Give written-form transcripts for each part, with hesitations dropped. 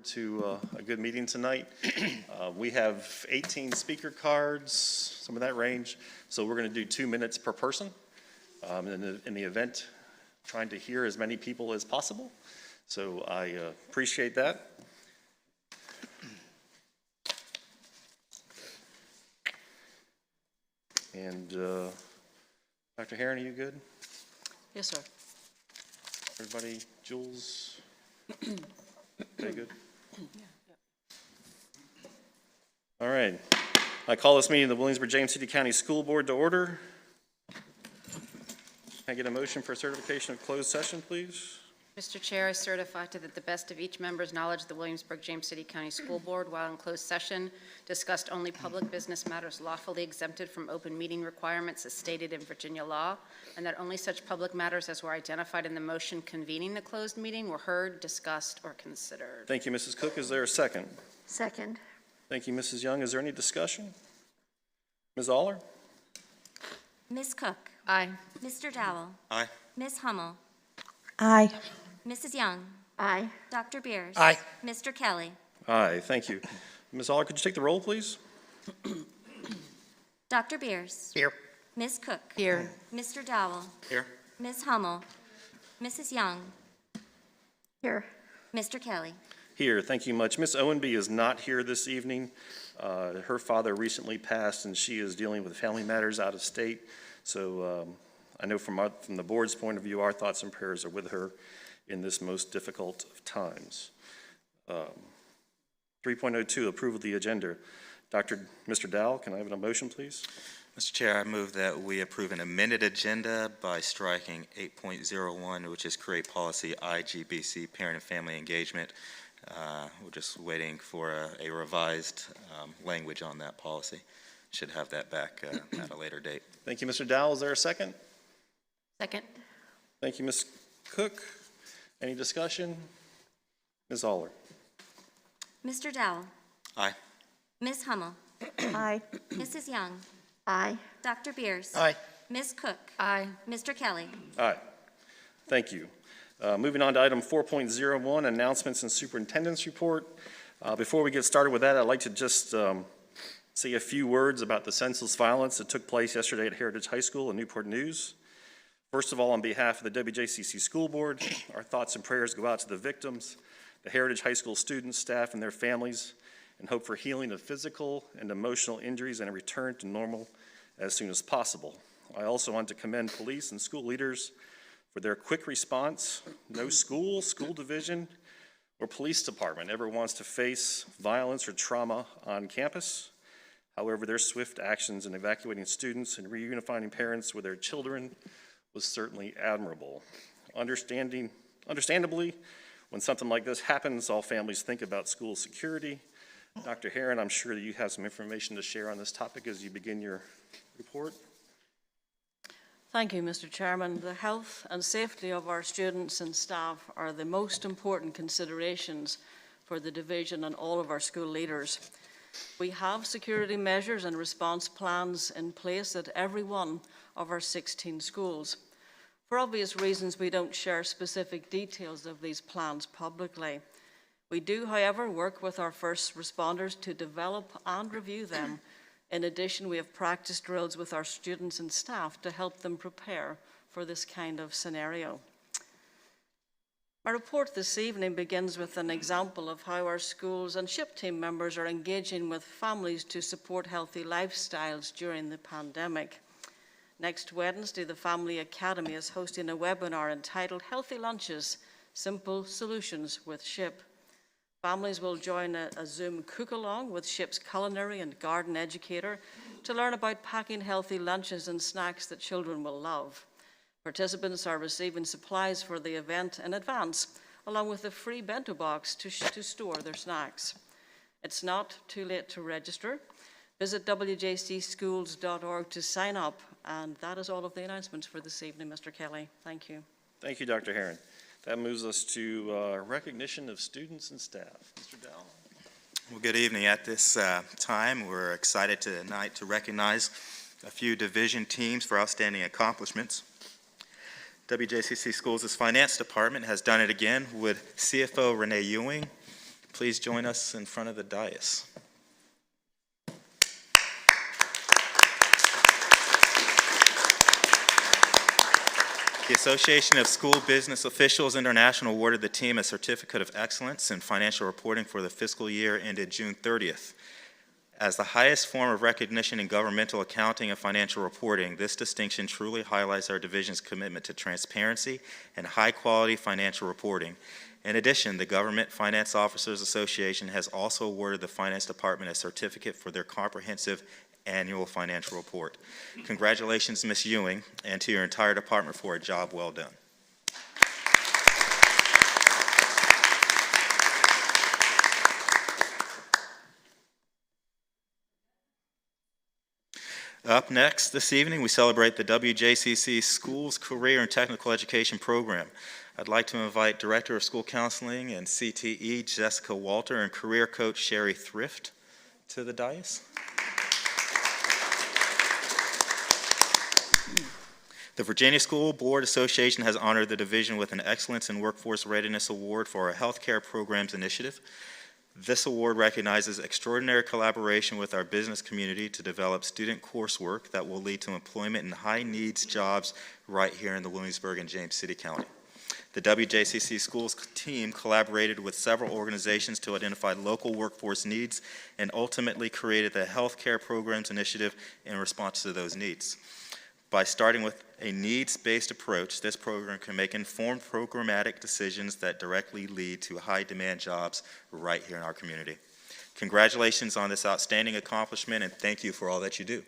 to a good meeting tonight. We have 18 speaker cards, some of that range, so we're going to do 2 minutes per person. In the event, trying to hear as many people as possible. So I appreciate that. And Dr. Herron, are you good? Yes, sir. Everybody, Jules? Okay, good. All right. I call this meeting of the Williamsburg-James City County School Board to order. Can I get a motion for certification of closed session, please? Mr. Chair, I certify to the best of each member's knowledge the Williamsburg-James City County School Board, while in closed session, discussed only public business matters lawfully exempted from open meeting requirements as stated in Virginia law, and that only such public matters as were identified in the motion convening the closed meeting were heard, discussed, or considered. Thank you, Mrs. Cook. Is there a second? Second. Thank you, Mrs. Young. Is there any discussion? Ms. Aller? Ms. Cook. Aye. Mr. Dowell. Aye. Ms. Hummel. Aye. Mrs. Young. Aye. Dr. Beers. Aye. Mr. Kelly. Aye, thank you. Ms. Aller, could you take the roll, please? Dr. Beers. Here. Ms. Cook. Here. Mr. Dowell. Here. Ms. Hummel. Mrs. Young. Here. Mr. Kelly. Here, thank you much. Ms. Owenby is not here this evening. Her father recently passed, and she is dealing with family matters out of state. So I know from the board's point of view, our thoughts and prayers are with her in this most difficult of times. 3.02, approval of the agenda. Mr. Dowell, can I have a motion, please? Mr. Chair, I move that we approve an amended agenda by striking 8.01, which is create policy IGBC, parent and family engagement. We're just waiting for a revised language on that policy. Should have that back at a later date. Thank you, Mr. Dowell. Is there a second? Second. Thank you, Ms. Cook. Any discussion? Ms. Aller? Mr. Dowell. Aye. Ms. Hummel. Aye. Mrs. Young. Aye. Dr. Beers. Aye. Ms. Cook. Aye. Mr. Kelly. Aye. Thank you. Moving on to item 4.01, announcements and superintendent's report. Before we get started with that, I'd like to just say a few words about the senseless violence that took place yesterday at Heritage High School in Newport News. First of all, on behalf of the Wjcc School Board, our thoughts and prayers go out to the victims, the Heritage High School students, staff, and their families, and hope for healing of physical and emotional injuries and a return to normal as soon as possible. I also want to commend police and school leaders for their quick response. No school, school division, or police department ever wants to face violence or trauma on campus. However, their swift actions in evacuating students and reunifying parents with their children was certainly admirable. Understandably, when something like this happens, all families think about school security. Dr. Herron, I'm sure that you have some information to share on this topic as you begin your report. Thank you, Mr. Chairman. The health and safety of our students and staff are the most important considerations for the division and all of our school leaders. We have security measures and response plans in place at every one of our 16 schools. For obvious reasons, we don't share specific details of these plans publicly. We do, however, work with our first responders to develop and review them. In addition, we have practice drills with our students and staff to help them prepare for this kind of scenario. My report this evening begins with an example of how our schools and SHIP team members are engaging with families to support healthy lifestyles during the pandemic. Next Wednesday, the Family Academy is hosting a webinar entitled Healthy Lunches, Simple Solutions with SHIP. Families will join a Zoom cook-along with SHIP's culinary and garden educator to learn about packing healthy lunches and snacks that children will love. Participants are receiving supplies for the event in advance, along with a free bento box to store their snacks. It's not too late to register. Visit wjcschools.org to sign up, and that is all of the announcements for this evening, Mr. Kelly. Thank you. Thank you, Dr. Herron. That moves us to recognition of students and staff. Mr. Dowell. Well, good evening. At this time, we're excited tonight to recognize a few division teams for outstanding accomplishments. Wjcc Schools' finance department has done it again with CFO Renee Ewing, please join us in front of the dais? The Association of School Business Officials International awarded the team a Certificate of Excellence in Financial Reporting for the fiscal year ended June 30th. As the highest form of recognition in governmental accounting and financial reporting, this distinction truly highlights our division's commitment to transparency and high-quality financial reporting. In addition, the Government Finance Officers Association has also awarded the Finance Department a certificate for their comprehensive annual financial report. Congratulations, Ms. Ewing, and to your entire department for a job well done. Up next this evening, we celebrate the Wjcc Schools Career and Technical Education Program. I'd like to invite Director of School Counseling and CTE, Jessica Walter, and Career Coach Sherry Thrift to the dais. The Virginia School Board Association has honored the division with an Excellence in Workforce Readiness Award for our Healthcare Programs Initiative. This award recognizes extraordinary collaboration with our business community to develop student coursework that will lead to employment in high-needs jobs right here in the Williamsburg and James City County. The WJCC Schools team collaborated with several organizations to identify local workforce needs and ultimately created the Healthcare Programs Initiative in response to those needs. By starting with a needs-based approach, this program can make informed programmatic decisions that directly lead to high-demand jobs right here in our community. Congratulations on this outstanding accomplishment, and thank you for all that you do.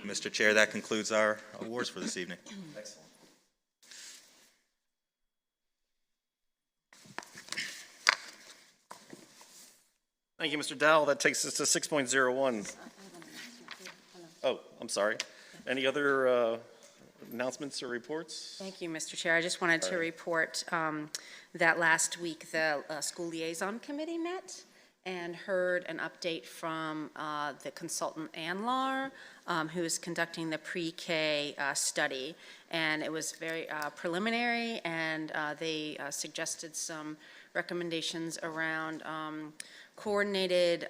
Mr. Chair, that concludes our awards for this evening. Excellent. Thank you, Mr. Dowell. That takes us to 6.01. Oh, I'm sorry. Any other announcements or reports? Thank you, Mr. Chair. I just wanted to report that last week the School Liaison Committee met and heard an update from the consultant ANLAR, who is conducting the pre-K study. And it was very preliminary, and they suggested some recommendations around coordinated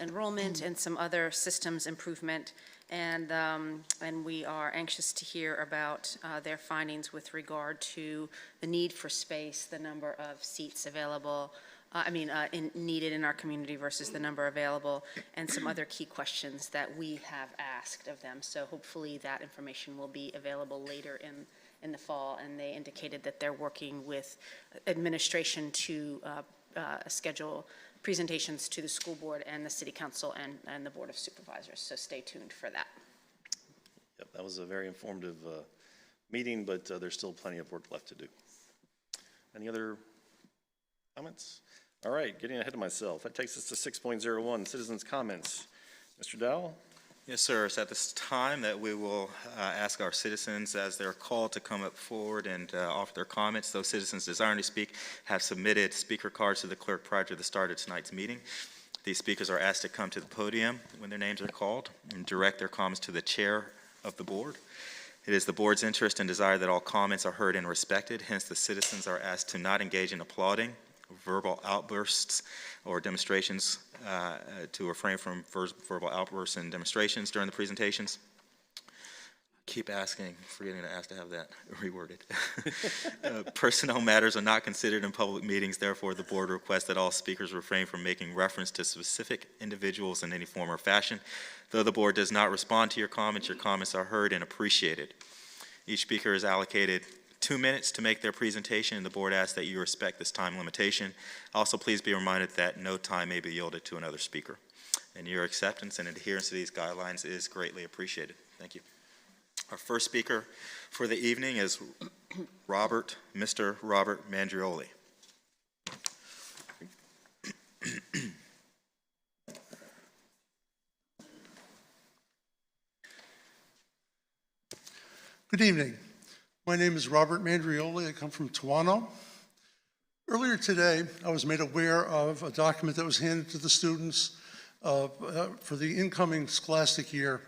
enrollment and some other systems improvement. And we are anxious to hear about their findings with regard to the need for space, the number of seats available, needed in our community versus the number available, and some other key questions that we have asked of them. So hopefully that information will be available later in the fall, and they indicated that they're working with administration to schedule presentations to the school board and the city council and the board of supervisors. So stay tuned for that. Yep, that was a very informative meeting, but there's still plenty of work left to do. Any other comments? All right, getting ahead of myself. That takes us to 6.01, citizens' comments. Mr. Dowell? Yes, sir. It's at this time that we will ask our citizens, as they're called, to come up forward and offer their comments. Those citizens desiring to speak have submitted speaker cards to the clerk prior to the start of tonight's meeting. These speakers are asked to come to the podium when their names are called and direct their comments to the chair of the board. It is the board's interest and desire that all comments are heard and respected. Hence, the citizens are asked to not engage in applauding, verbal outbursts, or demonstrations, to refrain from verbal outbursts and demonstrations during the presentations. Keep asking, forgetting to ask to have that reworded. Personnel matters are not considered in public meetings. Therefore, the board requests that all speakers refrain from making reference to specific individuals in any form or fashion. Though the board does not respond to your comments are heard and appreciated. Each speaker is allocated 2 minutes to make their presentation, and the board asks that you respect this time limitation. Also, please be reminded that no time may be yielded to another speaker. And your acceptance and adherence to these guidelines is greatly appreciated. Thank you. Our first speaker for the evening is Mr. Robert Mandrioli. Good evening. My name is Robert Mandrioli. I come from Toano. Earlier today, I was made aware of a document that was handed to the students for the incoming scholastic year.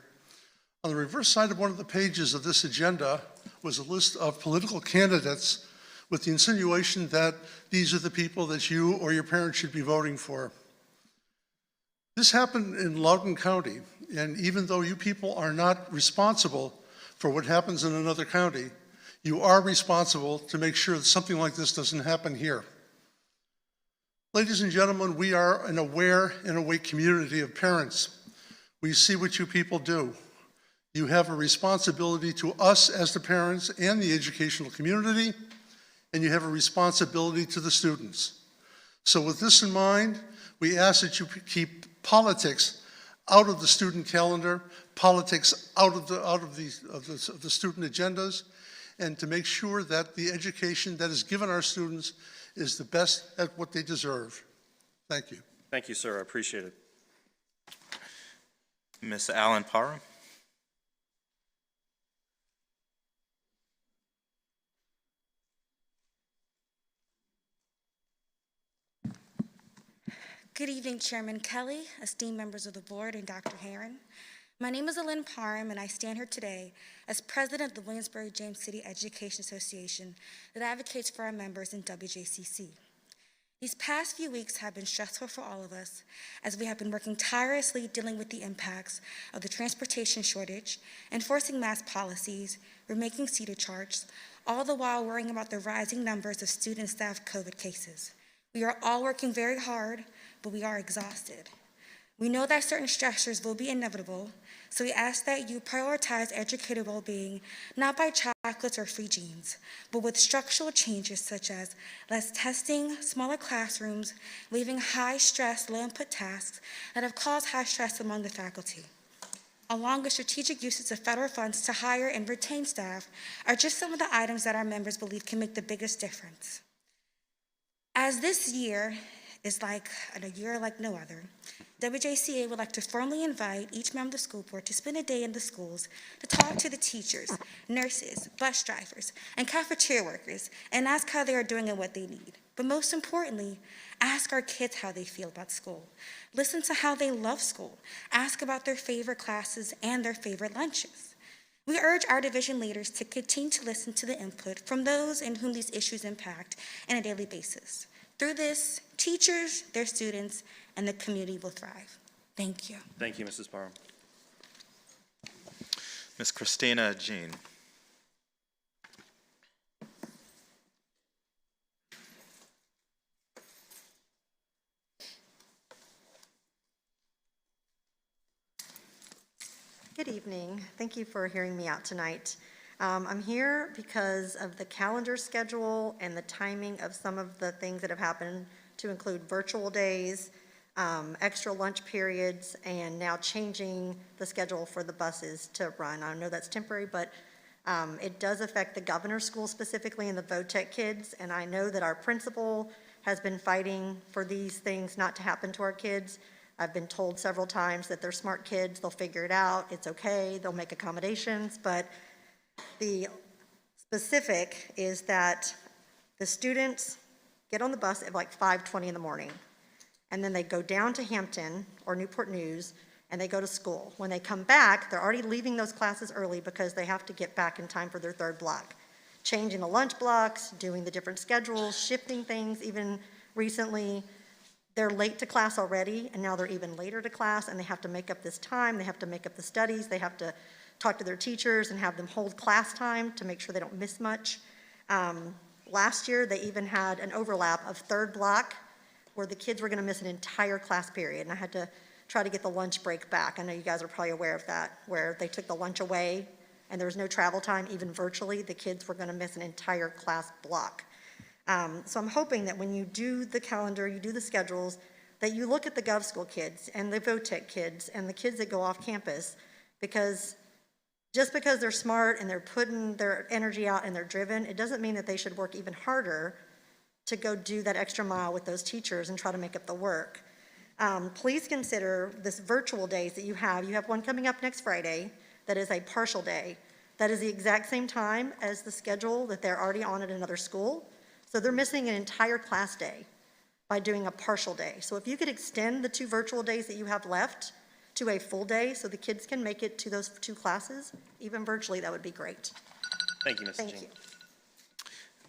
On the reverse side of one of the pages of this agenda was a list of political candidates with the insinuation that these are the people that you or your parents should be voting for. This happened in Loudoun County, and even though you people are not responsible for what happens in another county, you are responsible to make sure that something like this doesn't happen here. Ladies and gentlemen, we are an aware and awake community of parents. We see what you people do. You have a responsibility to us as the parents and the educational community, and you have a responsibility to the students. So with this in mind, we ask that you keep politics out of the student calendar, politics out of the student agendas, and to make sure that the education that is given our students is the best at what they deserve. Thank you. Thank you, sir. I appreciate it. Ms. Allen Parham. Good evening, Chairman Kelly, esteemed members of the board, and Dr. Herron. My name is Alyn Parham, and I stand here today as president of the Williamsburg-James City Education Association that advocates for our members in Wjcc. These past few weeks have been stressful for all of us as we have been working tirelessly dealing with the impacts of the transportation shortage, enforcing mask policies, remaking seater charts, all the while worrying about the rising numbers of student and staff COVID cases. We are all working very hard, but we are exhausted. We know that certain stressors will be inevitable, so we ask that you prioritize educator well-being, not by chocolates or free jeans, but with structural changes such as less testing, smaller classrooms, leaving high-stress, low-input tasks that have caused high stress among the faculty, along with strategic uses of federal funds to hire and retain staff, are just some of the items that our members believe can make the biggest difference. As this year is like a year like no other, WJCA would like to formally invite each member of the school board to spend a day in the schools to talk to the teachers, nurses, bus drivers, and cafeteria workers and ask how they are doing and what they need. But most importantly, ask our kids how they feel about school. Listen to how they love school. Ask about their favorite classes and their favorite lunches. We urge our division leaders to continue to listen to the input from those in whom these issues impact on a daily basis. Through this, teachers, their students, and the community will thrive. Thank you. Thank you, Mrs. Parham. Ms. Christina Jean. Good evening. Thank you for hearing me out tonight. I'm here because of the calendar schedule and the timing of some of the things that have happened, to include virtual days, extra lunch periods, and now changing the schedule for the buses to run. I know that's temporary, but it does affect the governor's school specifically and the Wjcc kids, and I know that our principal has been fighting for these things not to happen to our kids. I've been told several times that they're smart kids, they'll figure it out, it's okay, they'll make accommodations, but the specific is that the students get on the bus at like 5:20 in the morning, and then they go down to Hampton or Newport News, and they go to school. When they come back, they're already leaving those classes early because they have to get back in time for their third block. Changing the lunch blocks, doing the different schedules, shifting things. Even recently, they're late to class already, and now they're even later to class, and they have to make up this time, they have to make up the studies, they have to talk to their teachers and have them hold class time to make sure they don't miss much. Last year, they even had an overlap of third block where the kids were gonna miss an entire class period, and I had to try to get the lunch break back. I know you guys are probably aware of that, where they took the lunch away and there was no travel time, even virtually, the kids were gonna miss an entire class block. So I'm hoping that when you do the calendar, you do the schedules, that you look at the Gov School kids and the Wjcc kids and the kids that go off campus, because just because they're smart and they're putting their energy out and they're driven, it doesn't mean that they should work even harder to go do that extra mile with those teachers and try to make up the work. Please consider this virtual days that you have. You have one coming up next Friday that is a partial day. That is the exact same time as the schedule that they're already on at another school. So they're missing an entire class day by doing a partial day. So if you could extend the 2 virtual days that you have left to a full day so the kids can make it to those 2 classes. Even virtually, that would be great. Thank you, Mrs. Thank Jean. you.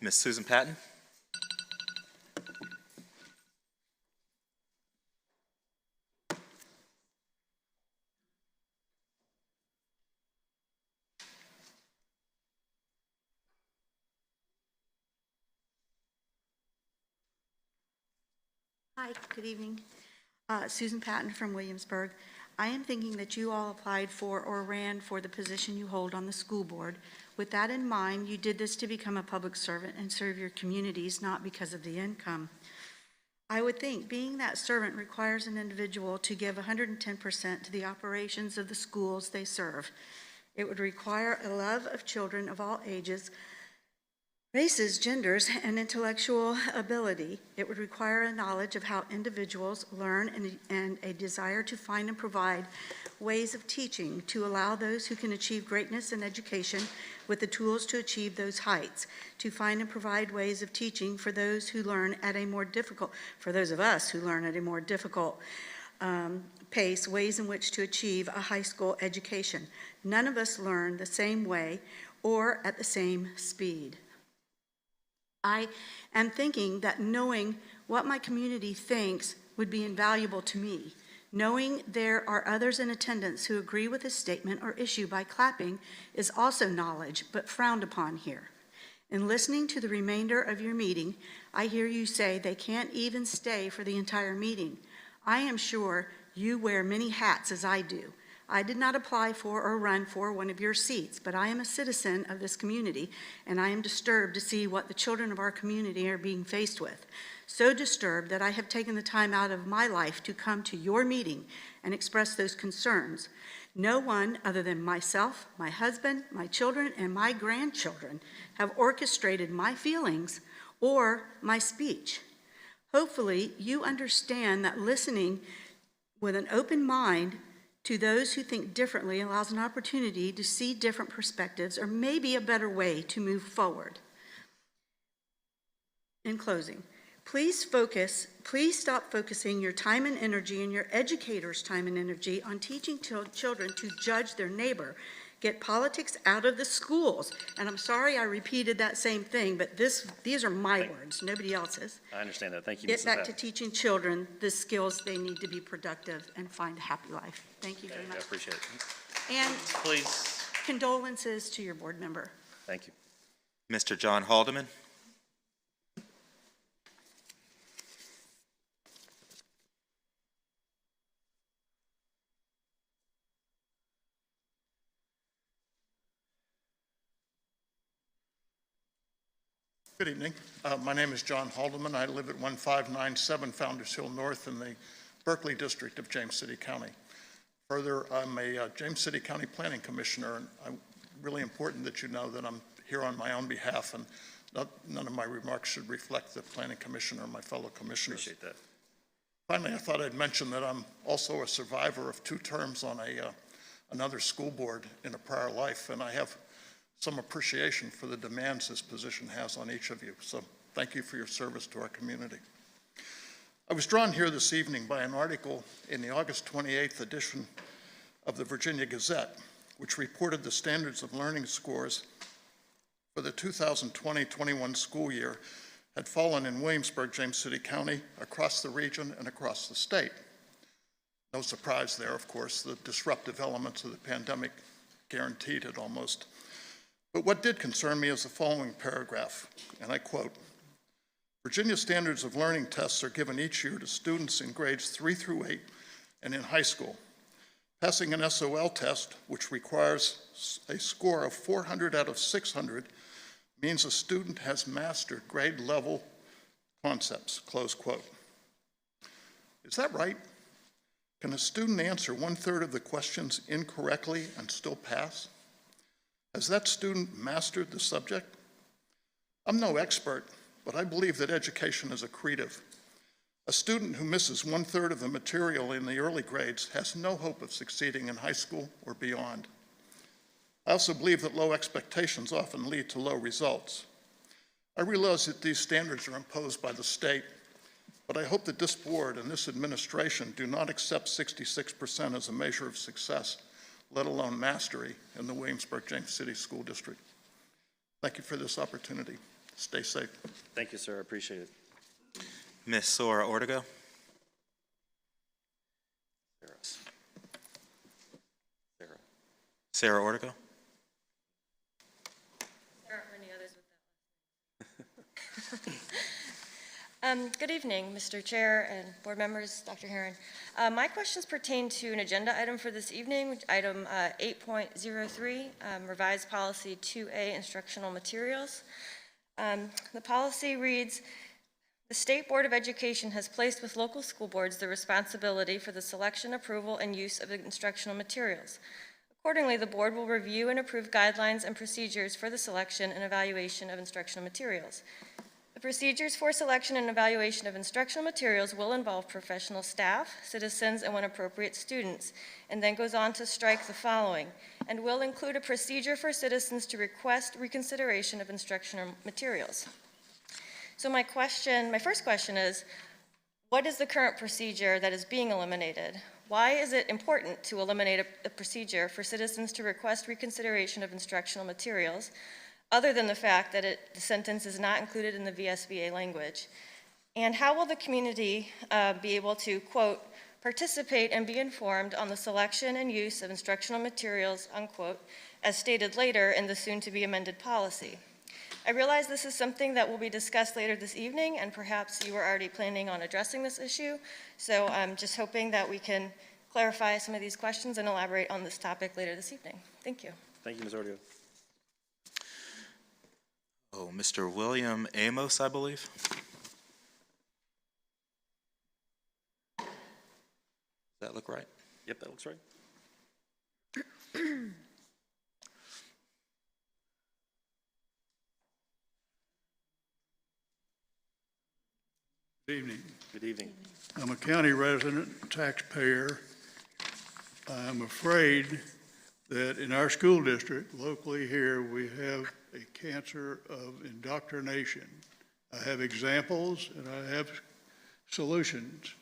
Ms. Susan Patton? Hi, good evening. Susan Patton from Williamsburg. I am thinking that you all applied for or ran for the position you hold on the school board. With that in mind, you did this to become a public servant and serve your communities, not because of the income. I would think being that servant requires an individual to give 110% to the operations of the schools they serve. It would require a love of children of all ages, races, genders, and intellectual ability. It would require a knowledge of how individuals learn and a desire to find and provide ways of teaching to allow those who can achieve greatness in education with the tools to achieve those heights, to find and provide ways of teaching for those who learn at a more difficult, for those of us who learn at a more difficult pace, ways in which to achieve a high school education. None of us learn the same way or at the same speed. I am thinking that knowing what my community thinks would be invaluable to me. Knowing there are others in attendance who agree with a statement or issue by clapping is also knowledge, but frowned upon here. In listening to the remainder of your meeting, I hear you say they can't even stay for the entire meeting. I am sure you wear many hats as I do. I did not apply for or run for one of your seats, but I am a citizen of this community, and I am disturbed to see what the children of our community are being faced with. So disturbed that I have taken the time out of my life to come to your meeting and express those concerns. No one other than myself, my husband, my children, and my grandchildren have orchestrated my feelings or my speech. Hopefully, you understand that listening with an open mind to those who think differently allows an opportunity to see different perspectives or maybe a better way to move forward. In closing, please stop focusing your time and energy and your educators' time and energy on teaching children to judge their neighbor. Get politics out of the schools. And I'm sorry I repeated that same thing, but these are my words, nobody else's. I understand that. Thank you, Get Mrs. back to Patton. teaching children the skills they need to be productive and find a happy life. Thank you very I much. appreciate it. And Please. condolences to your board member. Thank you. Mr. John Haldeman? Good evening. My name is John Haldeman. I live at 1597 Founders Hill North in the Berkeley District of James City County. Further, I'm a James City County Planning Commissioner, and it's really important that you know that I'm here on my own behalf, and none of my remarks should reflect the Planning Commission or my fellow commissioners. Appreciate that. Finally, I thought I'd mention that I'm also a survivor of 2 terms on another school board in a prior life, and I have some appreciation for the demands this position has on each of you. So thank you for your service to our community. I was drawn here this evening by an article in the August 28th edition of the Virginia Gazette, which reported the standards of learning scores for the 2020-21 school year had fallen in Williamsburg, James City County, across the region and across the state. No surprise there, of course, the disruptive elements of the pandemic guaranteed it almost. But what did concern me is the following paragraph, and I quote, Virginia standards of learning tests are given each year to students in grades 3 through 8 and in high school. Passing an SOL test, which requires a score of 400 out of 600, means a student has mastered grade level concepts, close quote. Is that right? Can a student answer 1/3 of the questions incorrectly and still pass? Has that student mastered the subject? I'm no expert, but I believe that education is accretive. A student who misses 1/3 of the material in the early grades has no hope of succeeding in high school or beyond. I also believe that low expectations often lead to low results. I realize that these standards are imposed by the state But I hope that this board and this administration do not accept 66% as a measure of success, let alone mastery, in the Williamsburg-James City School District. Thank you for this opportunity. Stay safe. Thank you, sir. I appreciate it. Ms. Sora Ortega. Sarah Ortega. There aren't many others with that. Good evening, Mr. Chair and board members, Dr. Herron. My questions pertain to an agenda item for this evening, item 8.03, revised policy 2A, instructional materials. The policy reads, the State Board of Education has placed with local school boards the responsibility for the selection, approval, and use of instructional materials. Accordingly, the board will review and approve guidelines and procedures for the selection and evaluation of instructional materials. The procedures for selection and evaluation of instructional materials will involve professional staff, citizens, and when appropriate, students, and then goes on to strike the following, and will include a procedure for citizens to request reconsideration of instructional materials. So my first question is, what is the current procedure that is being eliminated? Why is it important to eliminate a procedure for citizens to request reconsideration of instructional materials, other than the fact that the sentence is not included in the VSBA language? And how will the community be able to, quote, participate and be informed on the selection and use of instructional materials, unquote, as stated later in the soon-to-be amended policy? I realize this is something that will be discussed later this evening, and perhaps you are already planning on addressing this issue. So I'm just hoping that we can clarify some of these questions and elaborate on this topic later this evening. Thank you. Thank you, Ms. Ortega. Oh, Mr. William Amos, I believe. Does that look right? Yep, that looks right. Good evening. Good evening. I'm a county resident, taxpayer. I'm afraid that in our school district, locally here, we have a cancer of indoctrination. I have examples and I have solutions.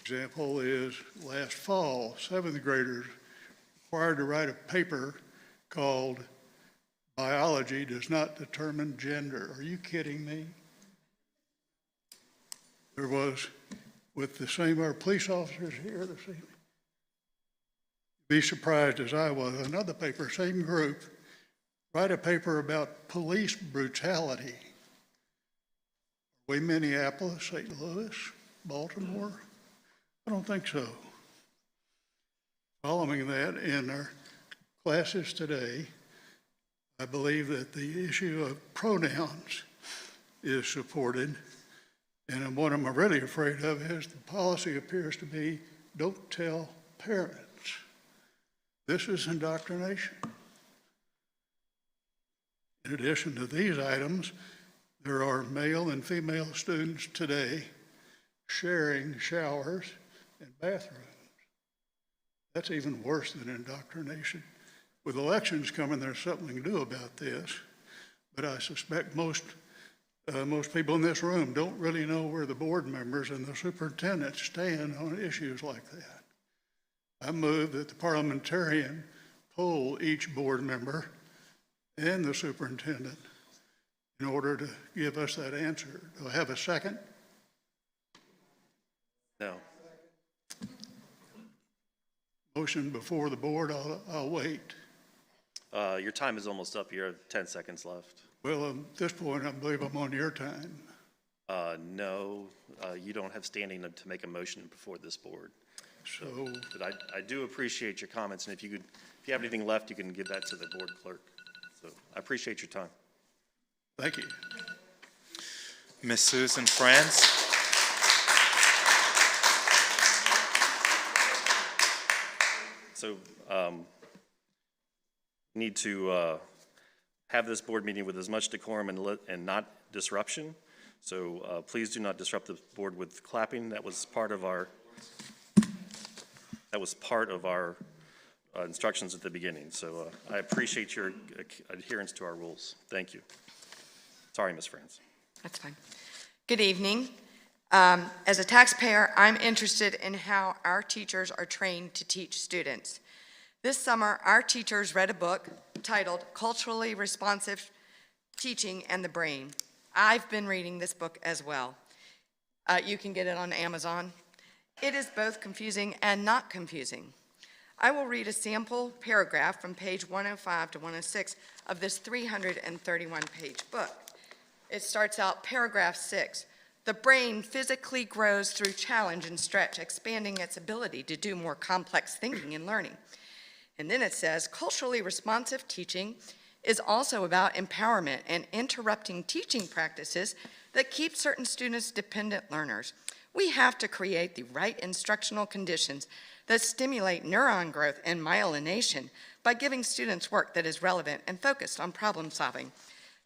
Example is last fall, 7th graders required to write a paper called Biology Does Not Determine Gender. Are you kidding me? There was, with the same, our police officers here this evening, be surprised as I was, another paper, same group, write a paper about police brutality. Are we Minneapolis, St. Louis, Baltimore? I don't think so. Following that, in our classes today, I believe that the issue of pronouns is supported. And what I'm really afraid of is the policy appears to be, don't tell parents. This is indoctrination. In addition to these items, there are male and female students today sharing showers and bathrooms. That's even worse than indoctrination. With elections coming, there's something to do about this, but I suspect most people in this room don't really know where the board members and the superintendent stand on issues like that. I move that the parliamentarian poll each board member and the superintendent in order to give us that answer. Do I have a second? No. Motion before the board, I'll wait. Your time is almost up. You have 10 seconds left. Well, at this point, I believe I'm on your time. No, you don't have standing to make a motion before this board. So, But I do appreciate your comments, and if you have anything left, you can give that to the board clerk. So I appreciate your time. thank you. Ms. Susan Franz. So need to have this board meeting with as much decorum and not disruption. So please do not disrupt the board with clapping. That was part of our instructions at the beginning. So I appreciate your adherence to our rules. Thank you. Sorry, Ms. Franz. That's fine. Good evening. As a taxpayer, I'm interested in how our teachers are trained to teach students. This summer, our teachers read a book titled Culturally Responsive Teaching and the Brain. I've been reading this book as well. You can get it on Amazon. It is both confusing and not confusing. I will read a sample paragraph from page 105 to 106 of this 331-page book. It starts out paragraph 6. The brain physically grows through challenge and stretch, expanding its ability to do more complex thinking and learning. And then it says, culturally responsive teaching is also about empowerment and interrupting teaching practices that keep certain students dependent learners. We have to create the right instructional conditions that stimulate neuron growth and myelination by giving students work that is relevant and focused on problem solving.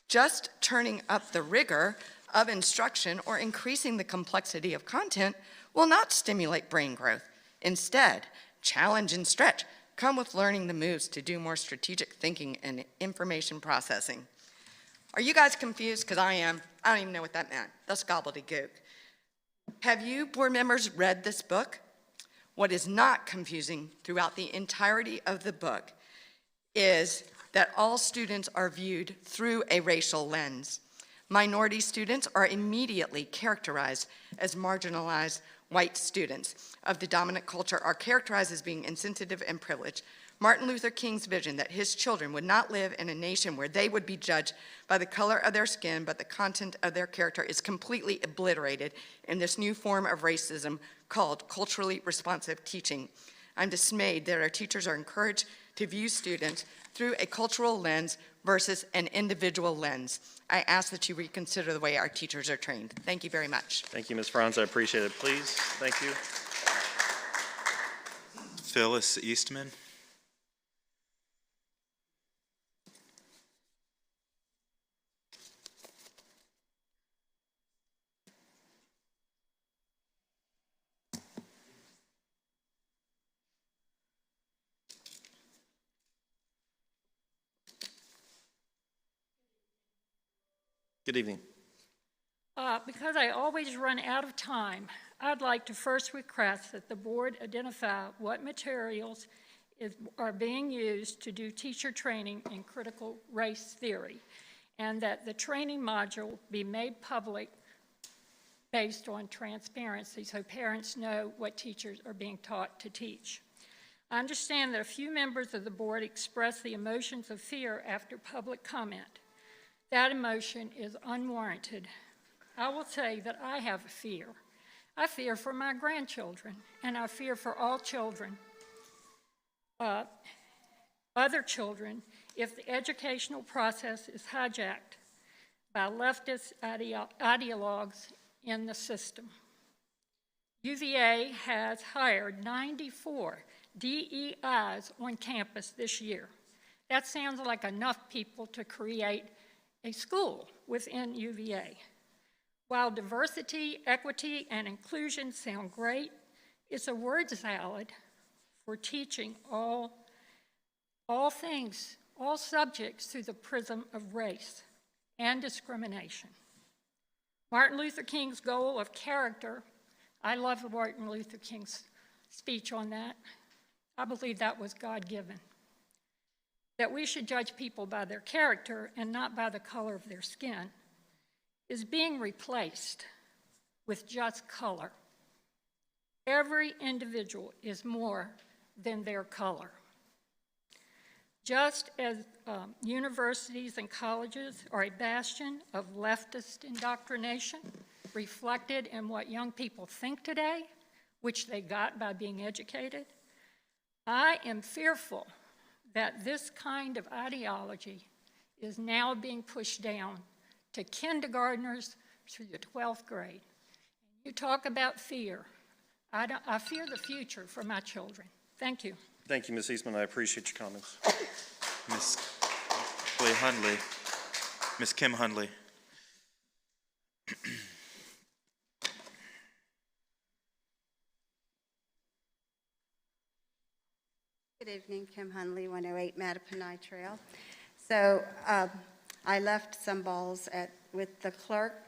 Just turning up the rigor of instruction or increasing the complexity of content will not stimulate brain growth. Instead, challenge and stretch come with learning the moves to do more strategic thinking and information processing. Are you guys confused? Because I am. I don't even know what that meant. That's gobbledygook. Have you, board members, read this book? What is not confusing throughout the entirety of the book is that all students are viewed through a racial lens. Minority students are immediately characterized as marginalized. White students of the dominant culture are characterized as being insensitive and privileged. Martin Luther King's vision that his children would not live in a nation where they would be judged by the color of their skin, but the content of their character is completely obliterated in this new form of racism called culturally responsive teaching. I'm dismayed that our teachers are encouraged to view students through a cultural lens versus an individual lens. I ask that you reconsider the way our teachers are trained. Thank you very much. Thank you, Ms. Franz. I appreciate it. Please, thank you. Phyllis Eastman. Good evening. Because I always run out of time, I'd like to first request that the board identify what materials are being used to do teacher training in critical race theory, and that the training module be made public based on transparency so parents know what teachers are being taught to teach. I understand that a few members of the board expressed the emotions of fear after public comment. That emotion is unwarranted. I will say that I have a fear. I fear for my grandchildren, and I fear for all children, other children, if the educational process is hijacked by leftist ideologues in the system. UVA has hired 94 DEIs on campus this year. That sounds like enough people to create a school within UVA. While diversity, equity, and inclusion sound great, it's a word salad for teaching all things, all subjects through the prism of race and discrimination. Martin Luther King's goal of character, I love Martin Luther King's speech on that. I believe that was God-given. That we should judge people by their character and not by the color of their skin, is being replaced with just color. Every individual is more than their color. Just as universities and colleges are a bastion of leftist indoctrination reflected in what young people think today, which they got by being educated, I am fearful that this kind of ideology is now being pushed down to kindergartners through the 12th grade. You talk about fear. I fear the future for my children. Thank you. Thank you, Ms. Eastman. I appreciate your comments. Ms. Hundley. Ms. Kim Hundley. Good evening, Kim Hundley, 108 Mattaponi Trail. So I left some balls with the clerk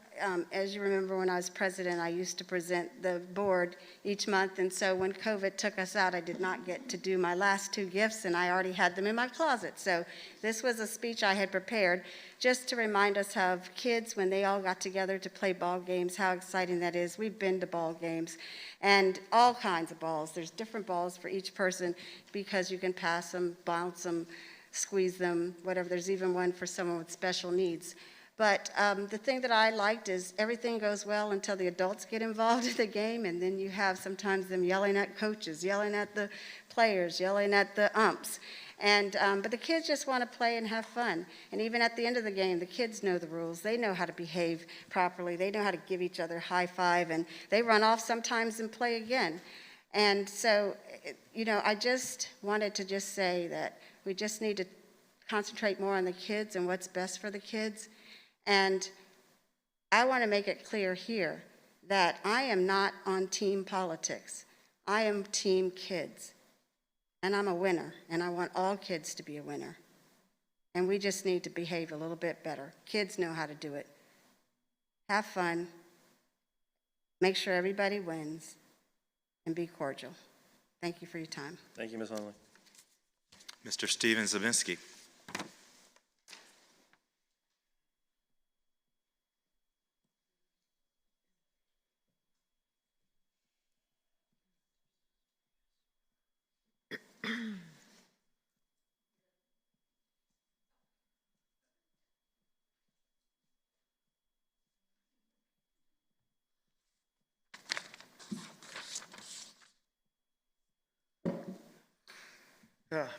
as you remember, when I was president, I used to present the board each month, and so when COVID took us out, I did not get to do my last two gifts, and I already had them in my closet. So this was a speech I had prepared just to remind us of kids when they all got together to play ball games, how exciting that is. We've been to ball games, and all kinds of balls. There's different balls for each person because you can pass them, bounce them, squeeze them, whatever. There's even one for someone with special needs. But the thing that I liked is everything goes well until the adults get involved in the game, and then you have sometimes them yelling at coaches, yelling at the players, yelling at the umps. And but the kids just want to play and have fun. And even at the end of the game, the kids know the rules. They know how to behave properly. They know how to give each other a high five, and they run off sometimes and play again. And so, you know, I just wanted to just say that we just need to concentrate more on the kids and what's best for the kids. And I want to make it clear here that I am not on team politics. I am team kids. And I'm a winner, and I want all kids to be a winner. And we just need to behave a little bit better. Kids know how to do it. Have fun. Make sure everybody wins. And be cordial. Thank you for your time. Thank you, Ms. Hunley. Mr. Steven Zabinski.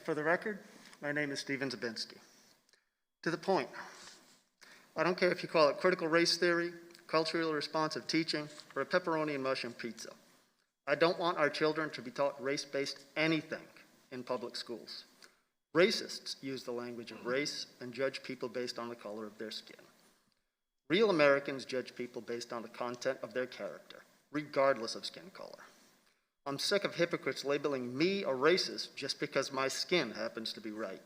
For the record, my name is Steven Zabinski. To the point, I don't care if you call it critical race theory, culturally responsive teaching, or a pepperoni and mushroom pizza. I don't want our children to be taught race-based anything in public schools. Racists use the language of race and judge people based on the color of their skin. Real Americans judge people based on the content of their character, regardless of skin color. I'm sick of hypocrites labeling me a racist just because my skin happens to be right.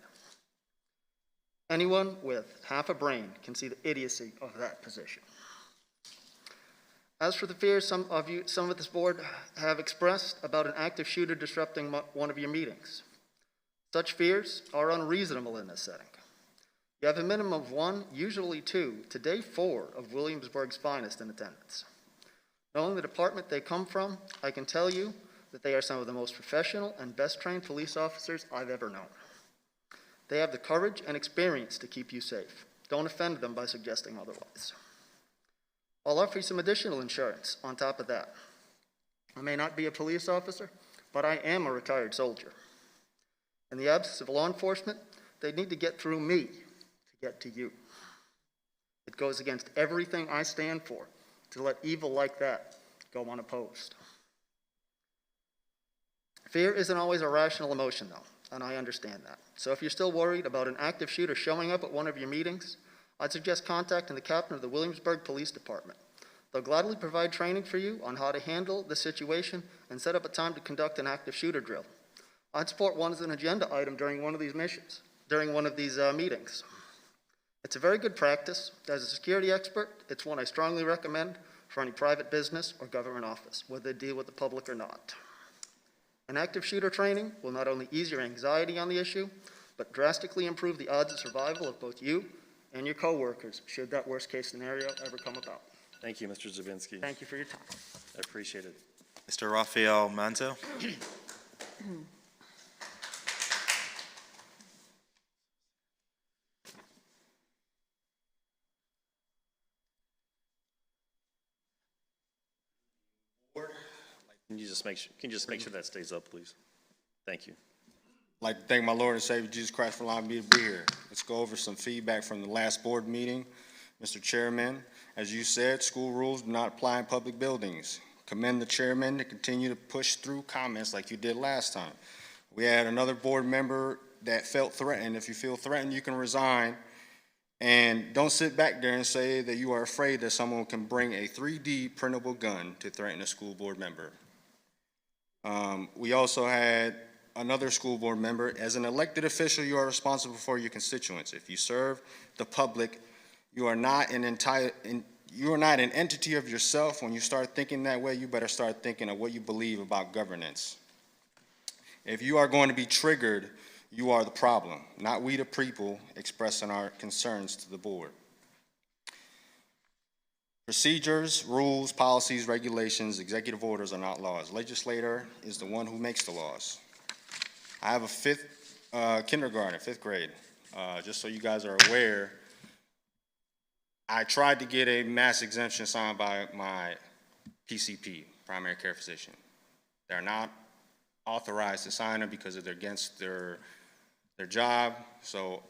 Anyone with half a brain can see the idiocy of that position. As for the fears some of this board have expressed about an active shooter disrupting one of your meetings, such fears are unreasonable in this setting. You have a minimum of 1, usually 2, today 4 of Williamsburg's finest in attendance. Knowing the department they come from, I can tell you that they are some of the most professional and best trained police officers I've ever known. They have the courage and experience to keep you safe. Don't offend them by suggesting otherwise. I'll offer you some additional insurance on top of that. I may not be a police officer, but I am a retired soldier. In the absence of law enforcement, they need to get through me to get to you. It goes against everything I stand for to let evil like that go unopposed. Fear isn't always a rational emotion, though, and I understand that. So if you're still worried about an active shooter showing up at one of your meetings, I'd suggest contacting the captain of the Williamsburg Police Department. They'll gladly provide training for you on how to handle the situation and set up a time to conduct an active shooter drill. I'd support one as an agenda item during one of these meetings. It's a very good practice. As a security expert, it's one I strongly recommend for any private business or government office, whether they deal with the public or not. An active shooter training will not only ease your anxiety on the issue, but drastically improve the odds of survival of both you and your coworkers should that worst case scenario ever come about. Thank you, Mr. Zabinski. Thank you for your time. I appreciate it. Mr. Rafael Manzo. Can you just make sure that stays up, please? Thank you. I'd like to thank my Lord and Savior Jesus Christ for allowing me to be here. Let's go over some feedback from the last board meeting. Mr. Chairman, as you said, school rules do not apply in public buildings. Commend the chairman to continue to push through comments like you did last time. We had another board member that felt threatened. If you feel threatened, you can resign. And don't sit back there and say that you are afraid that someone can bring a 3D printable gun to threaten a school board member. We also had another school board member. As an elected official, you are responsible for your constituents. If you serve the public, you are not entitled You are not an entity of yourself. When you start thinking that way, you better start thinking of what you believe about governance. If you are going to be triggered, you are the problem, not we the people expressing our concerns to the board. Procedures, rules, policies, regulations, executive orders are not laws. Legislator is the one who makes the laws. I have a fifth grade. Just so you guys are aware, I tried to get a mass exemption signed by my PCP, primary care physician. They're not authorized to sign them because they're against their job. So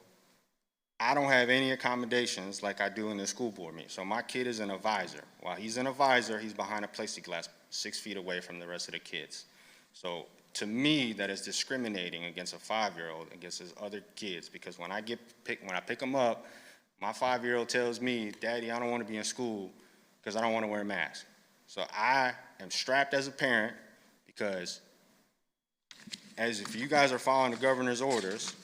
I don't have any accommodations like I do in the school board meeting. So my kid is an advisor. While he's an advisor, he's behind a plexiglass 6 feet away from the rest of the kids. So to me, that is discriminating against a 5-year-old against his other kids, because when I pick him up, my 5-year-old tells me, Daddy, I don't want to be in school because I don't want to wear a mask. So I am strapped as a parent because if you guys are following the governor's orders,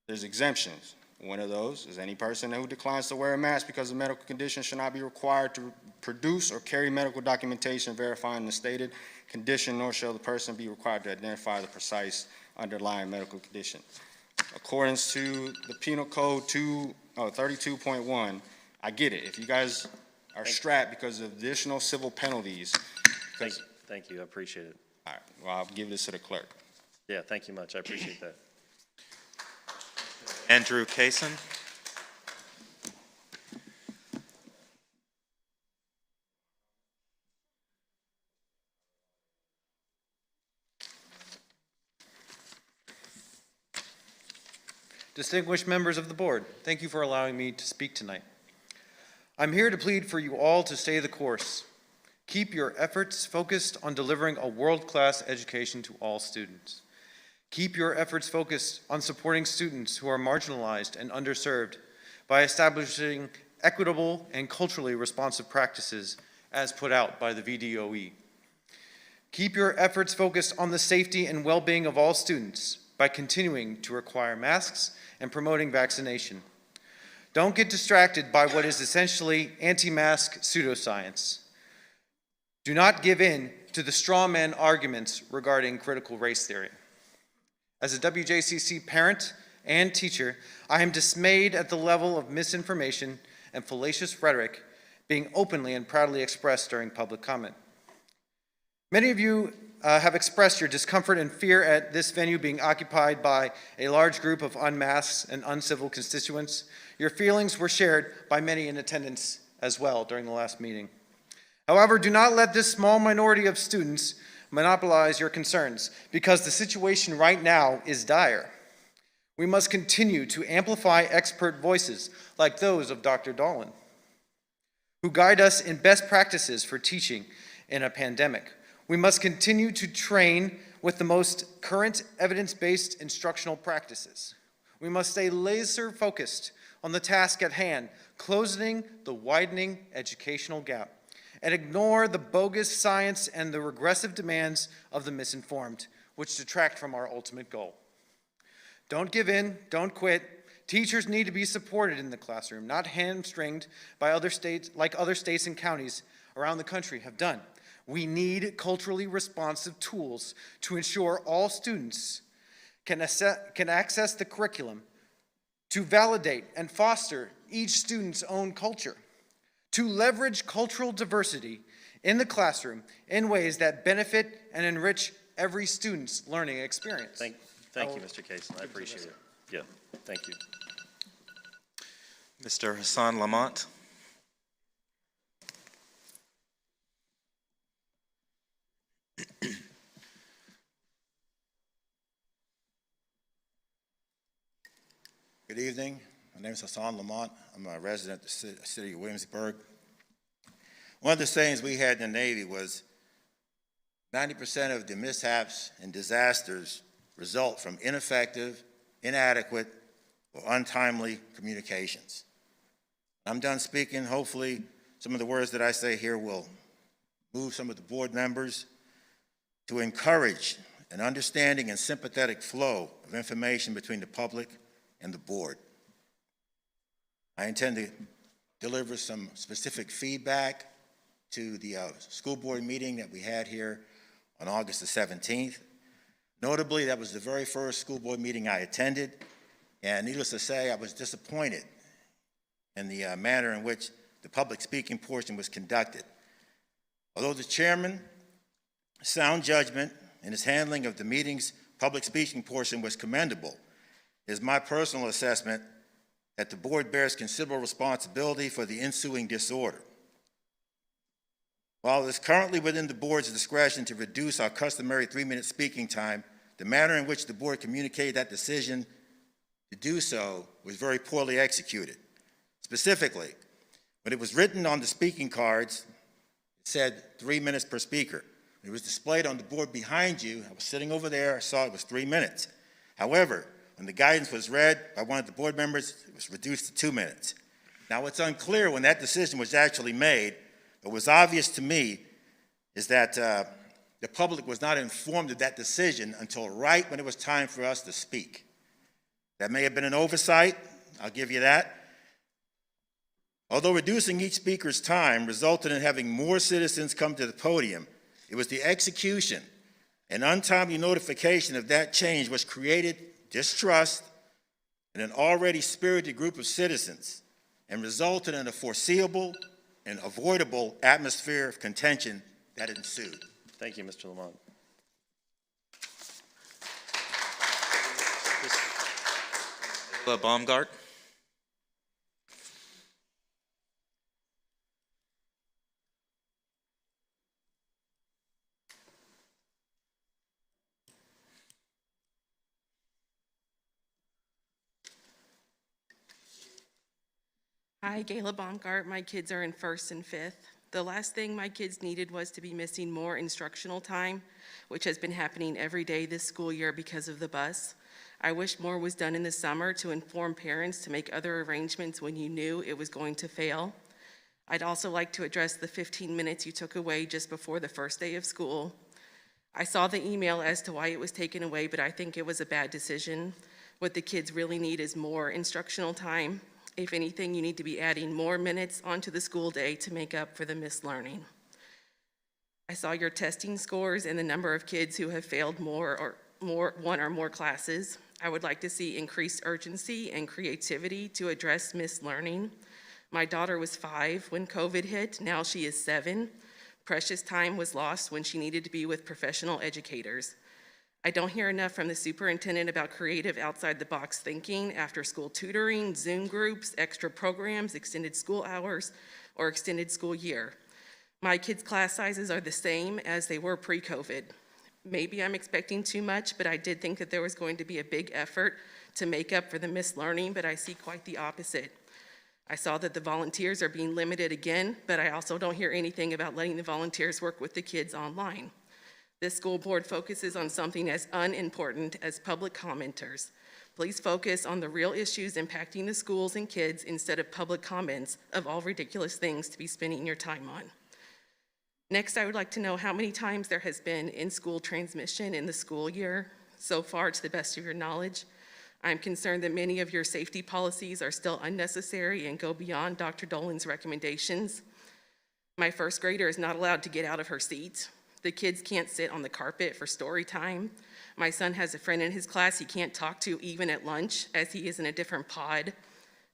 there's exemptions. One of those is any person who declines to wear a mask because of medical condition should not be required to produce or carry medical documentation verifying the stated condition, nor shall the person be required to identify the precise underlying medical condition. According to the Penal Code 32.1, I get it. If you guys are strapped because of additional civil penalties. Thank you, I appreciate it. All right, well, I'll give this to the clerk. Yeah, thank you much, I appreciate that. Andrew Kaysen. Distinguished members of the board, thank you for allowing me to speak tonight. I'm here to plead for you all to stay the course. Keep your efforts focused on delivering a world-class education to all students. Keep your efforts focused on supporting students who are marginalized and underserved by establishing equitable and culturally responsive practices as put out by the VDOE. Keep your efforts focused on the safety and well-being of all students by continuing to require masks and promoting vaccination. Don't get distracted by what is essentially anti-mask pseudoscience. Do not give in to the straw man arguments regarding critical race theory. As a Wjcc parent and teacher, I am dismayed at the level of misinformation and fallacious rhetoric being openly and proudly expressed during public comment. Many of you have expressed your discomfort and fear at this venue being occupied by a large group of unmasked and uncivil constituents. Your feelings were shared by many in attendance as well during the last meeting. However, do not let this small minority of students monopolize your concerns, because the situation right now is dire. We must continue to amplify expert voices like those of Dr. Dolan, who guide us in best practices for teaching in a pandemic. We must continue to train with the most current evidence-based instructional practices. We must stay laser focused on the task at hand, closing the widening educational gap, and ignore the bogus science and the regressive demands of the misinformed, which detract from our ultimate goal. Don't give in, don't quit. Teachers need to be supported in the classroom, not hamstringed by other states, like other states and counties around the country have done. We need culturally responsive tools to ensure all students can access the curriculum, to validate and foster each student's own culture, to leverage cultural diversity in the classroom in ways that benefit and enrich every student's learning experience. Thank you, Mr. Kaysen, I appreciate it. Yeah, thank you. Mr. Hassan Lamont. Good evening. My name is Hassan Lamont. I'm a resident of the city of Williamsburg. One of the sayings we had in the Navy was 90% of the mishaps and disasters result from ineffective, inadequate, or untimely communications. I'm done speaking. Hopefully, some of the words that I say here will move some of the board members to encourage an understanding and sympathetic flow of information between the public and the board. I intend to deliver some specific feedback to the school board meeting that we had here on August the 17th. Notably, that was the very first school board meeting I attended, and needless to say, I was disappointed in the manner in which the public speaking portion was conducted. Although the chairman's sound judgment in his handling of the meeting's public speaking portion was commendable, it is my personal assessment that the board bears considerable responsibility for the ensuing disorder. While it is currently within the board's discretion to reduce our customary 3-minute speaking time, the manner in which the board communicated that decision to do so was very poorly executed. Specifically, when it was written on the speaking cards, it said 3 minutes per speaker. It was displayed on the board behind you. I was sitting over there, I saw it was 3 minutes. However, when the guidance was read by one of the board members, it was reduced to 2 minutes. Now, what's unclear when that decision was actually made, what was obvious to me is that the public was not informed of that decision until right when it was time for us to speak. That may have been an oversight, I'll give you that. Although reducing each speaker's time resulted in having more citizens come to the podium, it was the execution and untimely notification of that change which created distrust in an already spirited group of citizens and resulted in a foreseeable and avoidable atmosphere of contention that ensued. Thank you, Mr. Lamont. Baumgart. Hi, Gayla Baumgart. My kids are in 1st and 5th. The last thing my kids needed was to be missing more instructional time, which has been happening every day this school year because of the bus. I wish more was done in the summer to inform parents to make other arrangements when you knew it was going to fail. I'd also like to address the 15 minutes you took away just before the first day of school. I saw the email as to why it was taken away, but I think it was a bad decision. What the kids really need is more instructional time. If anything, you need to be adding more minutes onto the school day to make up for the missed learning. I saw your testing scores and the number of kids who have failed one or more classes. I would like to see increased urgency and creativity to address missed learning. My daughter was 5 when COVID hit, now she is 7. Precious time was lost when she needed to be with professional educators. I don't hear enough from the superintendent about creative outside-the-box thinking, after-school tutoring, Zoom groups, extra programs, extended school hours, or extended school year. My kids' class sizes are the same as they were pre-COVID. Maybe I'm expecting too much, but I did think that there was going to be a big effort to make up for the missed learning, but I see quite the opposite. I saw that the volunteers are being limited again, but I also don't hear anything about letting the volunteers work with the kids online. This school board focuses on something as unimportant as public commenters. Please focus on the real issues impacting the schools and kids instead of public comments of all ridiculous things to be spending your time on. Next, I would like to know how many times there has been in-school transmission in the school year so far, to the best of your knowledge. I'm concerned that many of your safety policies are still unnecessary and go beyond Dr. Dolan's recommendations. My 1st grader is not allowed to get out of her seat. The kids can't sit on the carpet for story time. My son has a friend in his class he can't talk to even at lunch, as he is in a different pod.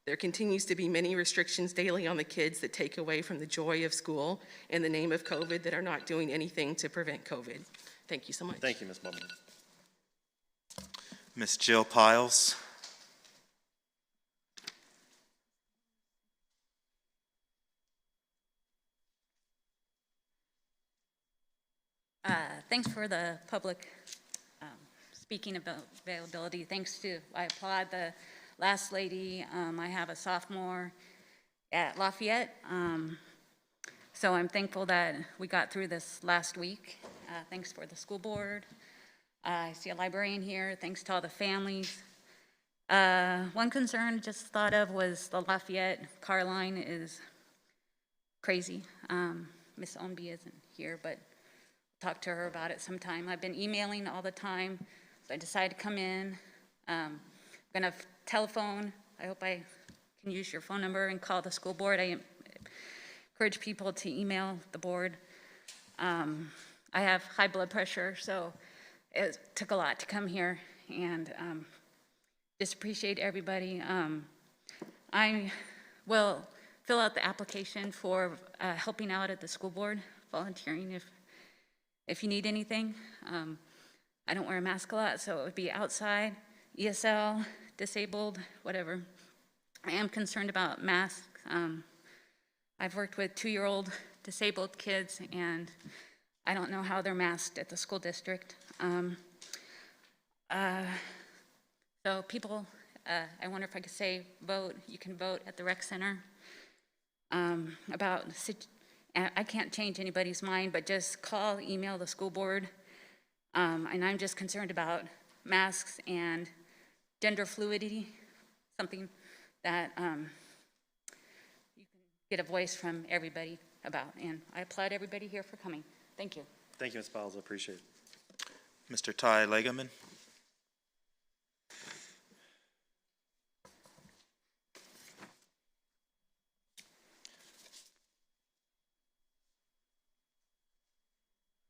There continues to be many restrictions daily on the kids that take away from the joy of school in the name of COVID that are not doing anything to prevent COVID. Thank you so much. Thank you, Ms. Bowman. Ms. Jill Piles. Thanks for the public speaking availability. Thanks to, I applaud the last lady. I have a sophomore at Lafayette, so I'm thankful that we got through this last week. Thanks for the school board. I see a librarian here. Thanks to all the families. One concern just thought of was the Lafayette car line is crazy. Miss Omby isn't here, but talk to her about it sometime. I've been emailing all the time, so I decided to come in. I'm gonna telephone. I hope I can use your phone number and call the school board. I encourage people to email the board. I have high blood pressure, so it took a lot to come here, and just appreciate everybody. I will fill out the application for helping out at the school board, volunteering if you need anything. I don't wear a mask a lot, so it would be outside, ESL, disabled, whatever. I am concerned about masks. I've worked with 2-year-old disabled kids, and I don't know how they're masked at the school district. So people, I wonder if I could say vote. You can vote at the rec center I can't change anybody's mind, but just call, email the school board. And I'm just concerned about masks and gender fluidity, something that you can get a voice from everybody about. And I applaud everybody here for coming. Thank you. Thank you, Ms. Biles. I appreciate it. Mr. Ty Legerman.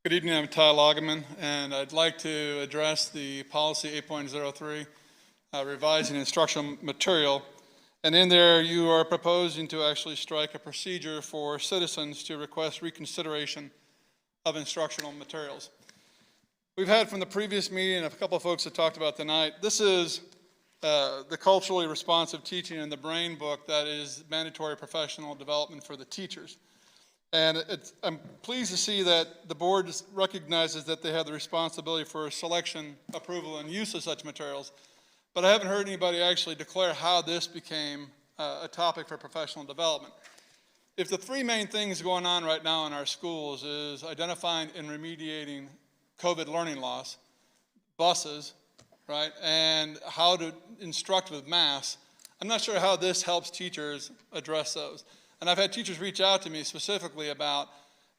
Good evening, I'm Ty Lagerman, and I'd like to address the policy 8.03, revising instructional material. And in there, you are proposing to actually strike a procedure for citizens to request reconsideration of instructional materials. We've had from the previous meeting, and a couple of folks have talked about tonight, this is the culturally responsive teaching in the Brain book that is mandatory professional development for the teachers. And I'm pleased to see that the board recognizes that they have the responsibility for selection, approval, and use of such materials. But I haven't heard anybody actually declare how this became a topic for professional development. If the three main things going on right now in our schools is identifying and remediating COVID learning loss, buses, right, and how to instruct with masks, I'm not sure how this helps teachers address those. And I've had teachers reach out to me specifically about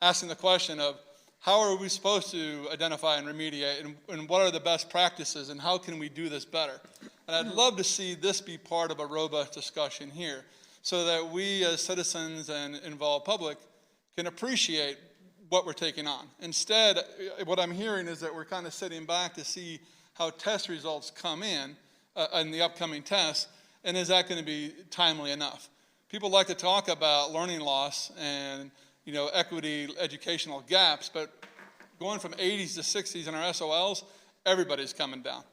asking the question of how are we supposed to identify and remediate, and what are the best practices, and how can we do this better? And I'd love to see this be part of a robust discussion here so that we as citizens and involved public can appreciate what we're taking on. Instead, what I'm hearing is that we're kind of sitting back to see how test results come in the upcoming tests, and is that going to be timely enough? People like to talk about learning loss and, equity educational gaps, but going from 80s to 60s in our SOLs, everybody's coming down.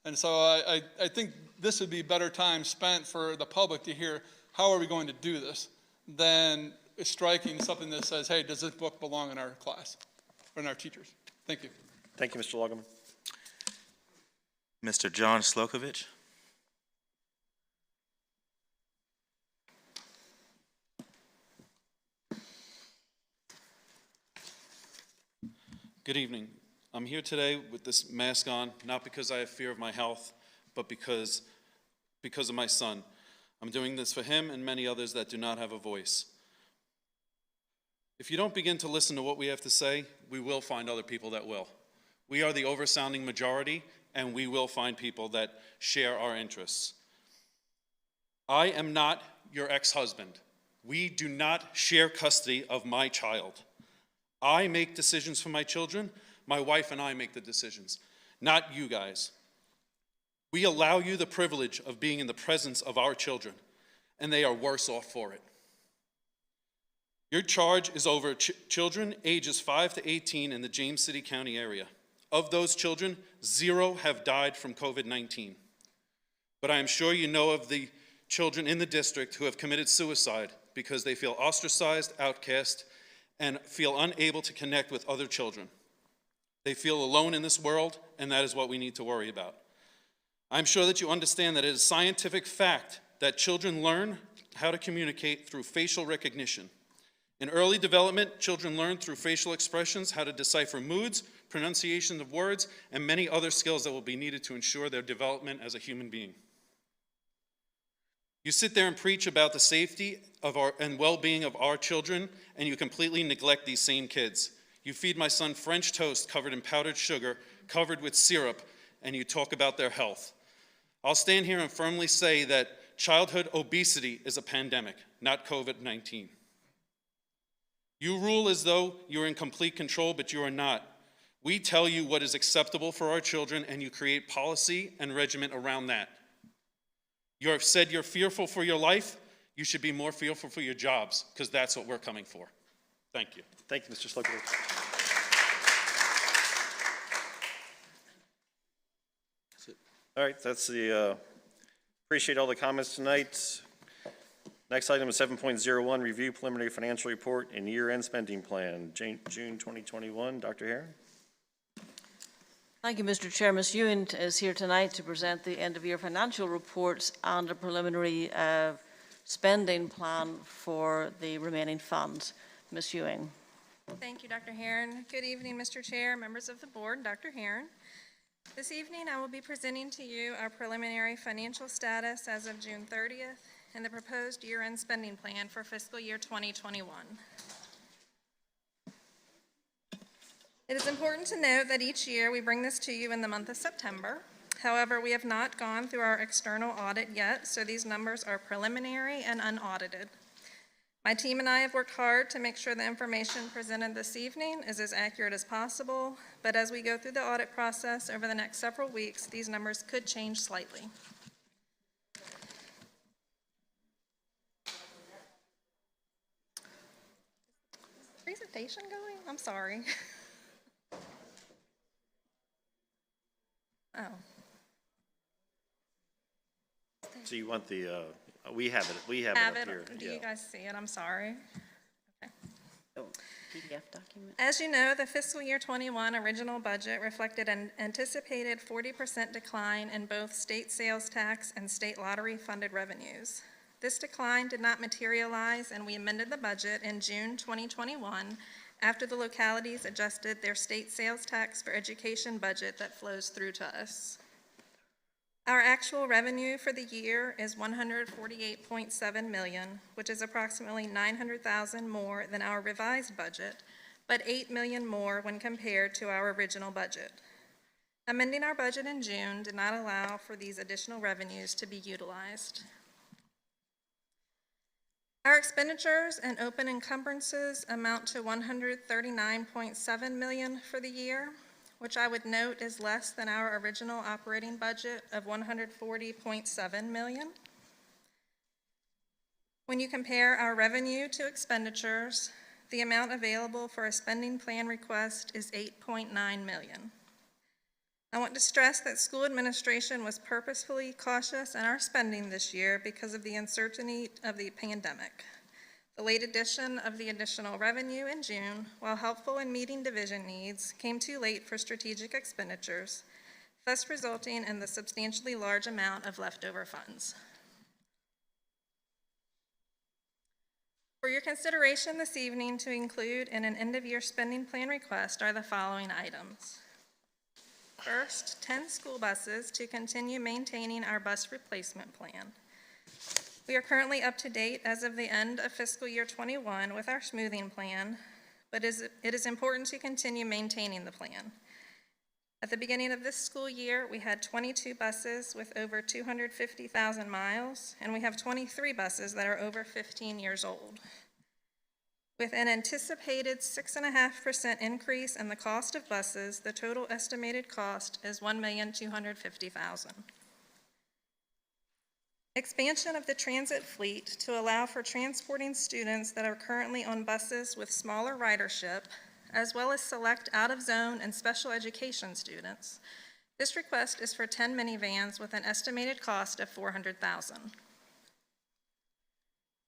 And so I think this would be better time spent for the public to hear how are we going to do this than striking something that says, hey, does this book belong in our class or in our teachers? Thank you. Thank you, Mr. Lagerman. Mr. John Slokovich. Good evening. I'm here today with this mask on, not because I have fear of my health, but because of my son. I'm doing this for him and many others that do not have a voice. If you don't begin to listen to what we have to say, we will find other people that will. We are the oversounding majority, and we will find people that share our interests. I am not your ex-husband. We do not share custody of my child. I make decisions for my children. My wife and I make the decisions, not you guys. We allow you the privilege of being in the presence of our children, and they are worse off for it. Your charge is over children ages 5 to 18 in the James City County area. Of those children, 0 have died from COVID-19. But I am sure you know of the children in the district who have committed suicide because they feel ostracized, outcast, and feel unable to connect with other children. They feel alone in this world, and that is what we need to worry about. I'm sure that you understand that it is scientific fact that children learn how to communicate through facial recognition. In early development, children learn through facial expressions how to decipher moods, pronunciation of words, and many other skills that will be needed to ensure their development as a human being. You sit there and preach about the safety of and well-being of our children, and you completely neglect these same kids. You feed my son French toast covered in powdered sugar, covered with syrup, and you talk about their health. I'll stand here and firmly say that childhood obesity is a pandemic, not COVID-19. You rule as though you're in complete control, but you are not. We tell you what is acceptable for our children, and you create policy and regiment around that. You have said you're fearful for your life. You should be more fearful for your jobs, because that's what we're coming for. Thank you. Thank you, Mr. Slocum. All right, that's the, appreciate all the comments tonight. Next item is 7.01, review preliminary financial report and year-end spending plan, June 2021. Dr. Herron? Thank you, Mr. Chair. Ms. Ewing is here tonight to present the end-of-year financial reports and a preliminary spending plan for the remaining funds. Ms. Ewing. Thank you, Dr. Herron. Good evening, Mr. Chair, members of the board, Dr. Herron. This evening, I will be presenting to you our preliminary financial status as of June 30th and the proposed year-end spending plan for fiscal year 2021. It is important to note that each year we bring this to you in the month of September. However, we have not gone through our external audit yet, so these numbers are preliminary and unaudited. My team and I have worked hard to make sure the information presented this evening is as accurate as possible, but as we go through the audit process over the next several weeks, these numbers could change slightly. Presentation going? I'm sorry. Oh. So you want the, we have it up here. Do you guys see it? I'm sorry. Okay. PDF document. As you know, the fiscal year 21 original budget reflected an anticipated 40% decline in both state sales tax and state lottery funded revenues. This decline did not materialize, and we amended the budget in June 2021 after the localities adjusted their state sales tax for education budget that flows through to us. Our actual revenue for the year is $148.7 million, which is approximately $900,000 more than our revised budget, but $8 million more when compared to our original budget. Amending our budget in June did not allow for these additional revenues to be utilized. Our expenditures and open encumbrances amount to $139.7 million for the year, which I would note is less than our original operating budget of $140.7 million. When you compare our revenue to expenditures, the amount available for a spending plan request is $8.9 million. I want to stress that school administration was purposefully cautious in our spending this year because of the uncertainty of the pandemic. The late addition of the additional revenue in June, while helpful in meeting division needs, came too late for strategic expenditures, thus resulting in the substantially large amount of leftover funds. For your consideration this evening to include in an end-of-year spending plan request are the following items. First, 10 school buses to continue maintaining our bus replacement plan. We are currently up to date as of the end of fiscal year 21 with our smoothing plan, but it is important to continue maintaining the plan. At the beginning of this school year, we had 22 buses with over 250,000 miles, and we have 23 buses that are over 15 years old. With an anticipated 6.5% increase in the cost of buses, the total estimated cost is $1,250,000. Expansion of the transit fleet to allow for transporting students that are currently on buses with smaller ridership, as well as select out-of-zone and special education students. This request is for 10 minivans with an estimated cost of $400,000.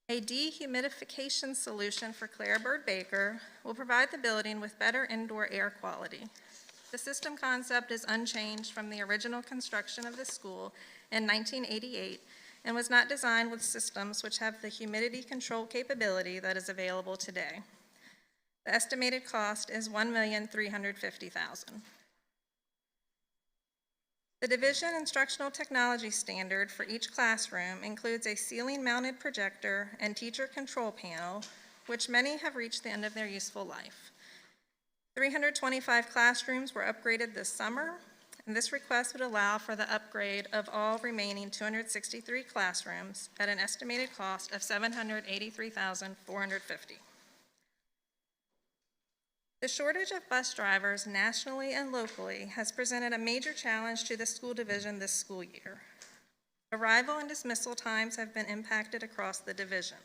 A dehumidification solution for Clara Bird Baker will provide the building with better indoor air quality. The system concept is unchanged from the original construction of the school in 1988 and was not designed with systems which have the humidity control capability that is available today. The estimated cost is $1,350,000. The Division Instructional Technology Standard for each classroom includes a ceiling-mounted projector and teacher control panel, which many have reached the end of their useful life. 325 classrooms were upgraded this summer, and this request would allow for the upgrade of all remaining 263 classrooms at an estimated cost of $783,450. The shortage of bus drivers nationally and locally has presented a major challenge to the school division this school year. Arrival and dismissal times have been impacted across the division.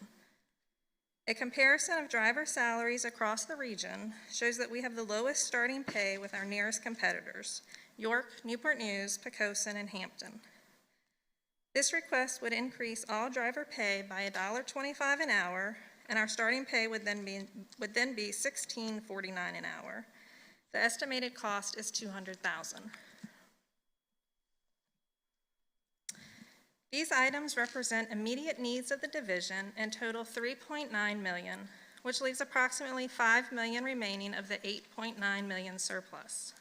A comparison of driver salaries across the region shows that we have the lowest starting pay with our nearest competitors, York, Newport News, Poquoson, and Hampton. This request would increase all driver pay by $1.25 an hour, and our starting pay would then be $16.49 an hour. The estimated cost is $200,000. These items represent immediate needs of the division and total $3.9 million, which leaves approximately $5 million remaining of the $8.9 million surplus.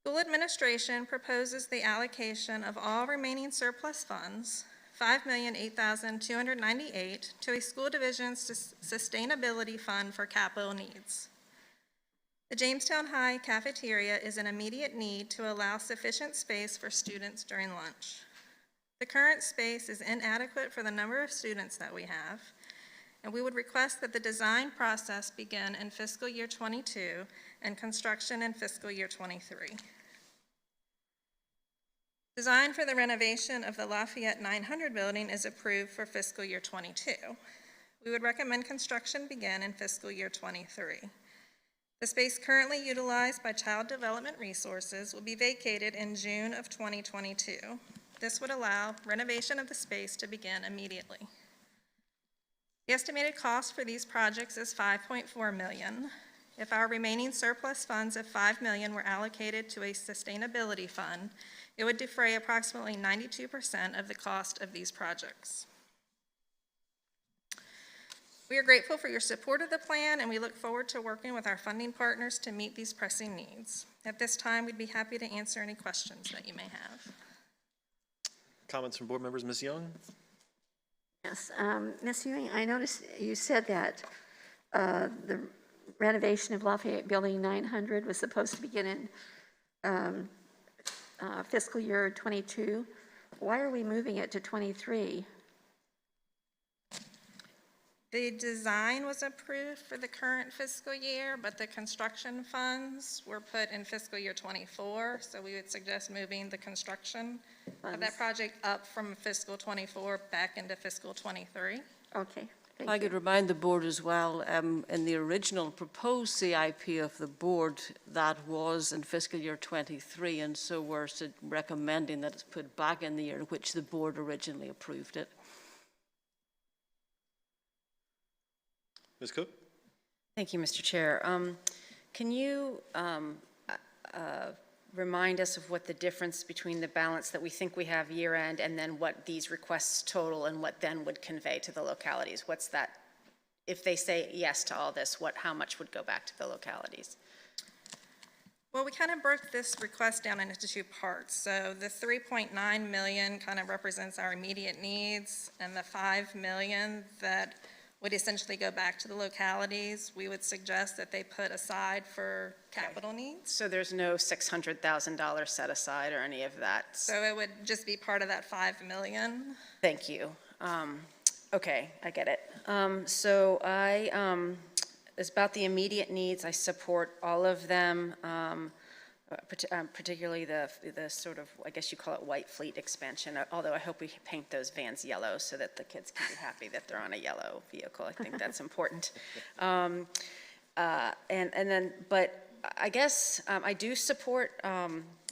School administration proposes the allocation of all remaining surplus funds, $5,008,298, to a school division's sustainability fund for capital needs. The Jamestown High cafeteria is an immediate need to allow sufficient space for students during lunch. The current space is inadequate for the number of students that we have, and we would request that the design process begin in fiscal year 22 and construction in fiscal year 23. Design for the renovation of the Lafayette 900 building is approved for fiscal year 22. We would recommend construction begin in fiscal year 23. The space currently utilized by Child Development Resources will be vacated in June of 2022. This would allow renovation of the space to begin immediately. The estimated cost for these projects is $5.4 million. If our remaining surplus funds of $5 million were allocated to a sustainability fund, it would defray approximately 92% of the cost of these projects. We are grateful for your support of the plan, and we look forward to working with our funding partners to meet these pressing needs. At this time, we'd be happy to answer any questions that you may have. Comments from board members, Ms. Young? Yes, Ms. Ewing, I noticed you said that the renovation of Lafayette Building 900 was supposed to begin in fiscal year 22. Why are we moving it to 23? The design was approved for the current fiscal year, but the construction funds were put in fiscal year 24, so we would suggest moving the construction of that project up from fiscal 24 back into fiscal 23. Okay. If I could remind the board as well, in the original proposed CIP of the board, that was in fiscal year 23, and so we're recommending that it's put back in the year in which the board originally approved it. Ms. Cook? Thank you, Mr. Chair. Can you remind us of what the difference between the balance that we think we have year end and then what these requests total and what then would convey to the localities? What's that? If they say yes to all this, how much would go back to the localities? Well, we kind of broke this request down into two parts. So the $3.9 million kind of represents our immediate needs, and the $5 million that would essentially go back to the localities, we would suggest that they put aside for capital needs. So there's no $600,000 set aside or any of that? So it would just be part of that $5 million. Thank you. Okay, I get it. It's about the immediate needs. I support all of them, particularly the sort of, I guess you call it white fleet expansion, although I hope we paint those vans yellow so that the kids can be happy that they're on a yellow vehicle. I think that's important. But I guess I do support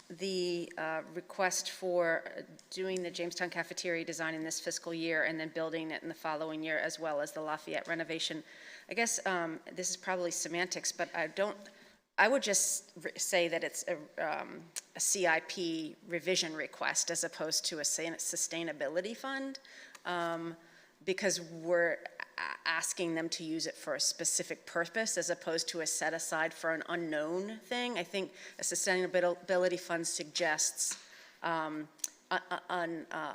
the request for doing the Jamestown cafeteria design in this fiscal year and then building it in the following year, as well as the Lafayette renovation. I guess this is probably semantics, but I would just say that it's a CIP revision request as opposed to a sustainability fund, because we're asking them to use it for a specific purpose as opposed to a set aside for an unknown thing. I think a sustainability fund suggests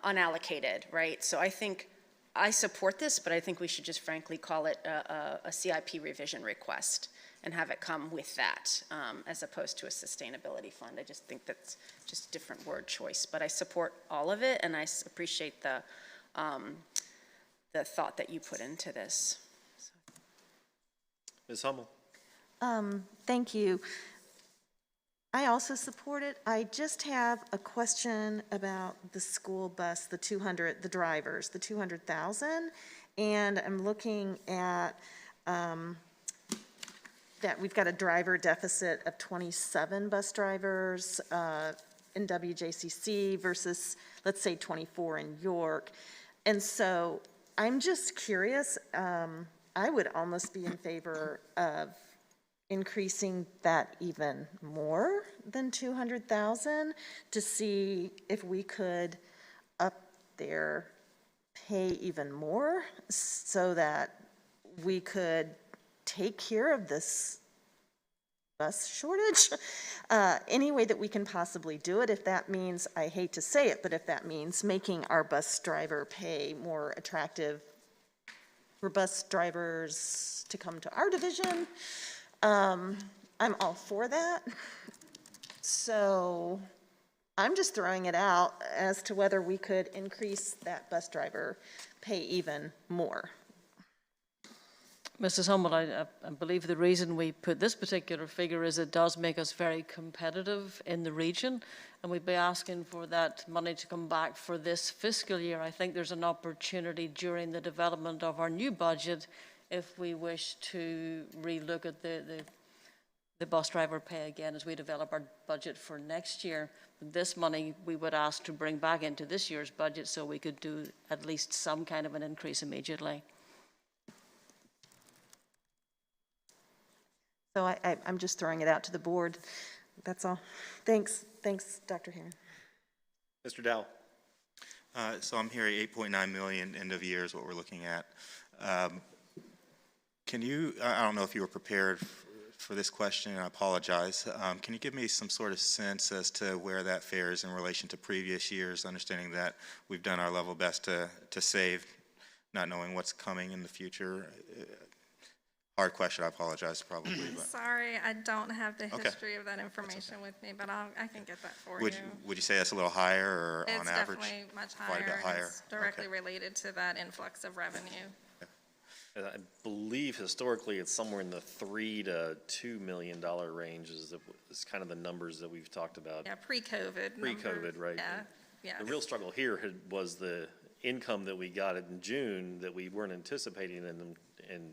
unallocated, right? So I think I support this, but I think we should just frankly call it a CIP revision request. and have it come with that, as opposed to a sustainability fund. I just think that's just a different word choice, but I support all of it, and I appreciate the thought that you put into this. Ms. Hummel? Thank you. I also support it. I just have a question about the school bus, the drivers, the 200,000. And I'm looking at that we've got a driver deficit of 27 bus drivers in Wjcc versus, let's say, 24 in York. And so I'm just curious, I would almost be in favor of increasing that even more than 200,000 to see if we could up their pay even more so that we could take care of this bus shortage any way that we can possibly do it. If that means, I hate to say it, but if that means making our bus driver pay more attractive for bus drivers to come to our division, I'm all for that. So I'm just throwing it out as to whether we could increase that bus driver pay even more. Mrs. Hummel, I believe the reason we put this particular figure is it does make us very competitive in the region, and we'd be asking for that money to come back for this fiscal year. I think there's an opportunity during the development of our new budget if we wish to relook at the bus driver pay again as we develop our budget for next year. This money we would ask to bring back into this year's budget so we could do at least some kind of an increase immediately. So I'm just throwing it out to the board. That's all. Thanks, Dr. Heron. Mr. Dow? So I'm hearing 8.9 million end of year is what we're looking at. Can you, I don't know if you were prepared for this question, and I apologize. Can you give me some sort of sense as to where that fares in relation to previous years, understanding that we've done our level best to save, not knowing what's coming in the future? Hard question, I apologize probably. But. Sorry, I don't have the history of that information with me, but I can get that for you. Would you say that's a little higher or It's on average? definitely much Quite a bit higher. higher. It's directly related to that influx of revenue. And I believe historically it's somewhere in the $3 to $2 million range is kind of the numbers that we've talked about. Yeah, pre-COVID. Pre-COVID, right. Yeah. The real struggle here was the income that we got in June that we weren't anticipating, and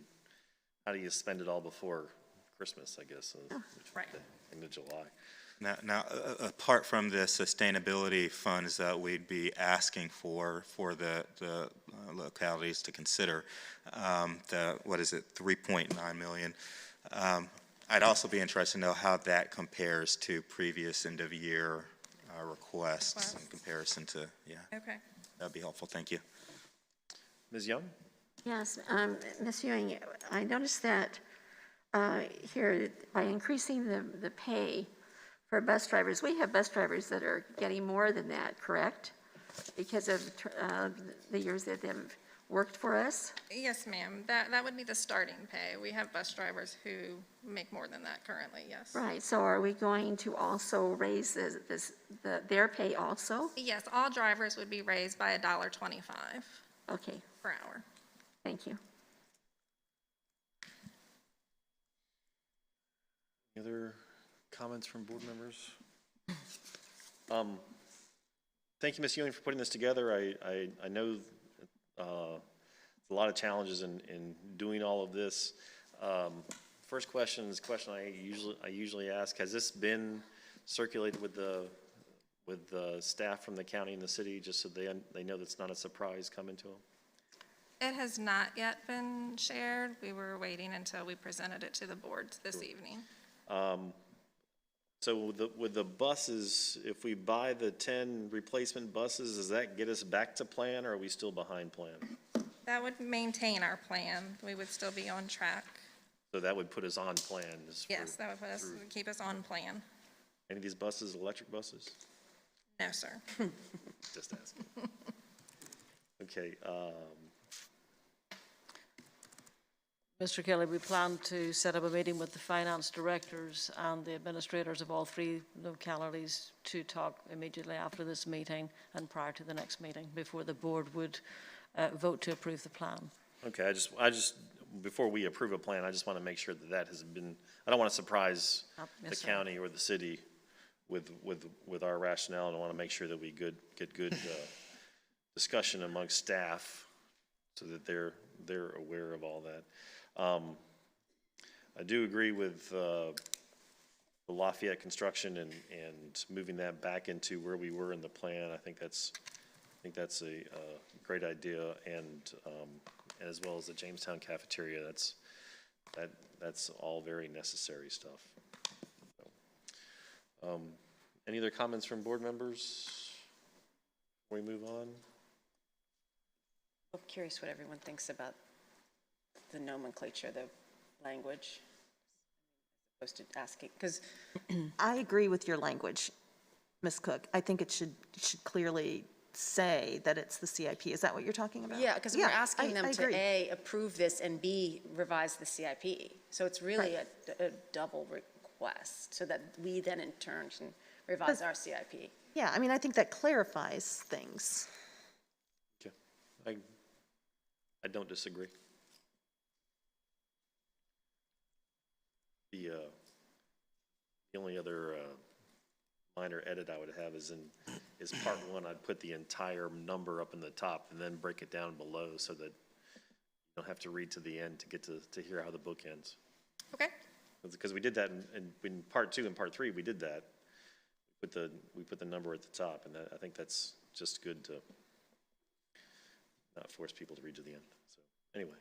how do you spend it all before Christmas, I guess, right. Into July. Now, apart from the sustainability funds that we'd be asking for the localities to consider, what is it, 3.9 million, I'd also be interested to know how that compares to previous end of year requests in comparison to, Okay. That'd be helpful, thank you. Ms. Young? Yes, Ms. Ewing, I noticed that here, by increasing the pay for bus drivers, we have bus drivers that are getting more than that, correct? Because of the years that they've worked for us? Yes, ma'am. That would be the starting pay. We have bus drivers who make more than that currently, yes. Right, so are we going to also raise their pay also? Yes, all drivers would be raised by $1.25 Okay, per hour. thank you. Any other comments from board members? Thank you, Ms. Ewing, for putting this together. I know a lot of challenges in doing all of this. First question is a question I usually ask. Has this been circulated with the staff from the county and the city, just so they know that's not a surprise coming to them? It has not yet been shared. We were waiting until we presented it to the board this evening. So with the buses, if we buy the 10 replacement buses, does that get us back to plan, or are we still behind plan? That would maintain our plan. We would still be on track. So that would put us on plan. Yes, that would keep us on plan. Any of these buses electric buses? No, sir. Just asking. Okay. Mr. Kelly, we plan to set up a meeting with the finance directors and the administrators of all 3 localities to talk immediately after this meeting and prior to the next meeting, before the board would vote to approve the plan. Okay, I just, before we approve a plan, I just want to make sure that that has been, I don't want to surprise the Yes, sir. county or the city with our rationale, and I want to make sure that we get good discussion amongst staff so that they're aware of all that. I do agree with the Lafayette construction and moving that back into where we were in the plan. I think that's a great idea, and as well as the Jamestown cafeteria. That's all very necessary stuff. Any other comments from board members before we move on? I'm curious what everyone thinks about the nomenclature, the language, as opposed to asking, because I agree with your language, Ms. Cook. I think it should clearly say that it's the CIP. Is that what you're talking about? yeah, because we're asking them I to agree. A, approve this, and B, revise the CIP. So it's really a double request, so that we then in turn can revise our CIP. Yeah, I mean, I think that clarifies things. Okay, I don't disagree. The only other minor edit I would have is part 1, I'd put the entire number up in the top and then break it down below so that you don't have to read to the end to get to hear how the book ends. Okay. Because we did that in part 2 and part 3, we did that. We put the number at the top, and I think that's just good to not force people to read to the end. So anyway,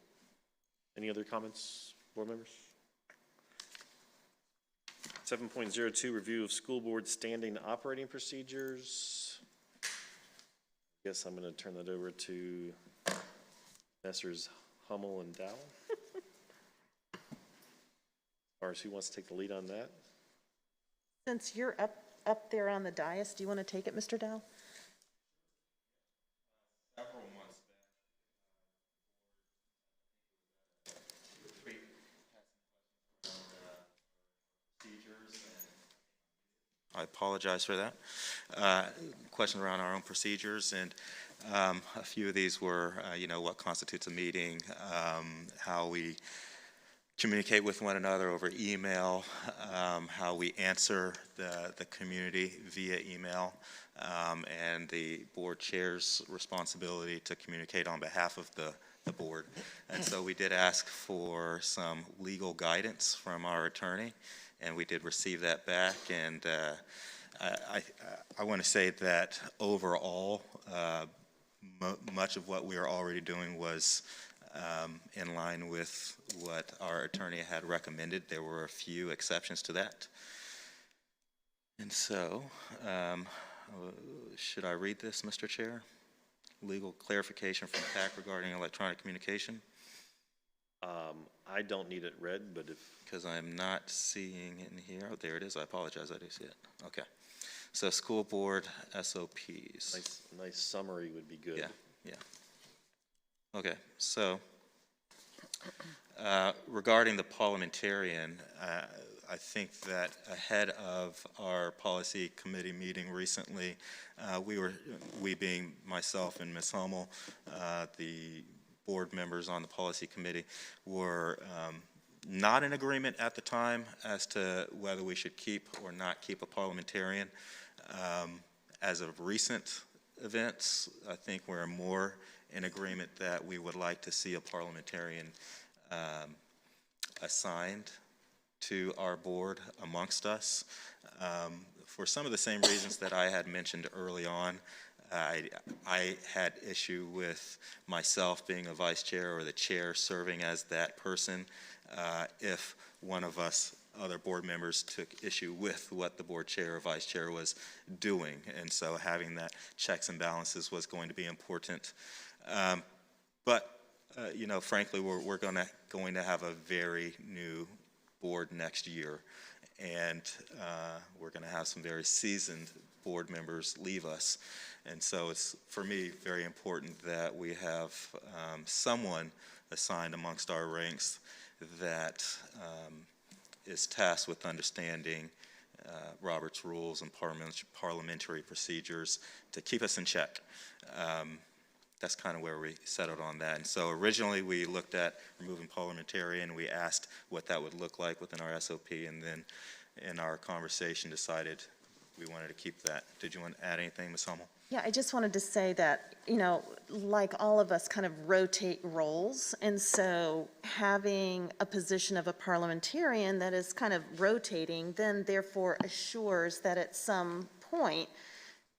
any other comments, board members? 7.02, review of school board standing operating procedures. I guess I'm going to turn that over to Messrs. Hummel and Dowell. As far as who wants to take the lead on that? Since you're up there on the dais, do you want to take it, Mr. Dow? Several months back, I apologize for that. Questions around our own procedures, and a few of these were, what constitutes a meeting, how we communicate with one another over email, how we answer the community via email, and the board chair's responsibility to communicate on behalf of the board. And so we did ask for some legal guidance from our attorney, and we did receive that back. And I want to say that overall, much of what we are already doing was in line with what our attorney had recommended. There were a few exceptions to that. And so, should I read this, Mr. Chair? Legal clarification from TAC regarding electronic communication? I don't need it read, but if... Because I'm not seeing it in here. Oh, there it is. I apologize. I do see it. Okay. So school board SOPs. Nice summary would be good. Yeah. Okay, so regarding the parliamentarian, I think that ahead of our policy committee meeting recently, we being myself and Ms. Hummel, the board members on the policy committee, were not in agreement at the time as to whether we should keep or not keep a parliamentarian. As of recent events, I think we're more in agreement that we would like to see a parliamentarian assigned to our board amongst us. For some of the same reasons that I had mentioned early on, I had issue with myself being a vice chair or the chair serving as that person if one of us other board members took issue with what the board chair or vice chair was doing. And so having that checks and balances was going to be important. But frankly, we're going to have a very new board next year. And we're going to have some very seasoned board members leave us. And so it's, for me, very important that we have someone assigned amongst our ranks that is tasked with understanding Robert's rules and parliamentary procedures to keep us in check. That's kind of where we settled on that. And so originally we looked at removing parliamentarian. We asked what that would look like within our SOP, and then in our conversation decided we wanted to keep that. Did you want to add anything, Ms. Hummel? Yeah, I just wanted to say that, you know, like all of us kind of rotate roles, and so having a position of a parliamentarian that is kind of rotating then therefore assures that at some point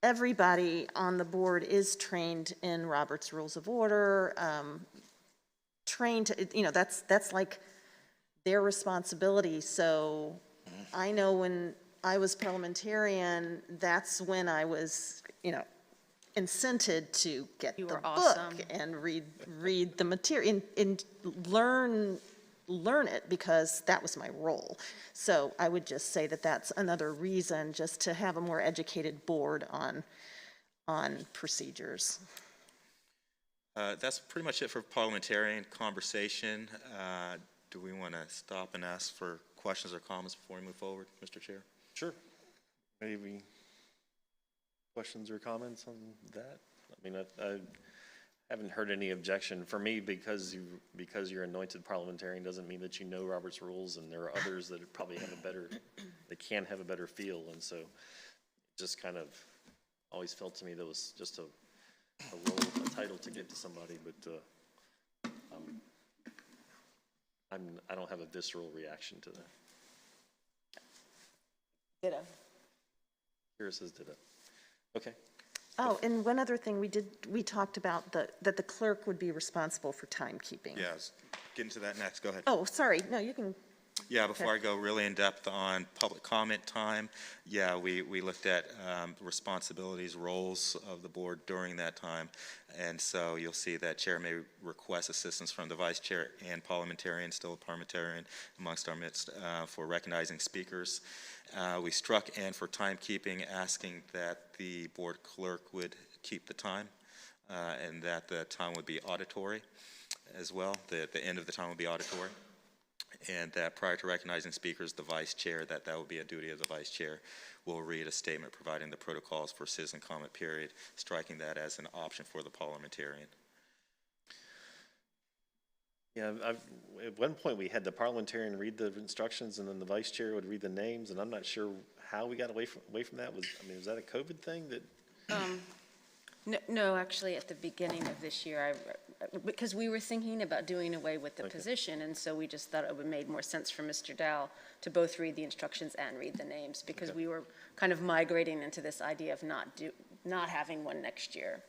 everybody on the board is trained in Robert's Rules of Order, trained to, you know, that's like their responsibility. So I know when I was parliamentarian, that's when I was, you know, incented to get the book and read the material and learn it, because that was my role. So I would just say that that's another reason just to have a more educated board on procedures. That's pretty much it for parliamentarian conversation. Do we want to stop and ask for questions or comments before we move forward, Mr. Chair? Sure. Maybe questions or comments on that? I mean, I haven't heard any objection. For me, because you're anointed parliamentarian doesn't mean that you know Robert's rules, and there are others that probably have a better, they can have a better feel, and so it just kind of always felt to me that was just a role, a title to give to somebody, but I don't have a visceral reaction to that. Ditto. Here says ditto. Okay. Oh, and one other thing, we talked about that the clerk would be responsible for timekeeping. Yeah, get into that next. Go ahead. Oh, sorry. No, you can. Yeah, before I go really in depth on public comment time, yeah, we looked at responsibilities, roles of the board during that time. And so you'll see that chair may request assistance from the vice chair and parliamentarian, still a parliamentarian amongst our midst, for recognizing speakers. We struck and for timekeeping, asking that the board clerk would keep the time and that the time would be auditory as well. The end of the time would be auditory. And that prior to recognizing speakers, the vice chair, that would be a duty of the vice chair, will read a statement providing the protocols for citizen comment period, striking that as an option for the parliamentarian. Yeah, at one point we had the parliamentarian read the instructions, and then the vice chair would read the names, and I'm not sure how we got away from that. Was that a COVID thing that? No, actually, at the beginning of this year, because we were thinking about doing away with the position, and so we just thought it would make more sense for Mr. Dow to both read the instructions and read the names, because we were kind of migrating into this idea of not having one next year.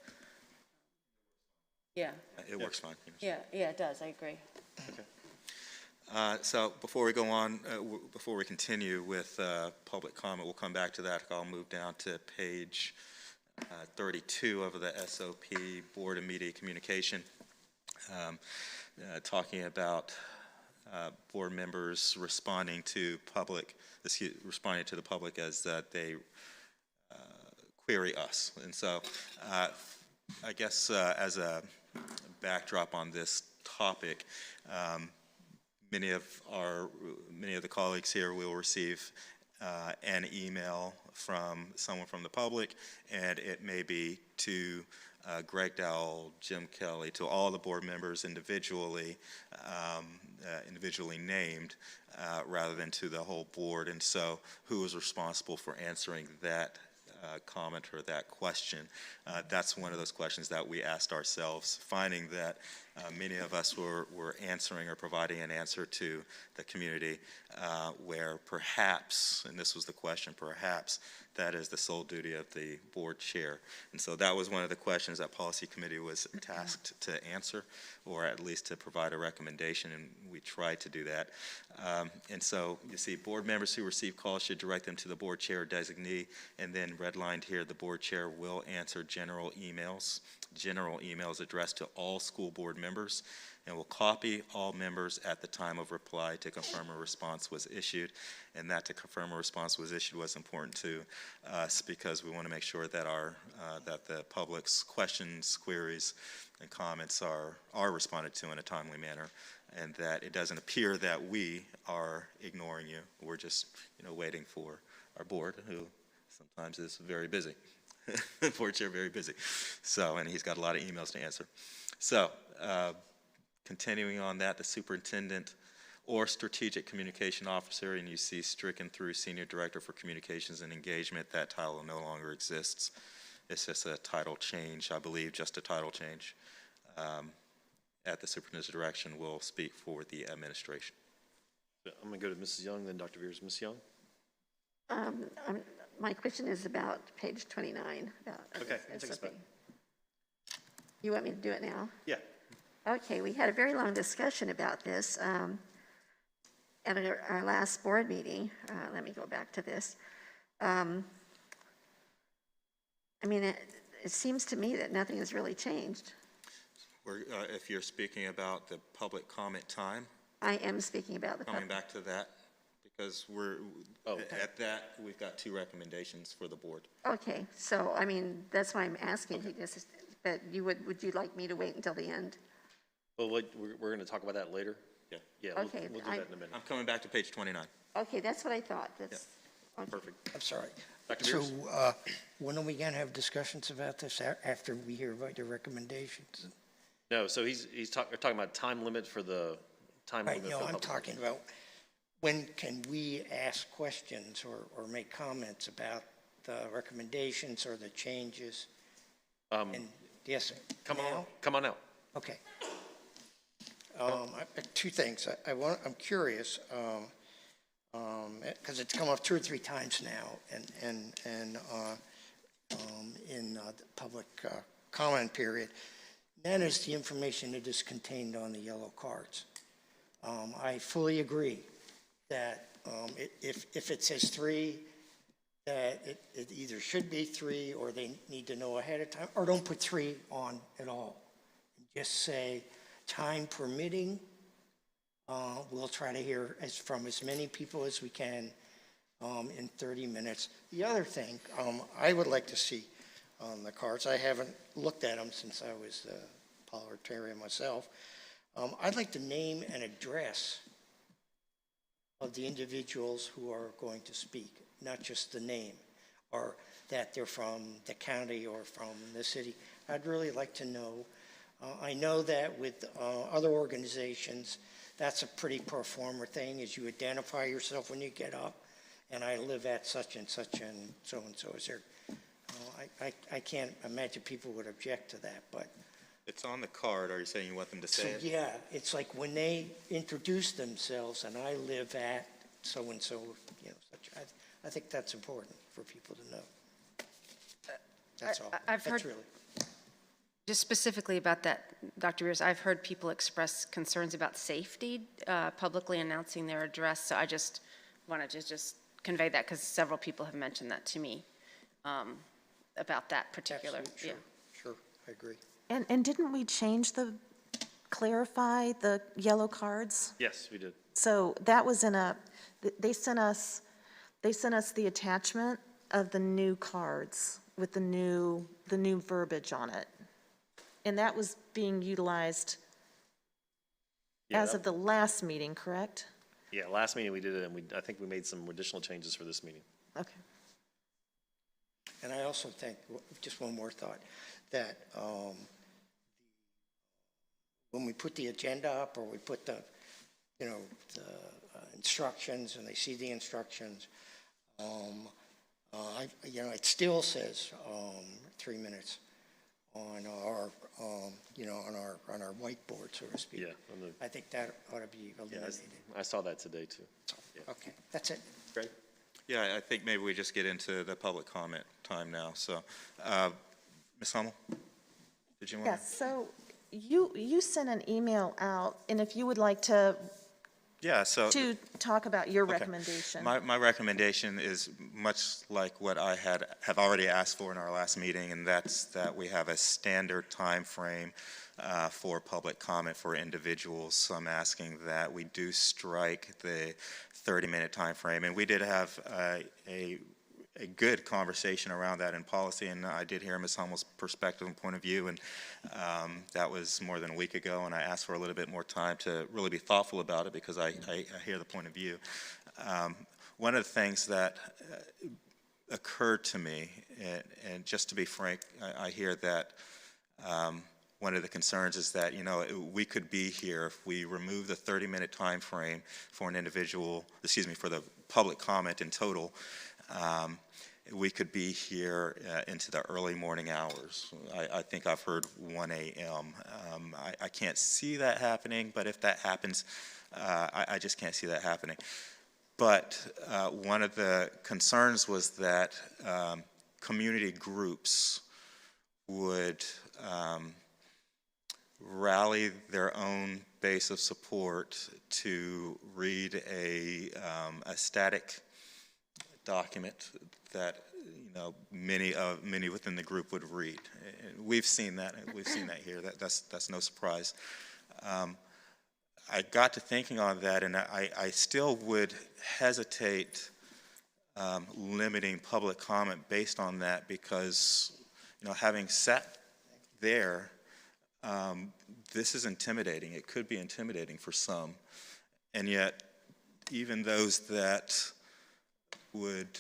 Yeah. It works fine. Yeah, it does. I agree. Okay. So before we go on, before we continue with public comment, we'll come back to that. I'll move down to page 32 of the SOP, Board of Media Communication, talking about board members responding to the public as they query us. And so I guess as a backdrop on this topic, many of the colleagues here will receive an email from someone from the public, and it may be to Greg Dowell, Jim Kelly, to all the board members individually named, rather than to the whole board. And so who is responsible for answering that comment or that question? That's one of those questions that we asked ourselves, finding that many of us were answering or providing an answer to the community where perhaps, and this was the question, perhaps that is the sole duty of the board chair. And so that was one of the questions that policy committee was tasked to answer, or at least to provide a recommendation, and we tried to do that. And so you see board members who receive calls should direct them to the board chair or designee, and then redlined here, the board chair will answer general emails addressed to all school board members, and will copy all members at the time of reply to confirm a response was issued. And that to confirm a response was issued was important to us, because we want to make sure that that the public's questions, queries, and comments are responded to in a timely manner. and that it doesn't appear that we are ignoring you. We're just, waiting for our board, who sometimes is very busy. Board chair, very busy. So, and he's got a lot of emails to answer. So, continuing on that, the superintendent or strategic communication officer, and you see stricken through senior director for communications and engagement. That title no longer exists. It's just a title change, I believe, just a title change. At the superintendent's direction, will speak for the administration. I'm going to go to Mrs. Young, then Dr. Veers. Ms. Young? My question is about page 29. Okay, take us back. You want me to do it now? Yeah. Okay, we had a very long discussion about this at our last board meeting. Let me go back to this. It seems to me that nothing has really changed. If you're speaking about the public comment time, I am speaking about the coming back to that, because at that, we've got 2 recommendations for the board. Okay, so, that's why I'm asking. But would you like me to wait until the end? Well, we're going to talk about that later. Yeah. Yeah, Okay, we'll do that in a minute. I'm coming back to page 29. Okay, that's what I thought. That's okay. Perfect. I'm sorry. Dr. So, Veers? when are we going to have discussions about this after we hear about your recommendations? No, so he's talking about time limit for the time Right, limit. no, for the I'm public. talking about when can we ask questions or make comments about the recommendations or the changes? And yes, sir. Come on out. Okay. 2 things. I'm curious, because it's come up 2 or 3 times now, and in the public comment period. That is the information that is contained on the yellow cards. I fully agree that if it says 3, that it either should be 3 or they need to know ahead of time, or don't put 3 on at all. Just say, time permitting, we'll try to hear from as many people as we can in 30 minutes. The other thing I would like to see on the cards, I haven't looked at them since I was parliamentarian myself. I'd like to name and address of the individuals who are going to speak, not just the name, or that they're from the county or from the city. I'd really like to know. I know that with other organizations, that's a pretty pro forma thing, is you identify yourself when you get up, and I live at such and such and so is there. I can't imagine people would object to that, but. It's on the card. Are you saying you want them to say it? Yeah, it's like when they introduce themselves, and I live at so and so, such. I think that's important for people to know. That's all. I've heard, really. just specifically about that, Dr. Beers, I've heard people express concerns about safety, publicly announcing their address, so I just wanted to just convey that, because several people have mentioned that to me about that particular. Absolutely, sure, I agree. And didn't we clarify the yellow cards? Yes, we did. So that was they sent us the attachment of the new cards with the new verbiage on it. And that was being utilized as of the last meeting, correct? Yeah, last meeting we did it, and I think we made some additional changes for this meeting. Okay. And I also think, just one more thought, that when we put the agenda up, or we put the instructions, and they see the instructions, it still says 3 minutes on our on our whiteboard, so to speak. Yeah. I think that ought to be eliminated. I saw that today too. Yeah. Okay, that's it. Great. Yeah, I think maybe we just get into the public comment time now. So, Ms. Hummel, did you want? Yes. So you sent an email out, and if you would like to. Yeah, so. To talk about your Okay. recommendation. My recommendation is much like what I have already asked for in our last meeting, and that's that we have a standard time frame for public comment for individuals. So I'm asking that we do strike the 30-minute time frame, and we did have a a good conversation around that in policy, and I did hear Ms. Hummel's perspective and point of view, and that was more than a week ago, and I asked for a little bit more time to really be thoughtful about it because I hear the point of view. One of the things that occurred to me, and just to be frank, I hear that one of the concerns is that, you know, we could be here if we remove the 30-minute time frame for an individual, for the public comment in total, we could be here into the early morning hours. I think I've heard 1 a.m. I can't see that happening, but if that happens, I just can't see that happening. But one of the concerns was that community groups would rally their own base of support to read a static document that, you know, many within the group would read. And we've seen that. We've seen that here. That's no surprise. I got to thinking on that, and I still would hesitate limiting public comment based on that because, you know, having sat there, this is intimidating. It could be intimidating for some, and yet even those that would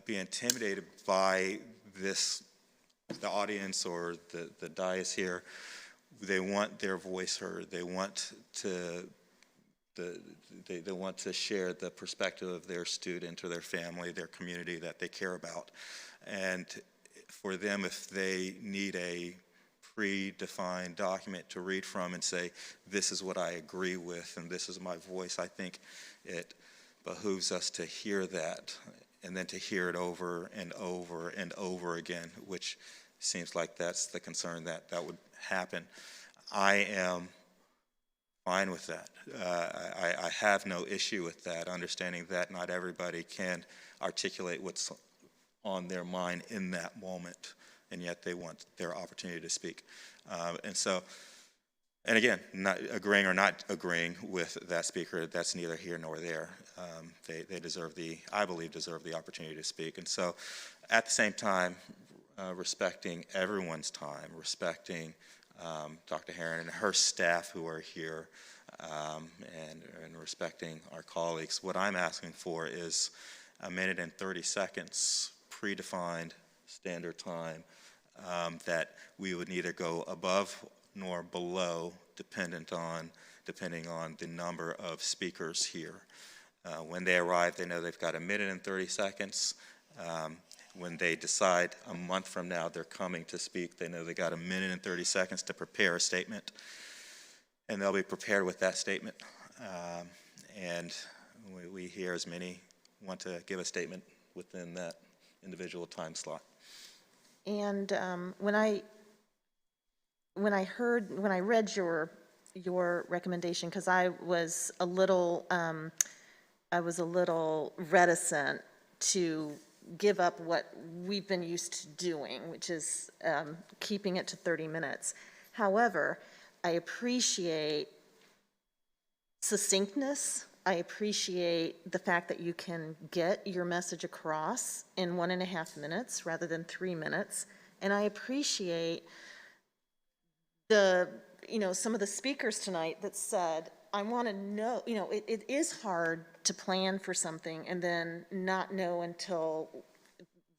be intimidated by this, the audience or the dais here, they want their voice heard. They want to they want to share the perspective of their student or their family, their community that they care about. And for them, if they need a predefined document to read from and say, this is what I agree with and this is my voice, I think it behooves us to hear that and then to hear it over and over and over again, which seems like that's the concern that would happen. I am fine with that. I have no issue with that, understanding that not everybody can articulate what's on their mind in that moment, and yet they want their opportunity to speak. And again, not agreeing or not agreeing with that speaker, that's neither here nor there. They deserve I believe, deserve the opportunity to speak. And so at the same time, respecting everyone's time, respecting Dr. Herron and her staff who are here, and respecting our colleagues. What I'm asking for is 1 minute and 30 seconds, predefined standard time, that we would neither go above nor below, depending on the number of speakers here. When they arrive, they know they've got 1 minute and 30 seconds. When they decide a month from now they're coming to speak, they know they got 1 minute and 30 seconds to prepare a statement, and they'll be prepared with that statement. And we hear as many want to give a statement within that individual time slot. And when I read your recommendation, because I was a little reticent to give up what we've been used to doing, which is keeping it to 30 minutes. However, I appreciate succinctness. I appreciate the fact that you can get your message across in 1.5 minutes rather than 3 minutes. And I appreciate some of the speakers tonight that said, I want to know, it is hard to plan for something and then not know until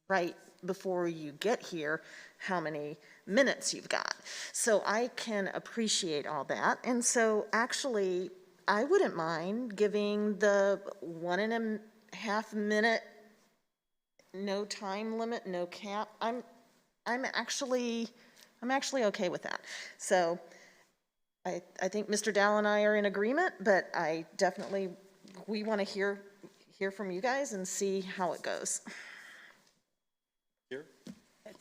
right before you get here how many minutes you've got. So I can appreciate all that. And so actually, I wouldn't mind giving the 1.5 minute, no time limit, no cap. I'm actually okay with that. So I think Mr. Dow and I are in agreement, but we want to hear from you guys and see how it goes. Here?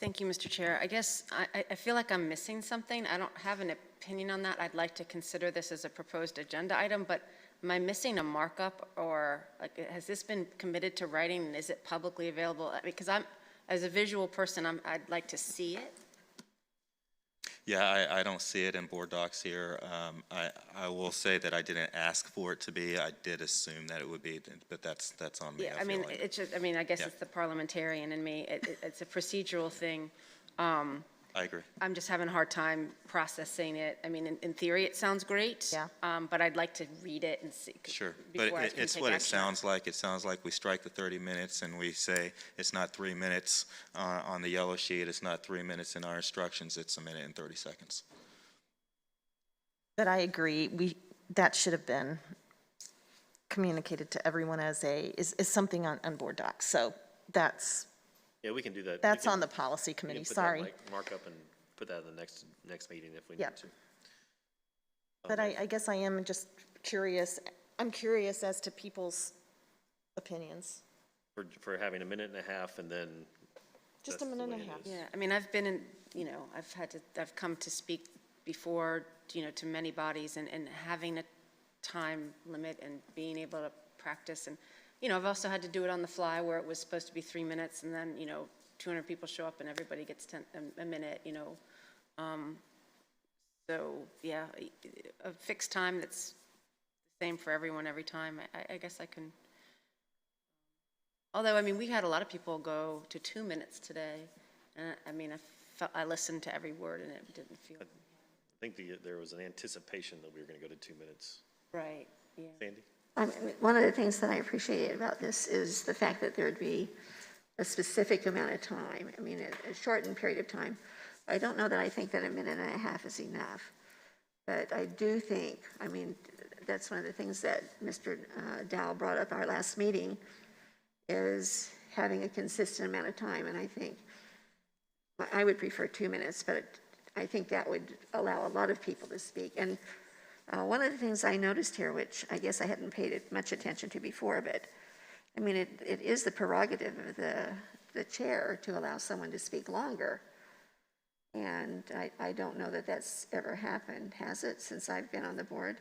Thank you, Mr. Chair. I guess I feel like I'm missing something. I don't have an opinion on that. I'd like to consider this as a proposed agenda item, but am I missing a markup, or has this been committed to writing, and is it publicly available? Because as a visual person, I'd like to see it. Yeah, I don't see it in board docs here. I will say that I didn't ask for it to be. I did assume that it would be, but that's on me. Yeah, I mean, feel like. it's just, I mean, I guess Yeah. it's the parliamentarian in me. It's a procedural thing. I agree. I'm just having a hard time processing it. I mean, in theory, it sounds great. Yeah. But I'd like to read it and see. Sure, before but I can it's take what it action. sounds like. It sounds like we strike the 30 minutes and we say it's not 3 minutes on the yellow sheet. It's not 3 minutes in our instructions. It's 1 minute and 30 seconds. But I agree, that should have been communicated to everyone as is something on board docs. So that's Yeah, we can do that. That's on the policy committee, sorry. Mark up and put that in the next meeting if we Yeah. need to. But I guess I am just curious, I'm curious as to people's opinions. For having 1.5 minutes and then. Just that's a the minute way and a it half. is. Yeah, I mean, I've been in, I've come to speak before, to many bodies and having a time limit and being able to practice. And, I've also had to do it on the fly where it was supposed to be 3 minutes and then, 200 people show up and everybody gets a minute, So, yeah, a fixed time that's the same for everyone every time. I guess I can. Although, I mean, we had a lot of people go to 2 minutes today. And I mean, I listened to every word and it didn't feel. I think there was an anticipation that we were going to go to 2 minutes. Right, yeah. Sandy? One of the things that I appreciate about this is the fact that there'd be a specific amount of time. I mean, a shortened period of time. I don't know that I think that 1.5 minutes is enough. But I do think, I mean, that's one of the things that Mr. Dow brought up our last meeting, is having a consistent amount of time. And I think, I would prefer 2 minutes, but I think that would allow a lot of people to speak. And one of the things I noticed here, which I guess I hadn't paid much attention to before, but I mean, it is the prerogative of the chair to allow someone to speak longer. And I don't know that that's ever happened, has it, since I've been on the board?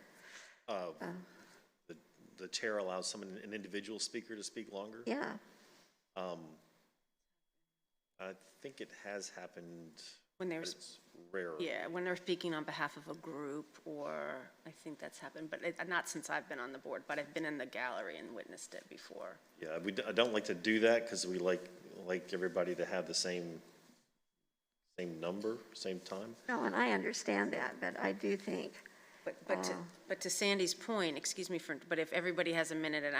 The chair allows an individual speaker to speak longer? Yeah. I think it has happened. When but there's, it's rare. yeah, when they're speaking on behalf of a group, or I think that's happened, but not since I've been on the board, but I've been in the gallery and witnessed it before. Yeah, I don't like to do that because we like everybody to have the same number, same time. No, and I understand that, but I do think. But to Sandy's point, excuse me, but if everybody has 1.5 minutes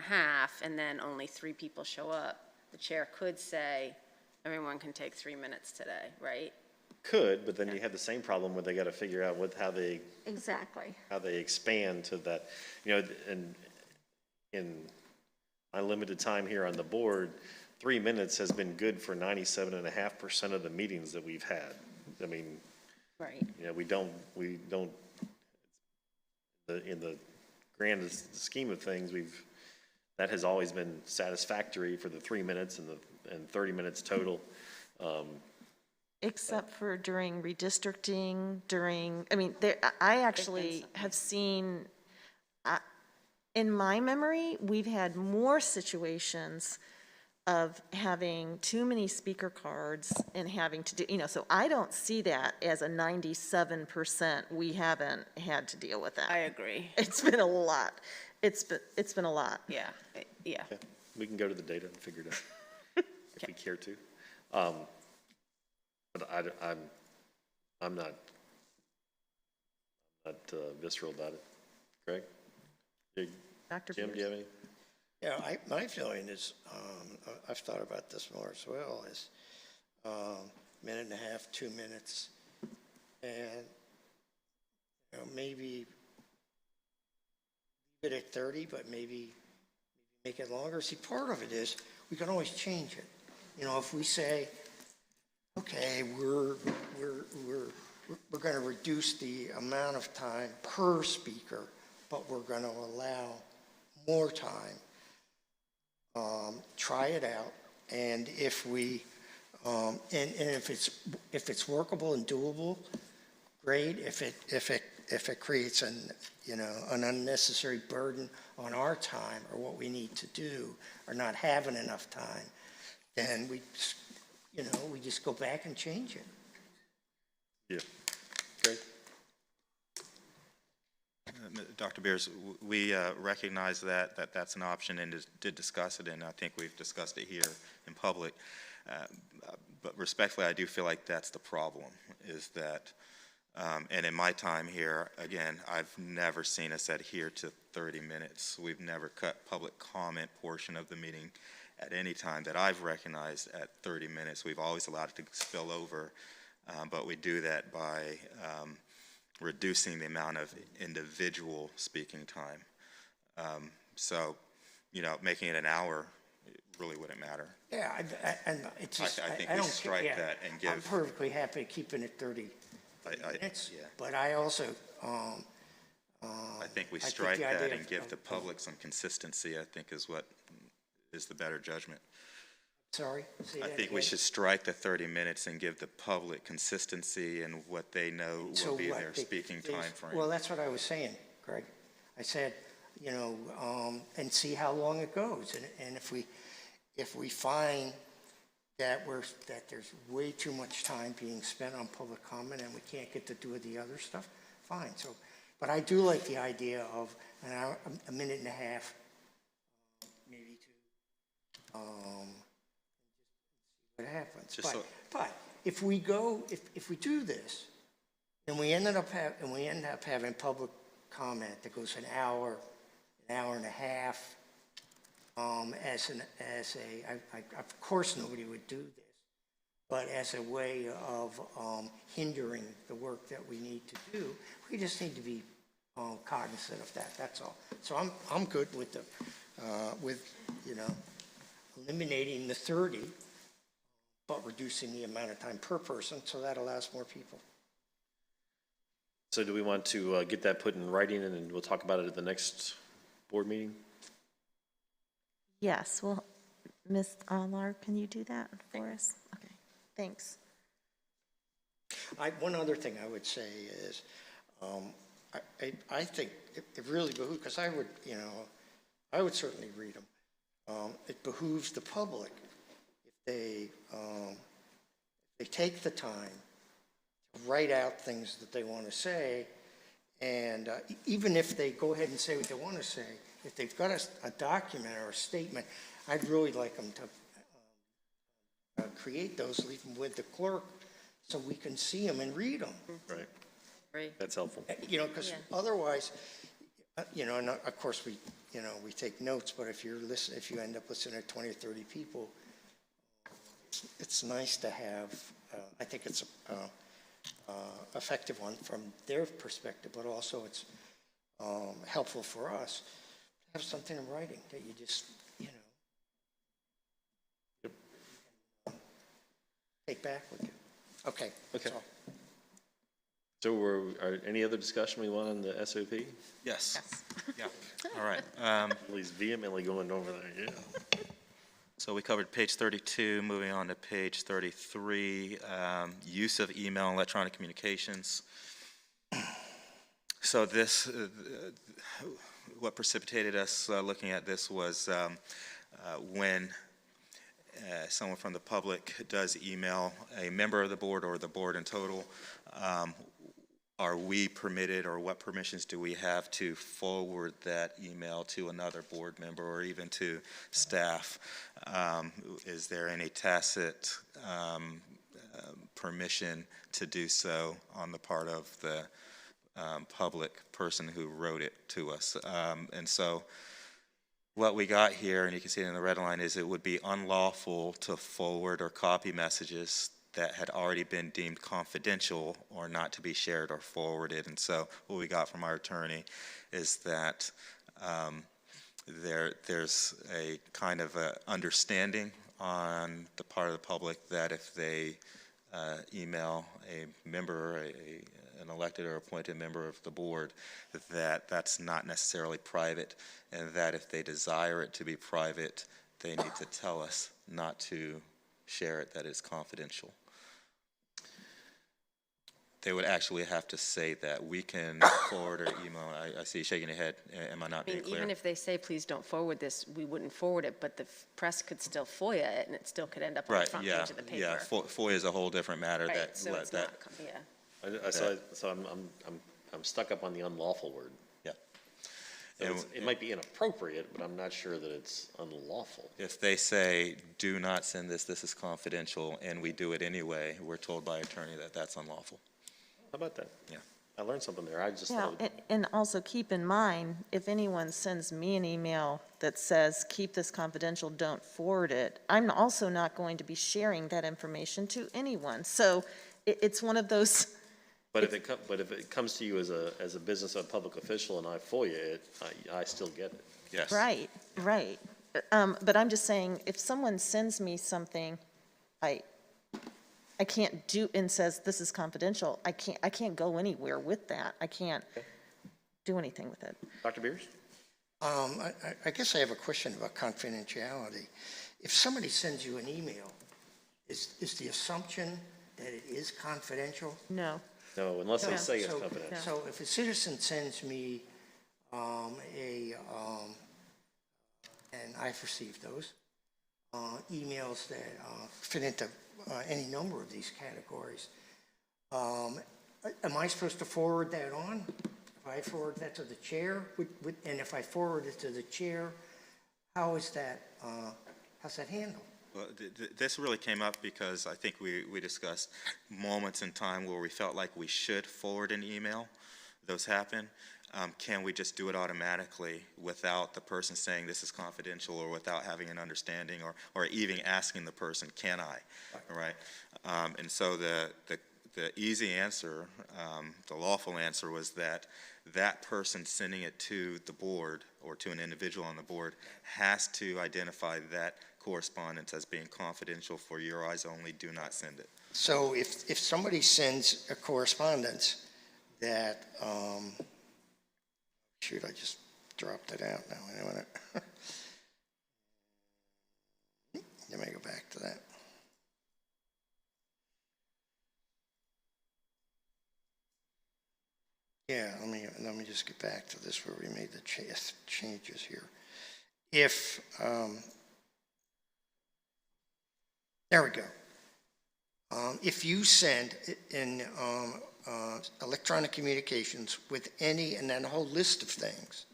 and then only 3 people show up, the chair could say, everyone can take 3 minutes today, right? Could, but then you have the same problem where they got to figure out how they expand to that, and in my limited time here on the board, 3 minutes has been good for 97.5% of the meetings that we've had. I mean, right. We don't, in the grand scheme of things, that has always been satisfactory for the 3 minutes and 30 minutes total. Except for during redistricting, I actually have seen, in my memory, we've had more situations of having too many speaker cards and having to do, so I don't see that as a 97% we haven't had to deal with that. I agree. It's been a lot. It's been a lot. Yeah. Okay. We can go to the data and figure it out if we care to. But I'm not visceral about it. Greg? Dr. Jim, do you have any? Yeah, my feeling is, I've thought about this more as well, is 1.5 minutes, 2 minutes, and maybe leave it at 30, but maybe make it longer. See, part of it is we can always change it. If we say, okay, we're going to reduce the amount of time per speaker, but we're going to allow more time. Try it out, and if we and if it's workable and doable, great. If it creates an unnecessary burden on our time or what we need to do or not having enough time, then we just go back and change it. Yeah. Dr. Beers, we recognize that that's an option and did discuss it, and I think we've discussed it here in public. But respectfully, I do feel like that's the problem, is that, and in my time here, again, I've never seen us adhere to 30 minutes. We've never cut public comment portion of the meeting at any time that I've recognized at 30 minutes. We've always allowed it to spill over, but we do that by reducing the amount of individual speaking time. So, you know, making it an hour really wouldn't matter. Yeah, and it's just, I think I we don't strike care. that and give. I'm perfectly happy keeping it 30 minutes, yeah. but I also, I think we I think strike the that idea and of- give the public some consistency, I think is what is the better judgment. sorry? Say I that think we again? should strike the 30 minutes and give the public consistency and what they know So will be what, their speaking time frame. Well, that's what I was saying, Greg. I said, you know, and see how long it goes. And if we find that there's way too much time being spent on public comment and we can't get to do the other stuff, fine. So, but I do like the idea of an hour, a minute and a half, maybe two. What happens? Just so- But if we go, if we do this, and we end up having public comment that goes an hour and a half, of course nobody would do this, but as a way of hindering the work that we need to do, we just need to be cognizant of that. That's all. So I'm good with the you know, eliminating the 30, but reducing the amount of time per person, so that allows more people. So do we want to get that put in writing, and then we'll talk about it at the next board meeting? Yes, well, Ms. Arlar, can you do that for us? Okay, thanks. One other thing I would say is, I think it really behooves, because I would, you know, I would certainly read them. It behooves the public if they take the time to write out things that they want to say, and even if they go ahead and say what they want to say, if they've got a document or a statement, I'd really like them to create those, leave them with the clerk, so we can see them and read them. Right. Right. That's helpful. You know, because otherwise, you know, and of course we take notes, but if you end up listening to 20 or 30 people, it's nice to have, I think it's effective one from their perspective, but also it's helpful for us to have something in writing that you just, you know, take back with you. Okay. Okay. So are any other discussion we want on the SOP? Yes. Yeah. All right. He's vehemently going over there, yeah. So we covered page 32, moving on to page 33, use of email and electronic communications. So this, what precipitated us looking at this was when someone from the public does email a member of the board or the board in total, are we permitted, or what permissions do we have to forward that email to another board member or even to staff? Is there any tacit permission to do so on the part of the public person who wrote it to us? And so what we got here, and you can see it in the red line, is it would be unlawful to forward or copy messages that had already been deemed confidential or not to be shared or forwarded. And so what we got from our attorney is that there's a kind of a understanding on the part of the public that if they email a member, an elected or appointed member of the board, that's not necessarily private, and that if they desire it to be private, they need to tell us not to share it, that it's confidential. They would actually have to say that. We can forward or email. I see you shaking your head. Am I not being clear? Even if they say, please don't forward this, we wouldn't forward it, but the press could still FOIA it, and it still could end up on the front page of the paper. Yeah, FOIA is a whole different matter. Right, That, so it's that, not, yeah. So I'm stuck up on the unlawful word. Yeah. So it might be inappropriate, but I'm not sure that it's unlawful. If they say, do not send this, this is confidential, and we do it anyway, we're told by attorney that that's unlawful. How about that? Yeah. I learned something there. I just Yeah, thought, and also keep in mind, if anyone sends me an email that says, keep this confidential, don't forward it, I'm also not going to be sharing that information to anyone. So it's one of those. but if it comes to you as a business or public official and I FOIA it, I still get it. Yes. Right, right. But I'm just saying, if someone sends me something, I can't do, and says this is confidential, I can't go anywhere with that. I can't do anything with it. Dr. Beers? I guess I have a question about confidentiality. If somebody sends you an email, is the assumption that it is confidential? No. No, unless they say it's confidential. So if a citizen sends me and I've received those emails that fit into any number of these categories, am I supposed to forward that on? If I forward that to the chair, and if I forward it to the chair, how's that handled? Well, this really came up because I think we discussed moments in time where we felt like we should forward an email. Those happen. Can we just do it automatically without the person saying this is confidential, or without having an understanding, or even asking the person, can I? Right? And so the easy answer, the lawful answer, was that person sending it to the board or to an individual on the board has to identify that correspondence as being confidential, for your eyes only, do not send it. So if somebody sends a correspondence that, shoot, I just dropped it out now. I know it. Let me go back to that. Yeah, let me just get back to this where we made the changes here. If, there we go. If you send in electronic communications with any, and then a whole list of things,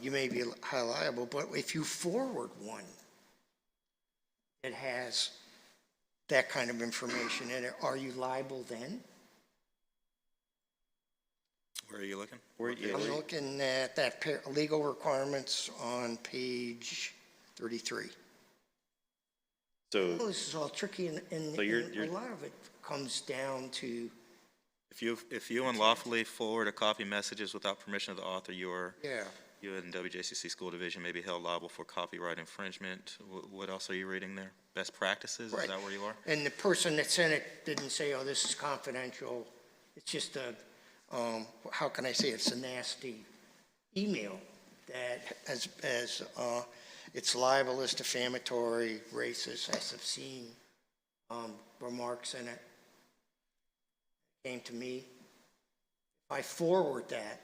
you may be high liable, but if you forward one that has that kind of information in it, are you liable then? Where are you looking? I'm looking at that legal requirements on page 33. So this is all tricky, and so a lot of it comes down to, if you unlawfully forward a copy of messages without permission of the author, you and WJCC School Division may be held liable for copyright infringement. What else are you reading there? Best practices? right. Is that where you are? And the person that sent it didn't say, oh, this is confidential. It's just a, how can I say, it's a nasty email that it's libelous, defamatory, racist, has obscene remarks in it. Came to me. If I forward that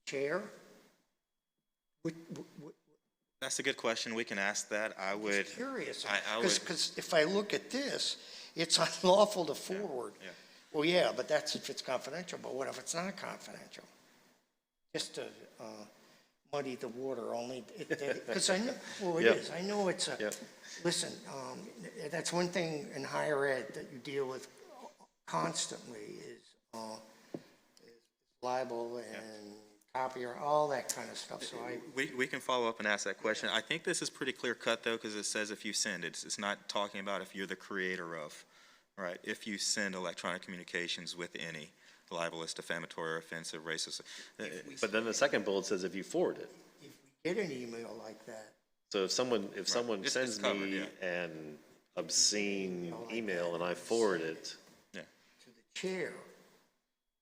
to the chair, That's a good question. We can ask that. I would. I'm curious, would. because if I look at this, it's unlawful to forward. Yeah. Well, yeah, but that's if it's confidential. But what if it's not confidential? Just to muddy the water, only because I know. Well, it is. I know it's a. Listen, that's one thing in higher ed that you deal with constantly is libel and copyright, all that kind of stuff. So we can follow up and ask that question. I think this is pretty clear cut though, because it says if you send, it's not talking about if you're the creator of, right? If you send electronic communications with any libelous, defamatory, or offensive, racist. But then the second bullet says if you forward it. if we get an email like that, So if someone sends me an obscene email and I forward it, to the chair,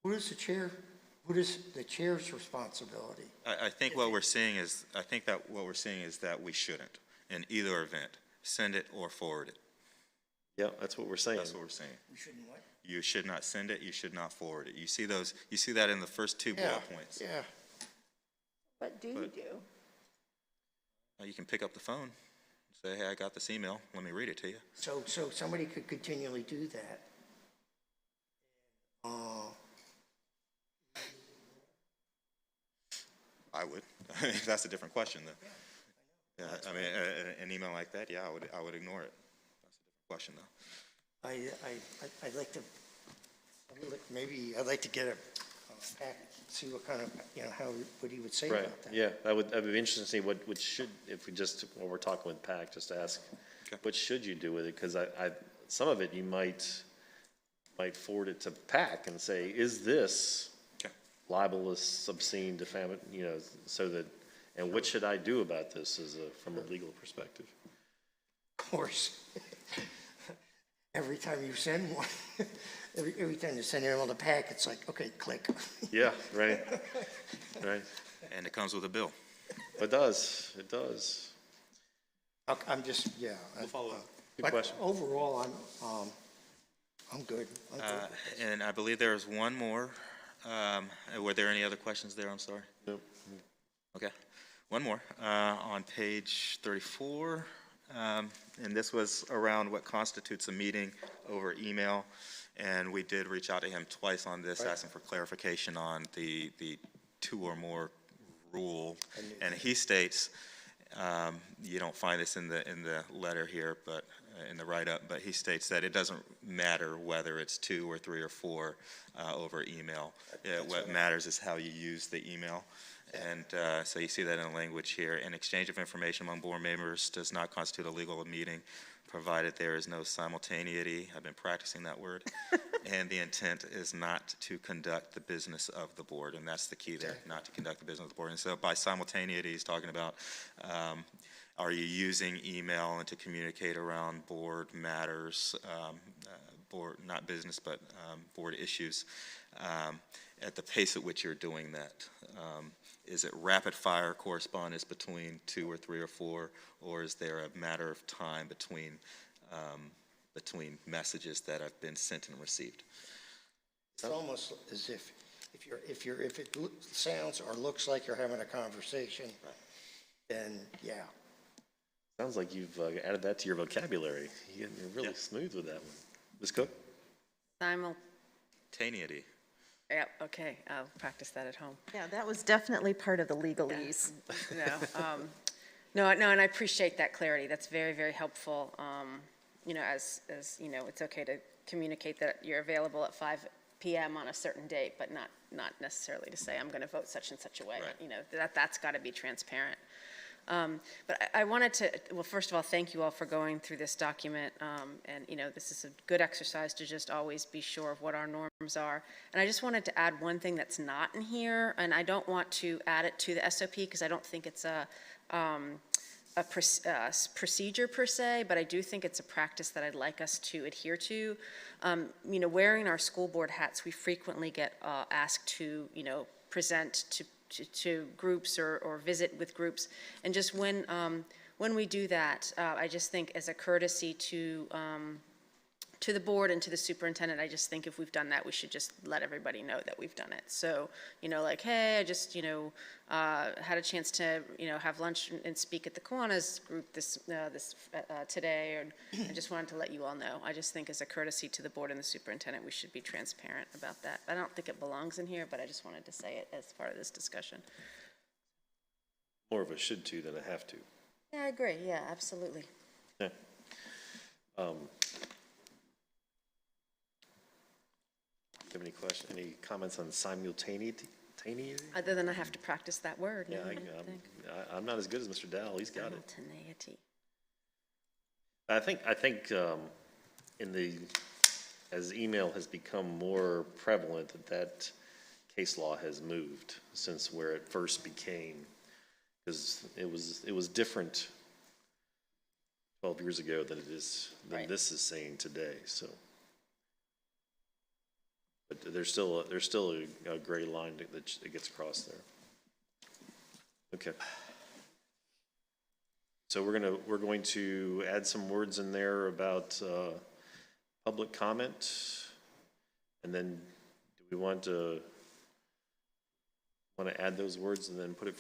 what is the chair's responsibility? I think what we're seeing is that we shouldn't, in either event, send it or forward it. Yeah, that's what we're saying. That's what we're saying. We shouldn't what? You should not send it. You should not forward it. You see that in the first two bullet points. Yeah. What do you do? You can pick up the phone, say, "Hey, I got this email. Let me read it to you." So somebody could continually do that. I would. That's a different question, though. Yeah, I mean, an email like that, yeah, I would ignore it. That's a different question, though. I'd like to, maybe I'd like to get a pack, see what kind of, what he would say Right, about that. yeah, that would be interesting to see what should, if we just, when we're talking with PAC, just ask, what should you do with it? Because some of it you might forward it to PAC and say, is this libelous, obscene, defamatory, so that, and what should I do about this from a legal perspective? Of course. Every time you send one, every time you send email to PAC, it's like, okay, click. Yeah, right, right. And it comes with a bill. It does, it does. I'm just, yeah. We'll follow up. Good But question. overall, I'm good. I'm good. And I believe there was one more. Were there any other questions there? I'm sorry. Nope. Okay. One more. On page 34, and this was around what constitutes a meeting over email, and we did reach out to him twice on this, asking for clarification on the 2 or more rule. And he states, you don't find this in the letter here, but in the write-up, but he states that it doesn't matter whether it's 2 or 3 or 4 over email. What matters is how you use the email. And so you see that in the language here. An exchange of information among board members does not constitute a legal meeting, provided there is no simultaneity. I've been practicing that word. And the intent is not to conduct the business of the board, and that's the key there, not to conduct the business of the board. And so by simultaneity, he's talking about, are you using email and to communicate around board matters, board, not business, but board issues, at the pace at which you're doing that? Is it rapid fire correspondence between 2 or 3 or 4, or is there a matter of time between messages that have been sent and received? It's almost as if it sounds or looks like you're having a conversation, then yeah. Sounds like you've added that to your vocabulary. You're really smooth with that one. Ms. Cook? Simultaneity. Yep, okay, I'll practice that at home. Yeah, that was definitely part of the legalese. No, and I appreciate that clarity. That's very, very helpful. As it's okay to communicate that you're available at 5 p.m. on a certain date, but not necessarily to say I'm going to vote such and such a way. Right. That's got to be transparent. But I wanted to, well, first of all, thank you all for going through this document. And this is a good exercise to just always be sure of what our norms are. And I just wanted to add one thing that's not in here, and I don't want to add it to the SOP because I don't think it's a procedure per se, but I do think it's a practice that I'd like us to adhere to. Wearing our school board hats, we frequently get asked to, present to groups or visit with groups. And just when we do that, I just think as a courtesy to the board and to the superintendent, I just think if we've done that, we should just let everybody know that we've done it. So, like, hey, I just, had a chance to, have lunch and speak at the Kiwanis group this today, and I just wanted to let you all know. I just think as a courtesy to the board and the superintendent, we should be transparent about that. I don't think it belongs in here, but I just wanted to say it as part of this discussion. More of a should to than a have to. Yeah, I agree. Yeah, absolutely. Yeah. Do you have any questions, any comments on simultaneity? Other than I have to practice that word. Yeah, I'm not as good as Mr. Dowell. He's got it. Simultaneity. I think as email has become more prevalent, that case law has moved since where it first became, because it was different 12 years ago than this is saying today. So. But there's still a gray line that gets crossed there. Okay. So we're going to add some words in there about public comment, and then do we want to add those words and then put it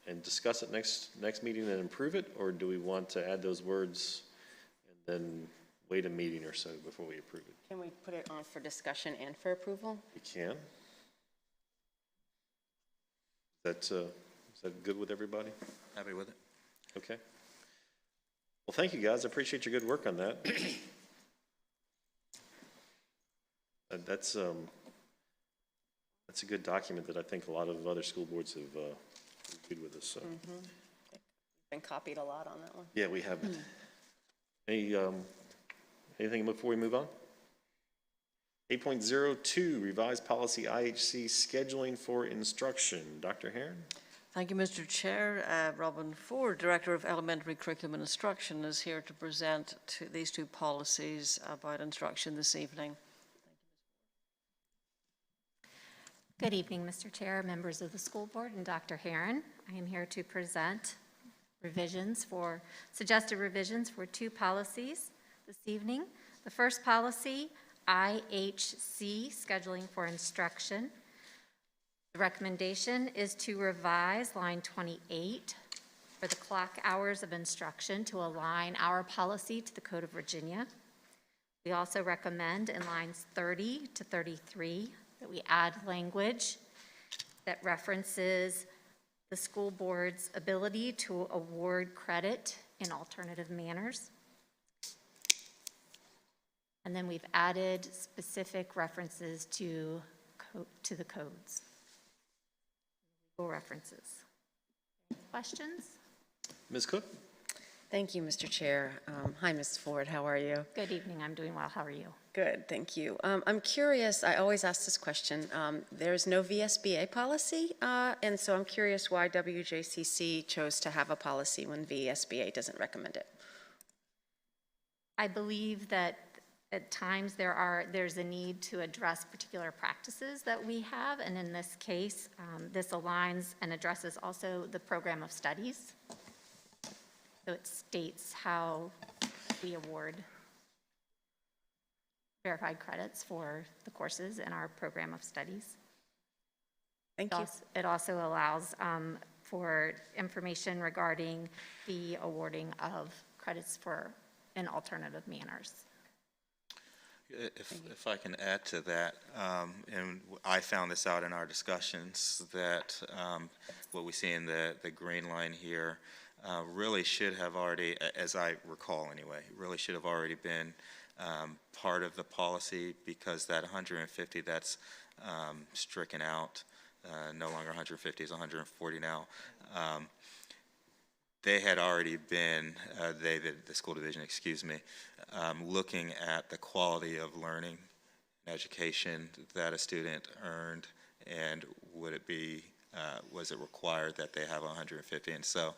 and discuss it next meeting and improve it, or do we want to add those words and then wait a meeting or so before we approve it? Can we put it on for discussion and for approval? We can. Is Is that good with everybody? Happy with it. Okay. Well, thank you, guys. I appreciate your good work on that. That's a good document that I think a lot of other school boards have agreed with us, so. Been copied a lot on that one. Yeah, we have. Anything before we move on? 8.02, revised policy IHC scheduling for instruction. Dr. Herron? Thank you, Mr. Chair. Robin Ford, Director of Elementary Curriculum and Instruction, is here to present these two policies about instruction this evening. Good evening, Mr. Chair, members of the school board, and Dr. Herron. I am here to present suggested revisions for two policies this evening. The first policy, IHC, scheduling for instruction. The recommendation is to revise line 28 for the clock hours of instruction to align our policy to the Code of Virginia. We also recommend in lines 30 to 33 that we add language that references the school board's ability to award credit in alternative manners. And then we've added specific references to the codes. Legal references. Questions? Ms. Cook? Thank you, Mr. Chair. Hi, Ms. Ford, how are you? Good evening, I'm doing well, how are you? Good, thank you. I'm curious, I always ask this question. There's no VSBA policy, and so I'm curious why WJCC chose to have a policy when VSBA doesn't recommend it. I believe that at times there's a need to address particular practices that we have, and in this case, this aligns and addresses also the program of studies. So it states how we award verified credits for the courses in our program of studies. Thank you. It also allows for information regarding the awarding of credits in alternative manners. If I can add to that, and I found this out in our discussions, that what we see in the green line here really should have already, as I recall anyway, really should have already been part of the policy, because that 150 that's stricken out, no longer 150, is 140 now. They had already been, the school division, excuse me, looking at the quality of learning and education that a student earned, and would it be, was it required that they have 150? And so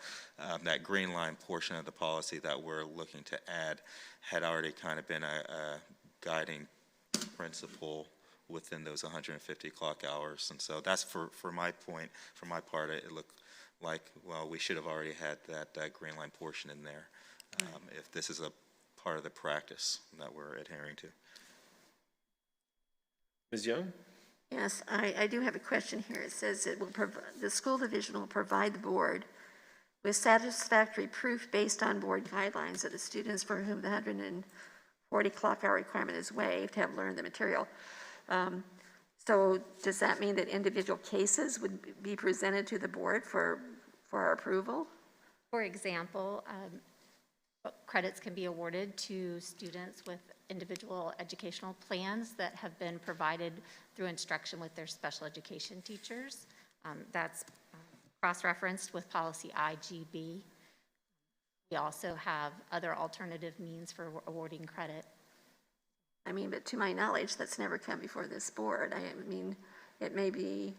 that green line portion of the policy that we're looking to add had already kind of been a guiding principle within those 150 clock hours. And so that's for my point, for my part, it looked like, well, we should have already had that green line portion in there, if this is a part of the practice that we're adhering to. Ms. Young? Yes, I do have a question here. It says the school division will provide the board with satisfactory proof based on board guidelines that the students for whom the 140 clock hour requirement is waived have learned the material. So does that mean that individual cases would be presented to the board for our approval? For example, credits can be awarded to students with individual educational plans that have been provided through instruction with their special education teachers. That's cross-referenced with policy IGB. We also have other alternative means for awarding credit. I mean, but to my knowledge, that's never come before this board. I mean, it may be,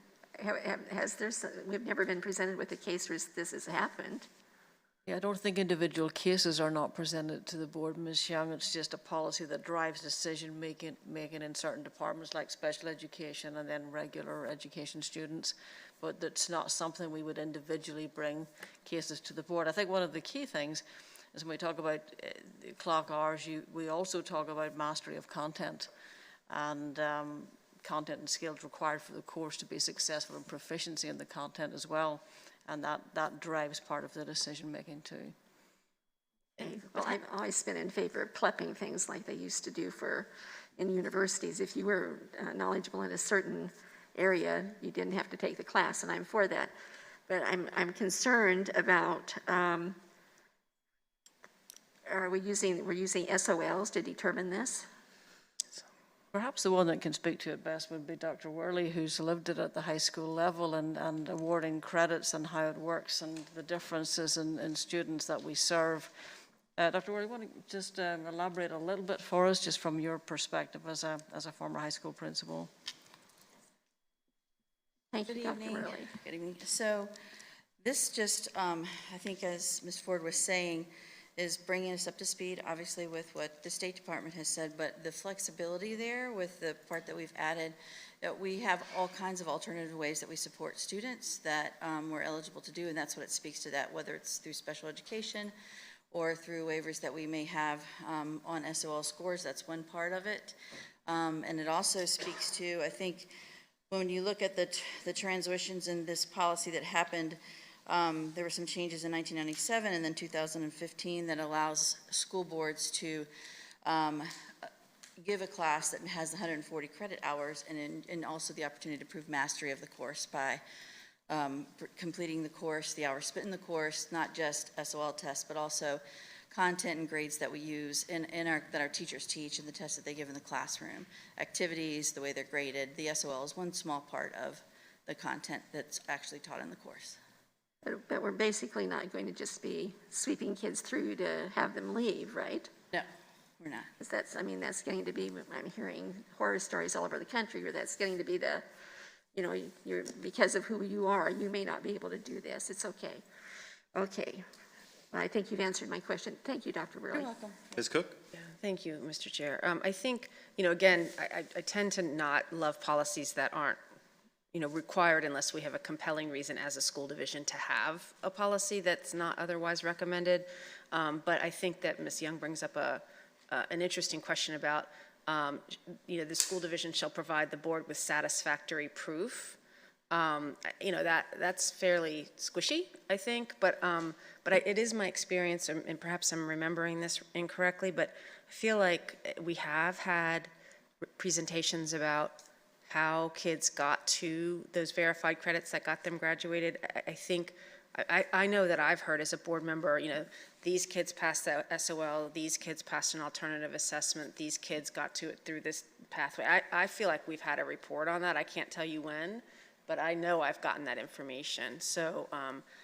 we've never been presented with a case where this has happened. Yeah, I don't think individual cases are not presented to the board, Ms. Young. It's just a policy that drives decision-making in certain departments like special education and then regular education students. But that's not something we would individually bring cases to the board. I think one of the key things is when we talk about clock hours, we also talk about mastery of content and content and skills required for the course to be successful, and proficiency in the content as well. And that drives part of the decision-making too. Well, I've always been in favor of PLEPing things like they used to do in universities. If you were knowledgeable in a certain area, you didn't have to take the class, and I'm for that. But I'm concerned about, we're using SOLs to determine this? Perhaps the one that can speak to it best would be Dr. Worley, who's lived it at the high school level and awarding credits and how it works and the differences in students that we serve. Dr. Worley, want to just elaborate a little bit for us, just from your perspective as a former high school principal? Thank you, Dr. Worley. Good evening. So this just, I think as Ms. Ford was saying, is bringing us up to speed, obviously, with what the State Department has said, but the flexibility there with the part that we've added, that we have all kinds of alternative ways that we support students that we're eligible to do, and that's what it speaks to, that whether it's through special education or through waivers that we may have on SOL scores. That's one part of it. And it also speaks to, I think, when you look at the transitions in this policy that happened, there were some changes in 1997 and then 2015 that allows school boards to give a class that has 140 credit hours and also the opportunity to prove mastery of the course by completing the course, the hours spent in the course, not just SOL tests, but also content and grades that we use that our teachers teach and the tests that they give in the classroom, activities, the way they're graded. The SOL is one small part of the content that's actually taught in the course. But we're basically not going to just be sweeping kids through to have them leave, right? No, we're not. Because that's getting to be, I'm hearing horror stories all over the country where that's getting to be the, you're, because of who you are, you may not be able to do this. It's okay. Okay. Well, I think you've answered my question. Thank you, Dr. Worley. You're welcome. Ms. Cook? Thank you, Mr. Chair. I think, again, I tend to not love policies that aren't, required unless we have a compelling reason as a school division to have a policy that's not otherwise recommended. But I think that Ms. Young brings up an interesting question about, the school division shall provide the board with satisfactory proof. That's fairly squishy, I think, but it is my experience, and perhaps I'm remembering this incorrectly, but I feel like we have had presentations about how kids got to those verified credits that got them graduated. I think, I know that I've heard as a board member, these kids passed the SOL, these kids passed an alternative assessment, these kids got to it through this pathway. I feel like we've had a report on that. I can't tell you when, but I know I've gotten that information. So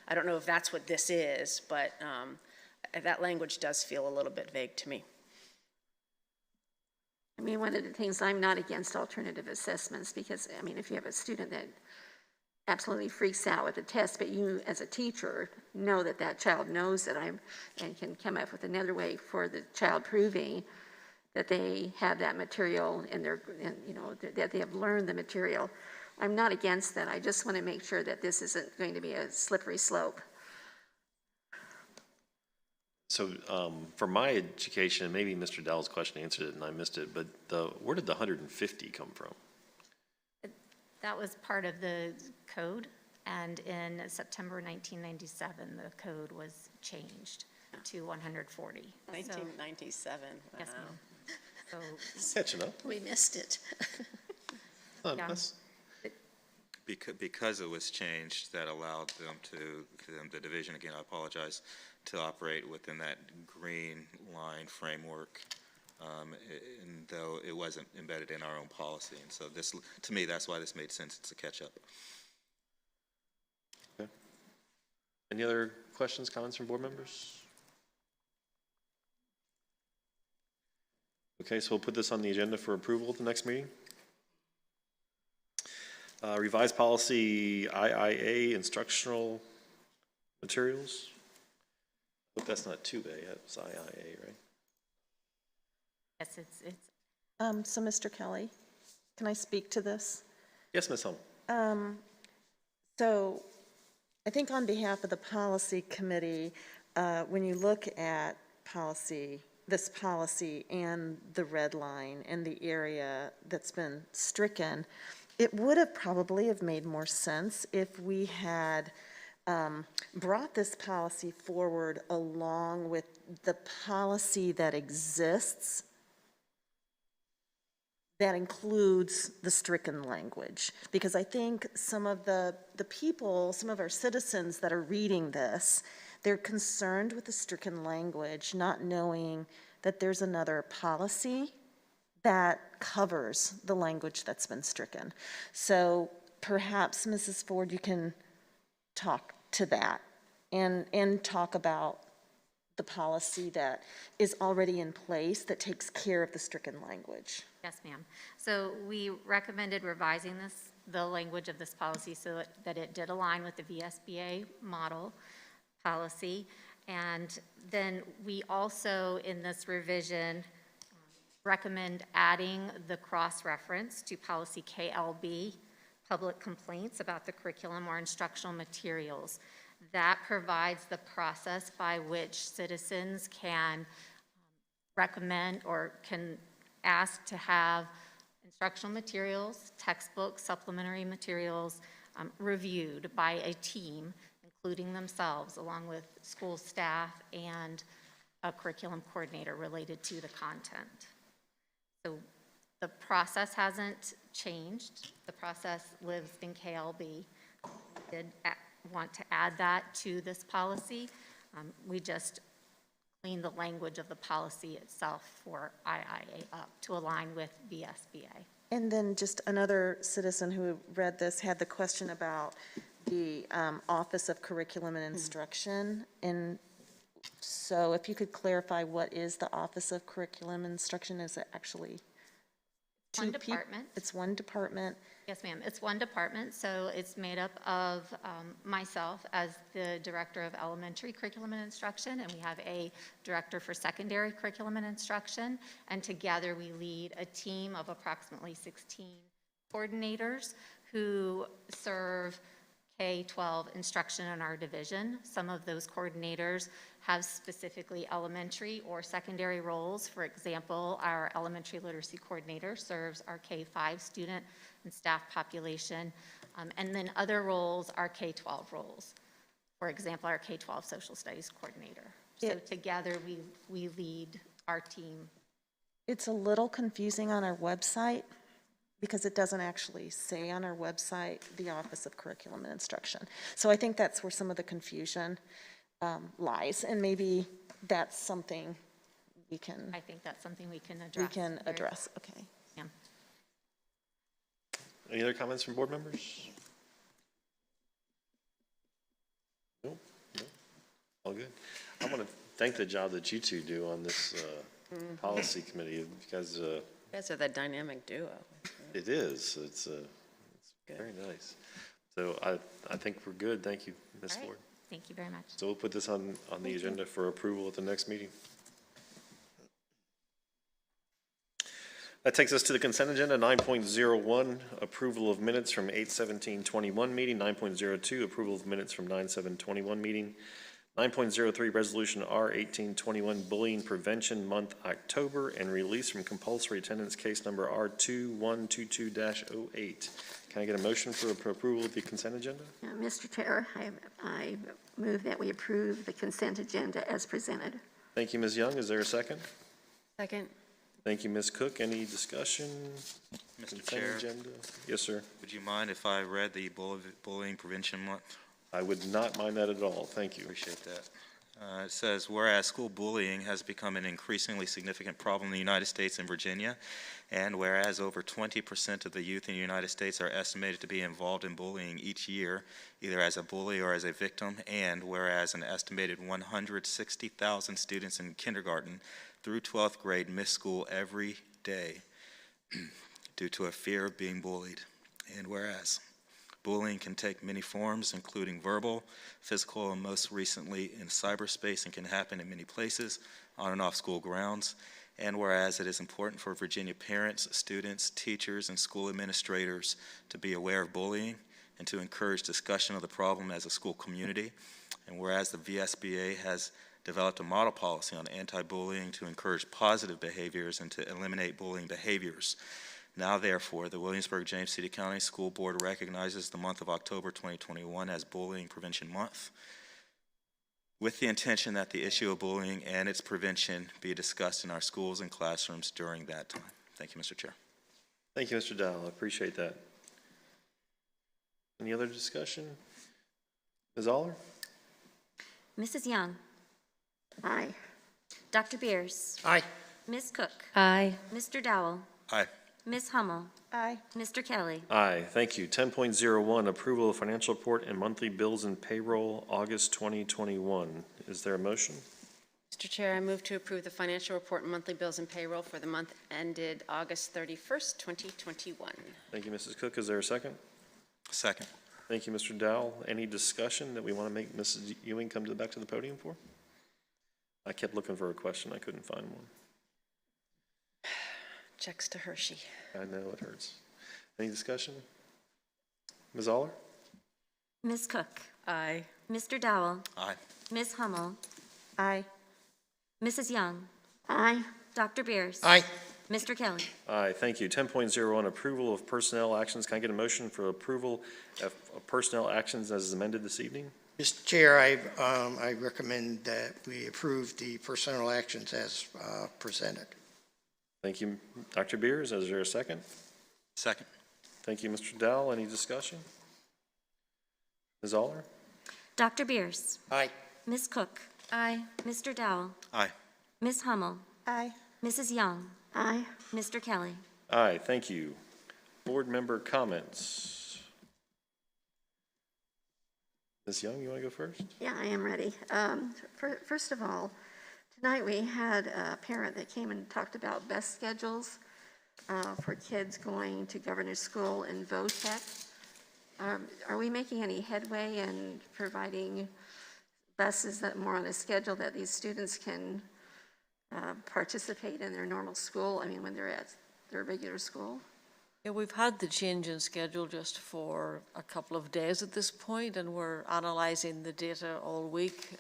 I don't know if that's what this is, but that language does feel a little bit vague to me. I mean, one of the things, I'm not against alternative assessments because, if you have a student that absolutely freaks out with the test, but you as a teacher know that that child knows it and can come up with another way for the child proving that they have that material that they have learned the material. I'm not against that. I just want to make sure that this isn't going to be a slippery slope. So for my education, maybe Mr. Dowell's question answered it and I missed it, but where did the 150 come from? That was part of the code, and in September 1997, the code was changed to 140. 1997, wow. Yes, ma'am. So Catching up. We missed it. Yeah. Because it was changed, that allowed them the division, again, I apologize, to operate within that green line framework, and though it wasn't embedded in our own policy. And so this, to me, that's why this made sense. It's a catch-up. Okay. Any other questions, comments from board members? Okay, so we'll put this on the agenda for approval at the next meeting. Revised policy IIA, instructional materials. I hope that's not 2A, it's IIA, right? Yes, it's. So Mr. Kelly, can I speak to this? Yes, Ms. Helm. So I think on behalf of the policy committee, when you look at this policy and the red line and the area that's been stricken, it would have probably have made more sense if we had brought this policy forward along with the policy that exists that includes the stricken language. Because I think some of the people, some of our citizens that are reading this, they're concerned with the stricken language, not knowing that there's another policy that covers the language that's been stricken. So perhaps, Mrs. Ford, you can talk to that and talk about the policy that is already in place that takes care of the stricken language. Yes, ma'am. So we recommended revising the language of this policy so that it did align with the VSBA model policy. And then we also, in this revision, recommend adding the cross-reference to policy KLB, public complaints about the curriculum or instructional materials. That provides the process by which citizens can recommend or can ask to have instructional materials, textbooks, supplementary materials reviewed by a team, including themselves, along with school staff and a curriculum coordinator related to the content. So the process hasn't changed. The process lives in KLB. We did want to add that to this policy. We just cleaned the language of the policy itself for IIA up to align with VSBA. And then just another citizen who read this had the question about the Office of Curriculum and Instruction. And so if you could clarify, what is the Office of Curriculum and Instruction? Is it actually One department. It's one department. Yes, ma'am. It's one department, so it's made up of myself as the Director of Elementary Curriculum and Instruction, and we have a Director for Secondary Curriculum and Instruction, and together we lead a team of approximately 16 coordinators who serve K-12 instruction in our division. Some of those coordinators have specifically elementary or secondary roles. For example, our elementary literacy coordinator serves our K-5 student and staff population. And then other roles are K-12 roles. For example, our K-12 social studies coordinator. So together we lead our team. It's a little confusing on our website because it doesn't actually say on our website the Office of Curriculum and Instruction. So I think that's where some of the confusion lies, and maybe that's something we can. I think that's something we can address. We can address, okay. Yeah. Any other comments from board members? Nope, nope, all good. I want to thank the job that you two do on this policy committee, because You guys are that dynamic duo. it is, it's very nice. So I think we're good. Thank you, Ms. All right. Ford. Thank you very much. So we'll put this on the agenda for approval at the next meeting. That takes us to the consent agenda. 9.01, approval of minutes from 8/17/21 meeting. 9.02, approval of minutes from 9/7/21 meeting. 9.03, resolution R1821, bullying prevention month, October, and release from compulsory attendance, case number R2122-08. Can I get a motion for approval of the consent agenda? Mr. Chair, I move that we approve the consent agenda as presented. Thank you, Ms. Young. Is there a second? Second. Thank you, Ms. Cook. Any discussion? Mr. Consent Chair. agenda? Yes, sir. Would you mind if I read the bullying prevention month? I would not mind that at all. Thank you. Appreciate that. It says, whereas school bullying has become an increasingly significant problem in the United States and Virginia, and whereas over 20% of the youth in the United States are estimated to be involved in bullying each year, either as a bully or as a victim, and whereas an estimated 160,000 students in kindergarten through 12th grade miss school every day due to a fear of being bullied, and whereas bullying can take many forms, including verbal, physical, and most recently in cyberspace, and can happen in many places, on and off school grounds. And whereas it is important for Virginia parents, students, teachers, and school administrators to be aware of bullying and to encourage discussion of the problem as a school community. And whereas the VSBA has developed a model policy on anti-bullying to encourage positive behaviors and to eliminate bullying behaviors. Now, therefore, the Williamsburg-James City County School Board recognizes the month of October 2021 as Bullying Prevention Month, with the intention that the issue of bullying and its prevention be discussed in our schools and classrooms during that time. Thank you, Mr. Chair. Thank you, Mr. Dowell. I appreciate that. Any other discussion? Ms. Aller? Mrs. Young. Aye. Dr. Beers. Aye. Ms. Cook. Aye. Mr. Dowell. Aye. Ms. Hummel. Aye. Mr. Kelly. Aye, thank you. 10.01, approval of financial report and monthly bills and payroll, August 2021. Is there a motion? Mr. Chair, I move to approve the financial report and monthly bills and payroll for the month ended August 31st, 2021. Thank you, Mrs. Cook. Is there a second? Second. Thank you, Mr. Dowell. Any discussion that we want to make Mrs. Ewing come back to the podium for? I kept looking for a question. I couldn't find one. Checks to Hershey. I know it hurts. Any discussion? Ms. Aller? Ms. Cook. Aye. Mr. Dowell. Aye. Ms. Hummel. Aye. Mrs. Young. Aye. Dr. Beers. Aye. Mr. Kelly. Aye, thank you. 10.01, approval of personnel actions. Can I get a motion for approval of personnel actions as amended this evening? Mr. Chair, I recommend that we approve the personnel actions as presented. Thank you, Dr. Beers. Is there a second? Second. Thank you, Mr. Dowell. Any discussion? Ms. Aller? Dr. Beers. Aye. Ms. Cook. Aye. Mr. Dowell. Aye. Ms. Hummel. Aye. Mrs. Young. Aye. Mr. Kelly. Aye, thank you. Board member comments. Ms. Young, you want to go first? Yeah, I am ready. First of all, tonight we had a parent that came and talked about bus schedules for kids going to governor's school in Wjcc. Are we making any headway in providing buses that are more on a schedule that these students can participate in their normal school? I mean, when they're at their regular school? Yeah, we've had the change in schedule just for a couple of days at this point, and we're analyzing the data all week,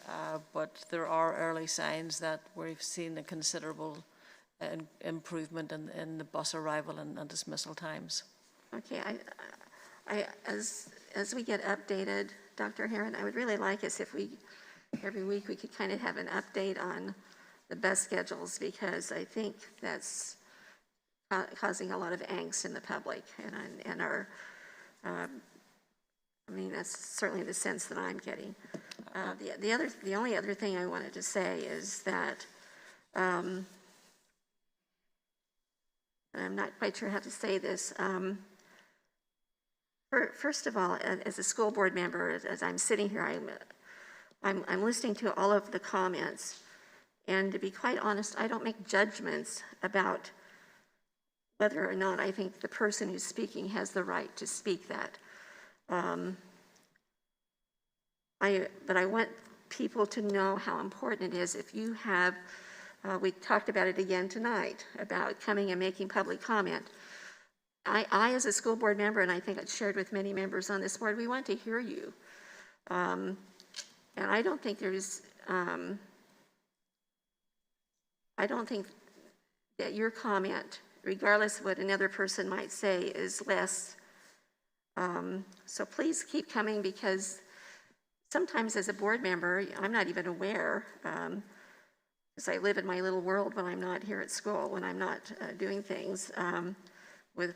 but there are early signs that we've seen a considerable improvement in the bus arrival and dismissal times. Okay, as we get updated, Dr. Herron, I would really like us if every week we could kind of have an update on the bus schedules, because I think that's causing a lot of angst in the public, and I mean, that's certainly the sense that I'm getting. The only other thing I wanted to say is that I'm not quite sure how to say this. First of all, as a school board member, as I'm sitting here, I'm listening to all of the comments, and to be quite honest, I don't make judgments about whether or not I think the person who's speaking has the right to speak that. But I want people to know how important it is if you have, we talked about it again tonight, about coming and making public comment. I as a school board member, and I think it's shared with many members on this board, we want to hear you. And I don't think there's, I don't think that your comment, regardless of what another person might say, is less. So please keep coming, because sometimes as a board member, I'm not even aware, because I live in my little world when I'm not here at school, when I'm not doing things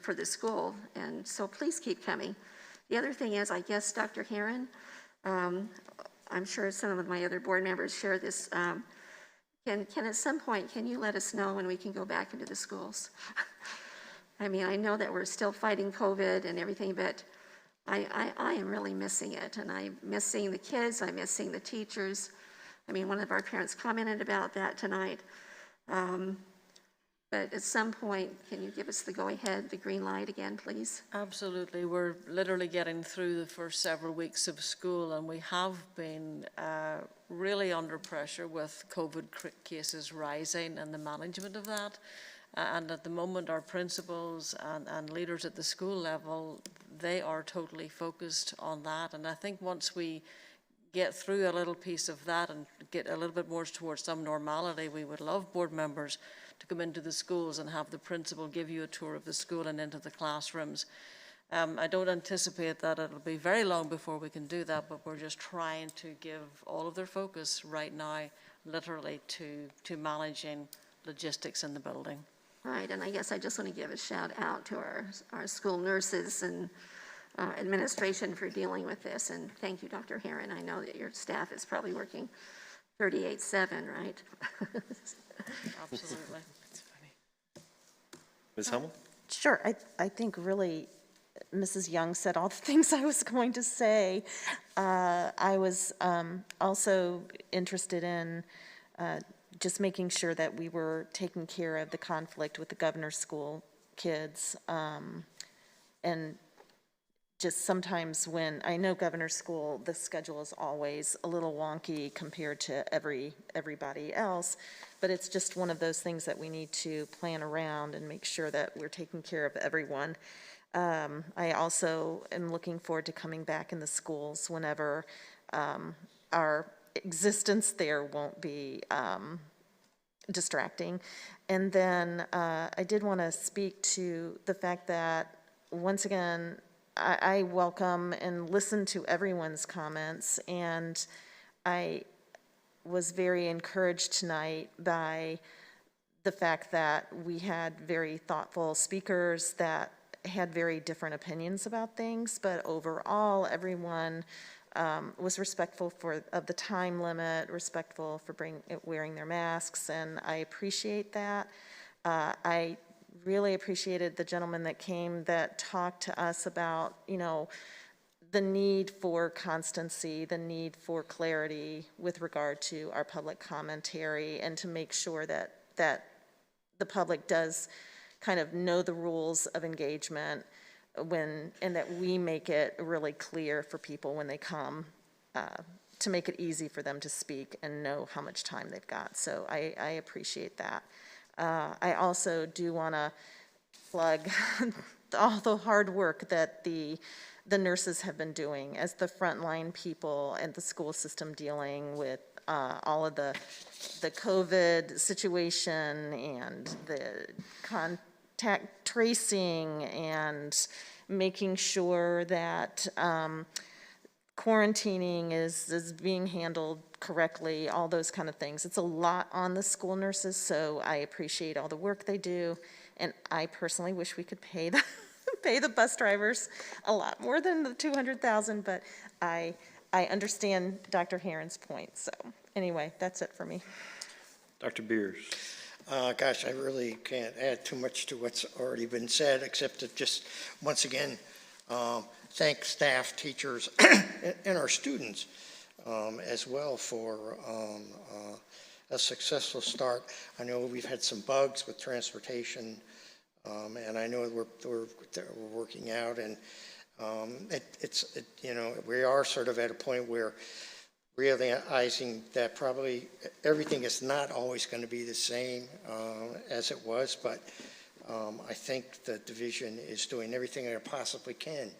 for the school. And so please keep coming. The other thing is, I guess, Dr. Herron, I'm sure some of my other board members share this. Can at some point, can you let us know when we can go back into the schools? I mean, I know that we're still fighting COVID and everything, but I am really missing it. And I'm missing the kids, I'm missing the teachers. I mean, one of our parents commented about that tonight. But at some point, can you give us the go-ahead, the green light again, please? Absolutely. We're literally getting through the first several weeks of school, and we have been really under pressure with COVID cases rising and the management of that. And at the moment, our principals and leaders at the school level, they are totally focused on that. And I think once we get through a little piece of that and get a little bit more towards some normality, we would love board members to come into the schools and have the principal give you a tour of the school and into the classrooms. I don't anticipate that it'll be very long before we can do that, but we're just trying to give all of their focus right now, literally, to managing logistics in the building. Right, and I guess I just want to give a shout out to our school nurses and administration for dealing with this, and thank you, Dr. Herron. I know that your staff is probably working 38/7, right? Absolutely. Ms. Hummel? Sure, I think really Mrs. Young said all the things I was going to say. I was also interested in just making sure that we were taking care of the conflict with the governor's school kids. And just sometimes when, I know governor's school, the schedule is always a little wonky compared to everybody else, but it's just one of those things that we need to plan around and make sure that we're taking care of everyone. I also am looking forward to coming back in the schools whenever our existence there won't be distracting. And then I did want to speak to the fact that, once again, I welcome and listen to everyone's comments, and I was very encouraged tonight by the fact that we had very thoughtful speakers that had very different opinions about things, but overall, everyone was respectful of the time limit, respectful for wearing their masks, and I appreciate that. I really appreciated the gentleman that came that talked to us about, the need for constancy, the need for clarity with regard to our public commentary, and to make sure that the public does kind of know the rules of engagement and that we make it really clear for people when they come, to make it easy for them to speak and know how much time they've got. So I appreciate that. I also do want to plug all the hard work that the nurses have been doing as the frontline people and the school system dealing with all of the COVID situation and the contact tracing and making sure that quarantining is being handled correctly, all those kind of things. It's a lot on the school nurses, so I appreciate all the work they do, and I personally wish we could pay the bus drivers a lot more than the $200,000, but I understand Dr. Herron's point. So anyway, that's it for me. Dr. Beers? Gosh, I really can't add too much to what's already been said, except to just, once again, thank staff, teachers, and our students as well for a successful start. I know we've had some bugs with transportation, and I know we're working out, and we are sort of at a point where realizing that probably everything is not always going to be the same as it was, but I think the division is doing everything it possibly can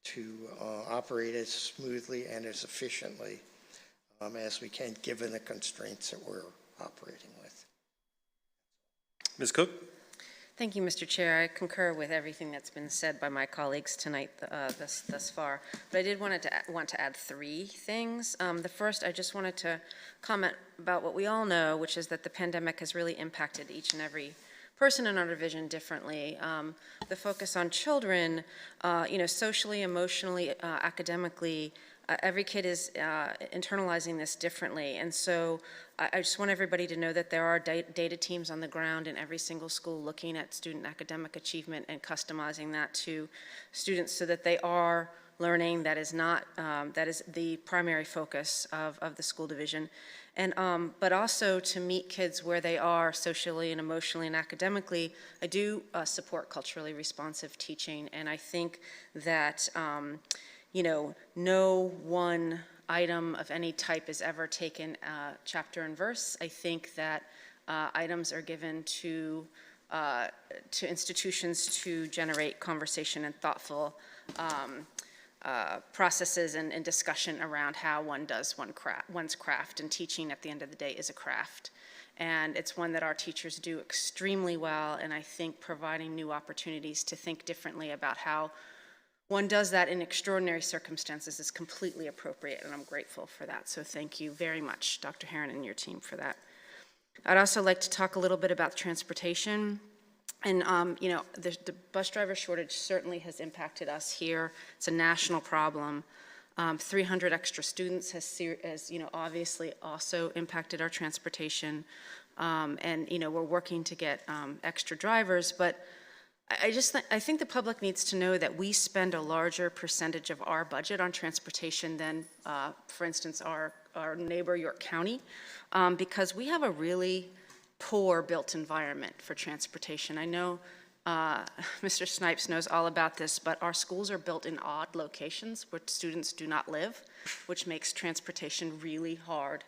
to operate as smoothly and as efficiently as we can, given the constraints that we're operating with. Ms. Cook? Thank you, Mr. Chair. I concur with everything that's been said by my colleagues tonight thus far, but I did want to add three things. The first, I just wanted to comment about what we all know, which is that the pandemic has really impacted each and every person in our division differently. The focus on children, socially, emotionally, academically, every kid is internalizing this differently. And so I just want everybody to know that there are data teams on the ground in every single school looking at student academic achievement and customizing that to students so that they are learning. That is the primary focus of the school division. And, but also to meet kids where they are socially and emotionally and academically. I do support culturally responsive teaching, and I think that no one item of any type is ever taken chapter and verse. I think that items are given to institutions to generate conversation and thoughtful processes and discussion around how one does one's craft, and teaching at the end of the day is a craft. And it's one that our teachers do extremely well, and I think providing new opportunities to think differently about how one does that in extraordinary circumstances is completely appropriate, and I'm grateful for that. So thank you very much, Dr. Herron and your team, for that. I'd also like to talk a little bit about transportation. And, you know, the bus driver shortage certainly has impacted us here. It's a national problem. 300 extra students has, you know, obviously also impacted our transportation. And, you know, we're working to get extra drivers, but I think the public needs to know that we spend a larger percentage of our budget on transportation than, for instance, our neighbor York County, because we have a really poor built environment for transportation. I know Mr. Snipes knows all about this, but our schools are built in odd locations where students do not live, which makes transportation really hard.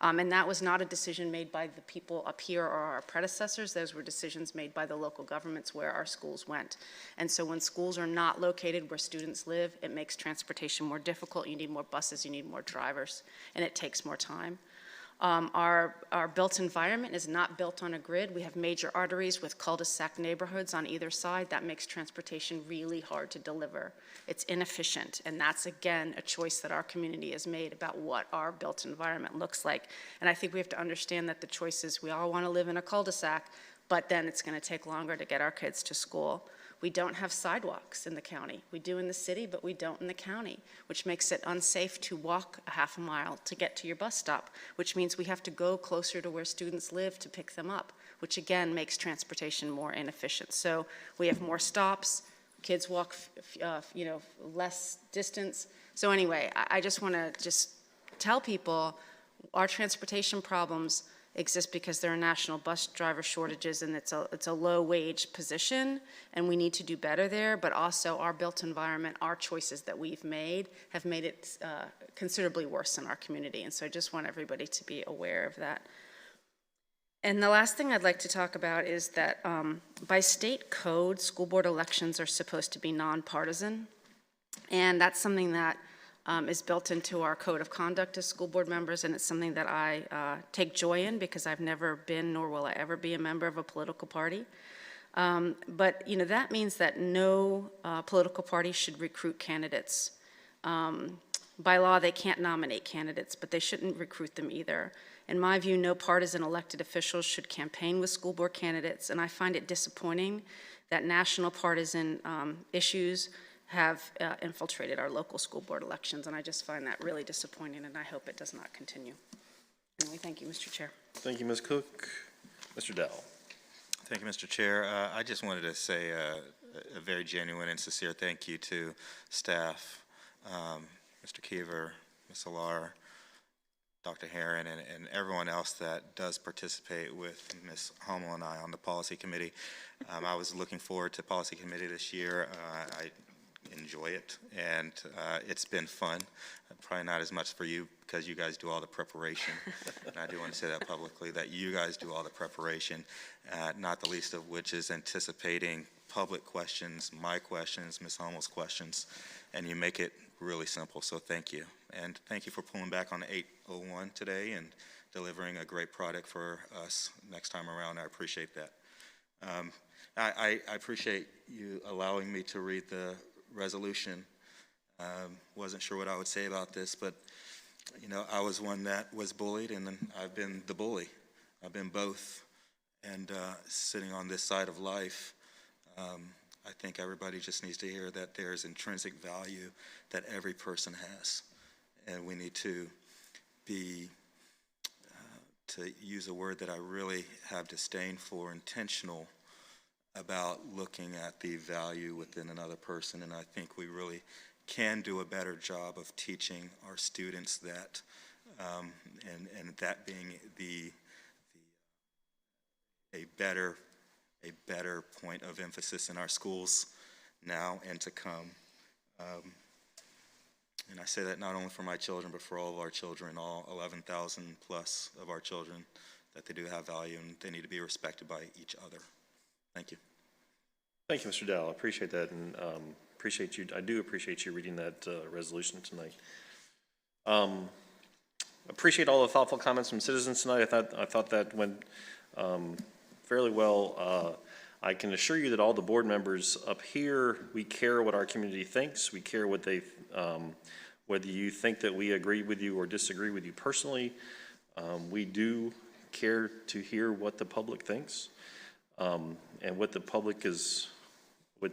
And that was not a decision made by the people up here or our predecessors. Those were decisions made by the local governments where our schools went. And so when schools are not located where students live, it makes transportation more difficult. You need more buses, you need more drivers, and it takes more time. Our built environment is not built on a grid. We have major arteries with cul-de-sac neighborhoods on either side. That makes transportation really hard to deliver. It's inefficient, and that's, again, a choice that our community has made about what our built environment looks like. And I think we have to understand that the choice is we all want to live in a cul-de-sac, but then it's going to take longer to get our kids to school. We don't have sidewalks in the county. We do in the city, but we don't in the county, which makes it unsafe to walk a half a mile to get to your bus stop, which means we have to go closer to where students live to pick them up, which again makes transportation more inefficient. So we have more stops, kids walk you know, less distance. So anyway, I just want to just tell people our transportation problems exist because there are national bus driver shortages, and it's a low wage position, and we need to do better there, but also our built environment, our choices that we've made have made it considerably worse in our community. And so I just want everybody to be aware of that. And the last thing I'd like to talk about is that by state code, school board elections are supposed to be nonpartisan, and that's something that is built into our code of conduct as school board members, and it's something that I take joy in because I've never been, nor will I ever be, a member of a political party. But you know, that means that no political party should recruit candidates. By law, they can't nominate candidates, but they shouldn't recruit them either. In my view, no partisan elected officials should campaign with school board candidates, and I find it disappointing that national partisan issues have infiltrated our local school board elections, and I just find that really disappointing, and I hope it does not continue. Anyway, thank you, Mr. Chair. Thank you, Ms. Cook. Mr. Dowell. Thank you, Mr. Chair. I just wanted to say a very genuine and sincere thank you to staff, Mr. Keever, Ms. Alar, Dr. Herron, and everyone else that does participate with Ms. Hummel and I on the policy committee. I was looking forward to policy committee this year. I enjoy it, and it's been fun. Probably not as much for you because you guys do all the preparation. And I do want to say that publicly, that you guys do all the preparation, not the least of which is anticipating public questions, my questions, Ms. Hummel's questions, and you make it really simple, so thank you. And thank you for pulling back on 801 today and delivering a great product for us next time around. I appreciate that. I appreciate you allowing me to read the resolution. Wasn't sure what I would say about this, but you know, I was one that was bullied, and then I've been the bully. I've been both, and sitting on this side of life, I think everybody just needs to hear that there's intrinsic value that every person has, and we need to be, to use a word that I really have disdain for, intentional about looking at the value within another person. And I think we really can do a better job of teaching our students that, and that being a better point of emphasis in our schools now and to come. And I say that not only for my children, but for all of our children, all 11,000 plus of our children, that they do have value and they need to be respected by each other. Thank you. Thank you, Mr. Dowell. I appreciate that, and appreciate you. I do appreciate you reading that resolution tonight. Appreciate all the thoughtful comments from citizens tonight. I thought that went fairly well. I can assure you that all the board members up here, we care what our community thinks. We care what they, whether you think that we agree with you or disagree with you personally. We do care to hear what the public thinks. and what the public is, what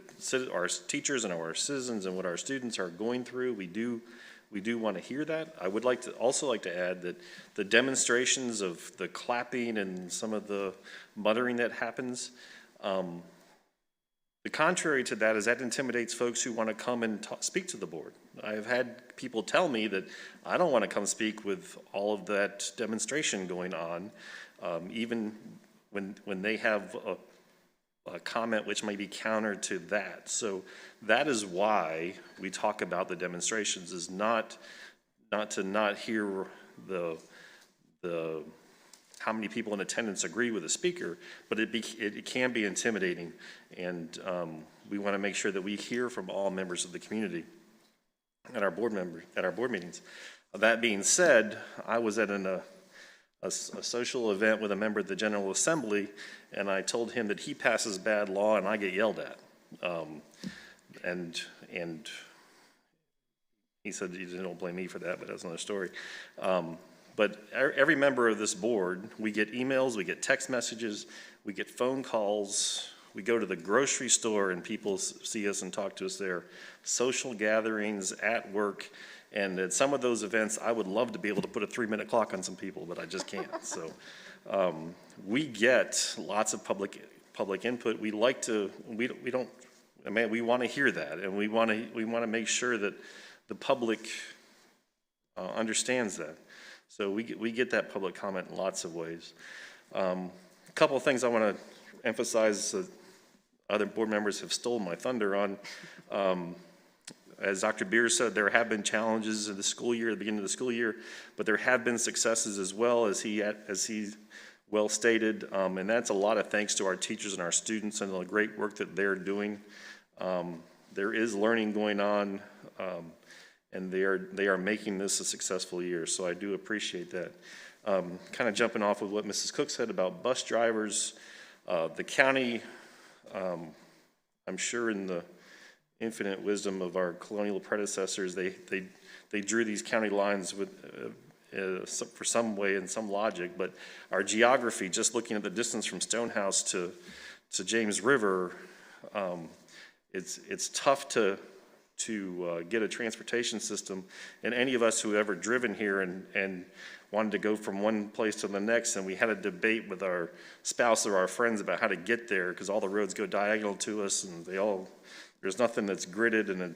our teachers and our citizens and what our students are going through. We do want to hear that. I would also like to add that the demonstrations of the clapping and some of the muttering that happens, the contrary to that is that intimidates folks who want to come and speak to the board. I've had people tell me that I don't want to come speak with all of that demonstration going on, even when they have a comment which may be counter to that. So that is why we talk about the demonstrations, is not to not hear the how many people in attendance agree with the speaker, but it can be intimidating, and we want to make sure that we hear from all members of the community at our board meetings. That being said, I was at a social event with a member of the General Assembly, and I told him that he passes bad law and I get yelled at. And he said he don't blame me for that, but that's another story. But every member of this board, we get emails, we get text messages, we get phone calls, we go to the grocery store and people see us and talk to us there, social gatherings, at work, and at some of those events, I would love to be able to put a 3-minute clock on some people, but I just can't. So we get lots of public input. We like to, we don't, I mean, we want to hear that, and we want to make sure that the public understands that. So we get that public comment in lots of ways. A couple of things I want to emphasize that other board members have stolen my thunder on. As Dr. Beers said, there have been challenges in the school year, at the beginning of the school year, but there have been successes as well, as he well stated, and that's a lot of thanks to our teachers and our students and the great work that they're doing. There is learning going on, and they are making this a successful year, so I do appreciate that. Kind of jumping off of what Mrs. Cook said about bus drivers, the county, I'm sure in the infinite wisdom of our colonial predecessors, they drew these county lines with for some way and some logic, but our geography, just looking at the distance from Stonehouse to James River, it's tough to get a transportation system, and any of us who have ever driven here and wanted to go from one place to the next, and we had a debate with our spouse or our friends about how to get there, because all the roads go diagonal to us, and there's nothing that's gridded, and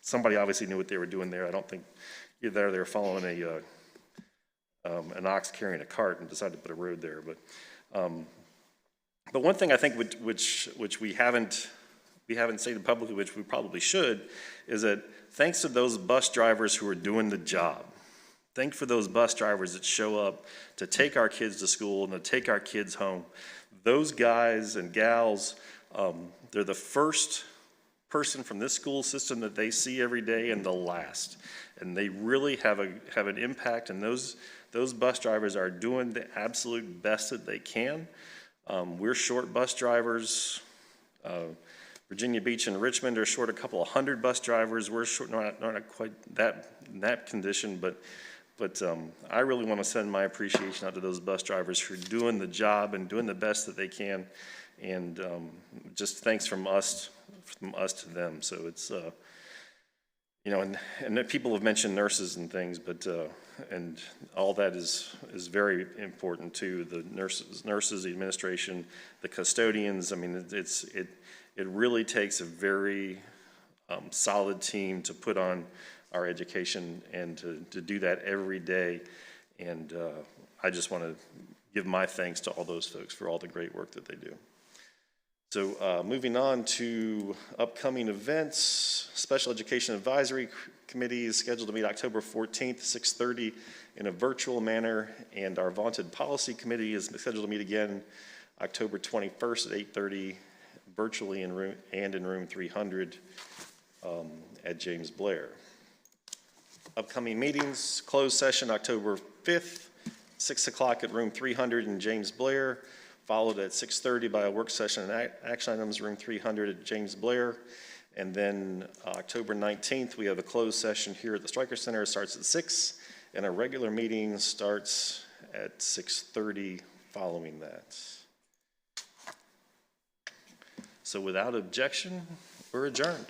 somebody obviously knew what they were doing there. I don't think either they were following an ox carrying a cart and decided to put a road there. But one thing I think which we haven't stated publicly, which we probably should, is that thanks to those bus drivers who are doing the job, thank for those bus drivers that show up to take our kids to school and to take our kids home. Those guys and gals, they're the first person from this school system that they see every day and the last. And they really have an impact, and those bus drivers are doing the absolute best that they can. We're short bus drivers. Virginia Beach and Richmond are short a couple of hundred bus drivers. We're short, not quite in that condition, but I really want to send my appreciation out to those bus drivers for doing the job and doing the best that they can, and just thanks from us to them. So it's and people have mentioned nurses and things, but and all that is very important too. The nurses, the administration, the custodians. I mean, it really takes a very solid team to put on our education and to do that every day. And I just want to give my thanks to all those folks for all the great work that they do. So moving on to upcoming events, Special Education Advisory Committee is scheduled to meet October 14th, 6:30 in a virtual manner, and our Vaunted Policy Committee is scheduled to meet again October 21st at 8:30 virtually in room 300 at James Blair. Upcoming meetings, closed session October 5th, 6 o'clock at room 300 in James Blair, followed at 6:30 by a work session and action items, room 300 at James Blair. And then October 19th, we have a closed session here at the Stryker Center. It starts at 6, and a regular meeting starts at 6:30 following that. So without objection, we're adjourned.